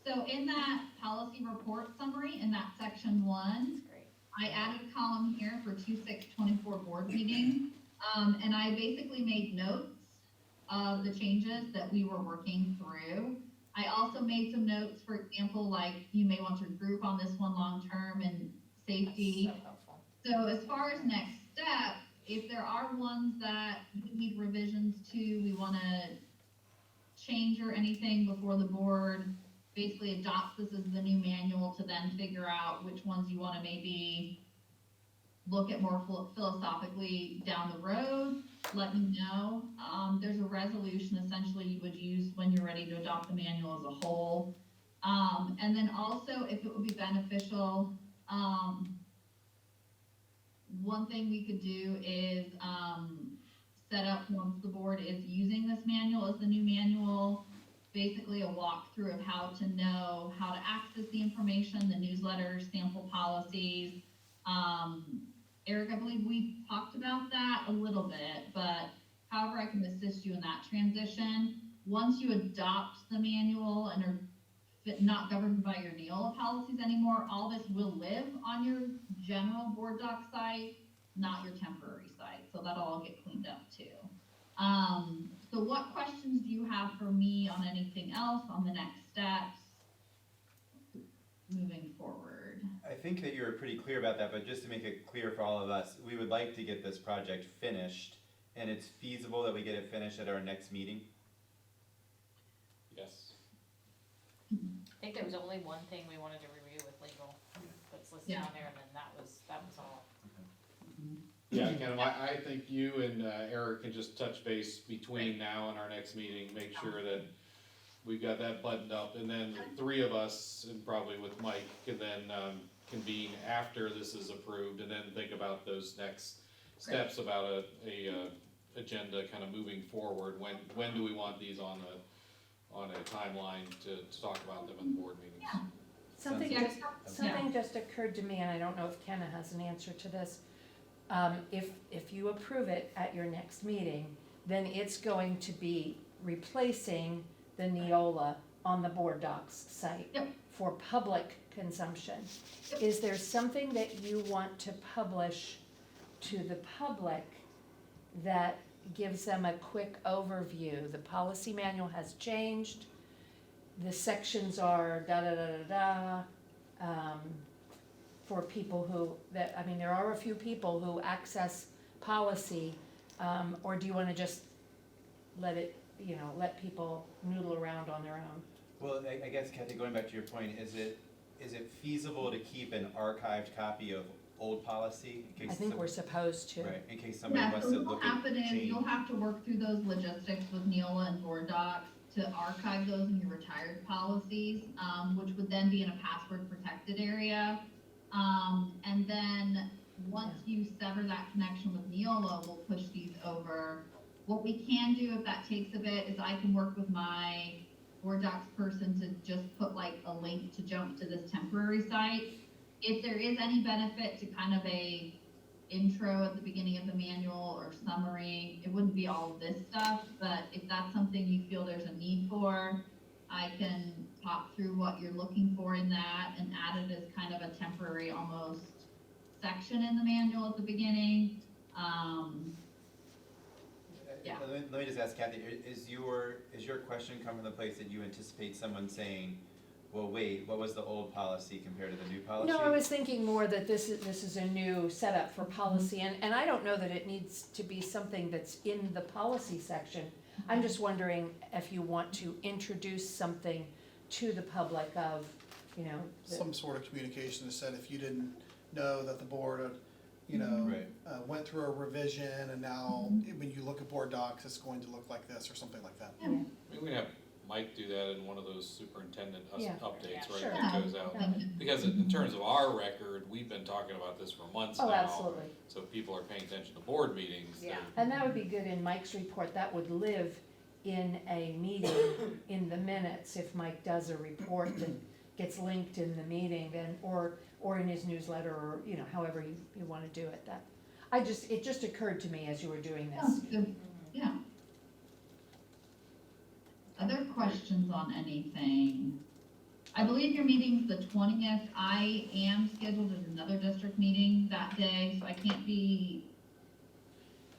So in that policy report summary, in that section 1, I added a column here for 2624 board meeting, and I basically made notes of the changes that we were working through. I also made some notes, for example, like you may want to group on this one long-term and safety. So helpful. So as far as next steps if there are ones that you need revisions to, we wanna change or anything before the board basically adopts this as the new manual to then figure out which ones you wanna maybe look at more philosophically down the road, let me know. There's a resolution essentially you would use when you're ready to adopt the manual as a whole. And then also, if it would be beneficial, one thing we could do is, set up, once the board is using this manual as the new manual, basically a walkthrough of how to know how to access the information, the newsletters, sample policies. Eric, I believe we talked about that a little bit, but however I can assist you in that transition. Once you adopt the manual and are not governed by your Neola policies anymore, all this will live on your general board doc site, not your temporary site. So that'll all get cleaned up too. So what questions do you have for me on anything else, on the next steps moving forward? I think that you were pretty clear about that, but just to make it clear for all of us, we would like to get this project finished, and it's feasible that we get it finished at our next meeting. Yes. I think there was only one thing we wanted to review with legal that's listed Yeah. on there, and then that was all. Yeah, Ken, I think you and Eric can just touch base between now and our next meeting, make sure that we've got that buttoned up, and then the three of us, and probably with Mike, can then convene after this is approved, and then think about those next steps about a agenda kind of moving forward. When do we want these on a timeline to talk about them in board meetings? Something Yeah. something just occurred to me, and I don't know if Kenna has an answer to this. If you approve it at your next meeting, then it's going to be replacing the Neola on the board docs site Yep. for public consumption. Yep. Is there something that you want to publish to the public that gives them a quick overview? The policy manual has changed, the sections are da-da-da-da-da, for people who, there are a few people who access policy, or do you wanna just let it, let people noodle around on their own? Well, I guess Kathy, going back to your point, is it feasible to keep an archived copy of old policy in case? I think we're supposed to. Right, in case somebody Yeah, wants so to what'll look at happen is change. you'll have to work through those logistics with Neola and board docs to archive those in your retired policies, which would then be in a password protected area. And then once you sever that connection with Neola, we'll push these over. What we can do, if that takes a bit, is I can work with my board docs person to just put like a link to jump to this temporary site. If there is any benefit to kind of a intro at the beginning of the manual or summary, it wouldn't be all of this stuff, but if that's something you feel there's a need for, I can talk through what you're looking for in that and add it as kind of a temporary almost section in the manual at the beginning. Yeah. Let me just ask Kathy, is your question come from the place that you anticipate someone saying, well, wait, what was the old policy compared to the new policy? No, I was thinking more that this is a new setup for policy, and I don't know that it needs to be something that's in the policy section. I'm just wondering if you want to introduce something to the public of, Some sort of communication that said if you didn't know that the board had, Right. went through a revision and now when you look at board docs, it's going to look like this or something like that. Maybe we can have Mike do that in one of those superintendent Yeah. updates, Yeah, right, sure. that goes out. Because in terms of our record, we've been talking about this for months now. Oh, absolutely. So if people are paying attention to board meetings, Yeah. And that would be good in Mike's report, that would live in a meeting in the minutes if Mike does a report that gets linked in the meeting, then, or in his newsletter, or, however you wanna do it, it just occurred to me as you were doing Yeah, this. good. Yeah. Other questions on anything? I believe your meeting's the 20th. I am scheduled at another district meeting that day, so I can't be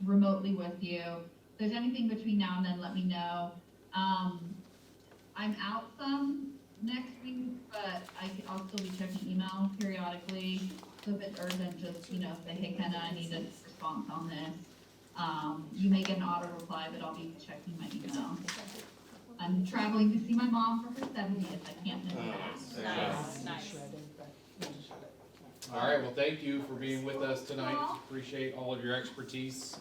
remotely with you. If there's anything between now and then, let me know. I'm out some next week, but I'll still be checking email periodically. So if it's urgent, just, say, hey, Kenna, I need a response on this. You may get an auto reply, but I'll be checking my email. I'm traveling to see my mom for her 70th, I can't miss that. Nice. All right, well, thank you for being with us tonight. Appreciate all of your expertise.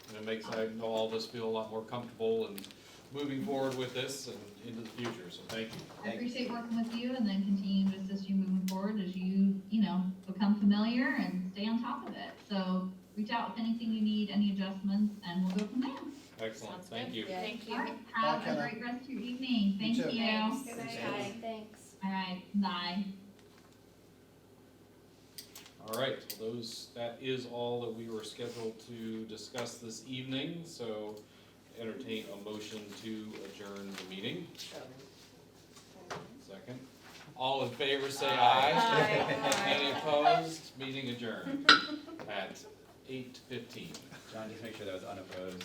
And it makes, I know, all of us feel a lot more comfortable and moving forward with this and into the future, so thank you. I appreciate working with you and then continue to assist you moving forward as you, become familiar and stay on top of it. So reach out with anything you need, any adjustments, and we'll go from there. Excellent, Sounds thank good. you. Thank you. All right, have Bye, a Kenna. great rest of your evening. Thank too. you. Thanks. Good night. Thanks. Thanks. All right, bye. All right, well, that is all that we were scheduled to discuss this evening, so entertain a motion to adjourn the meeting. Second. All in favor, say aye. Aye. Any opposed? Meeting adjourned at 8:15. John, just make sure that was unopposed.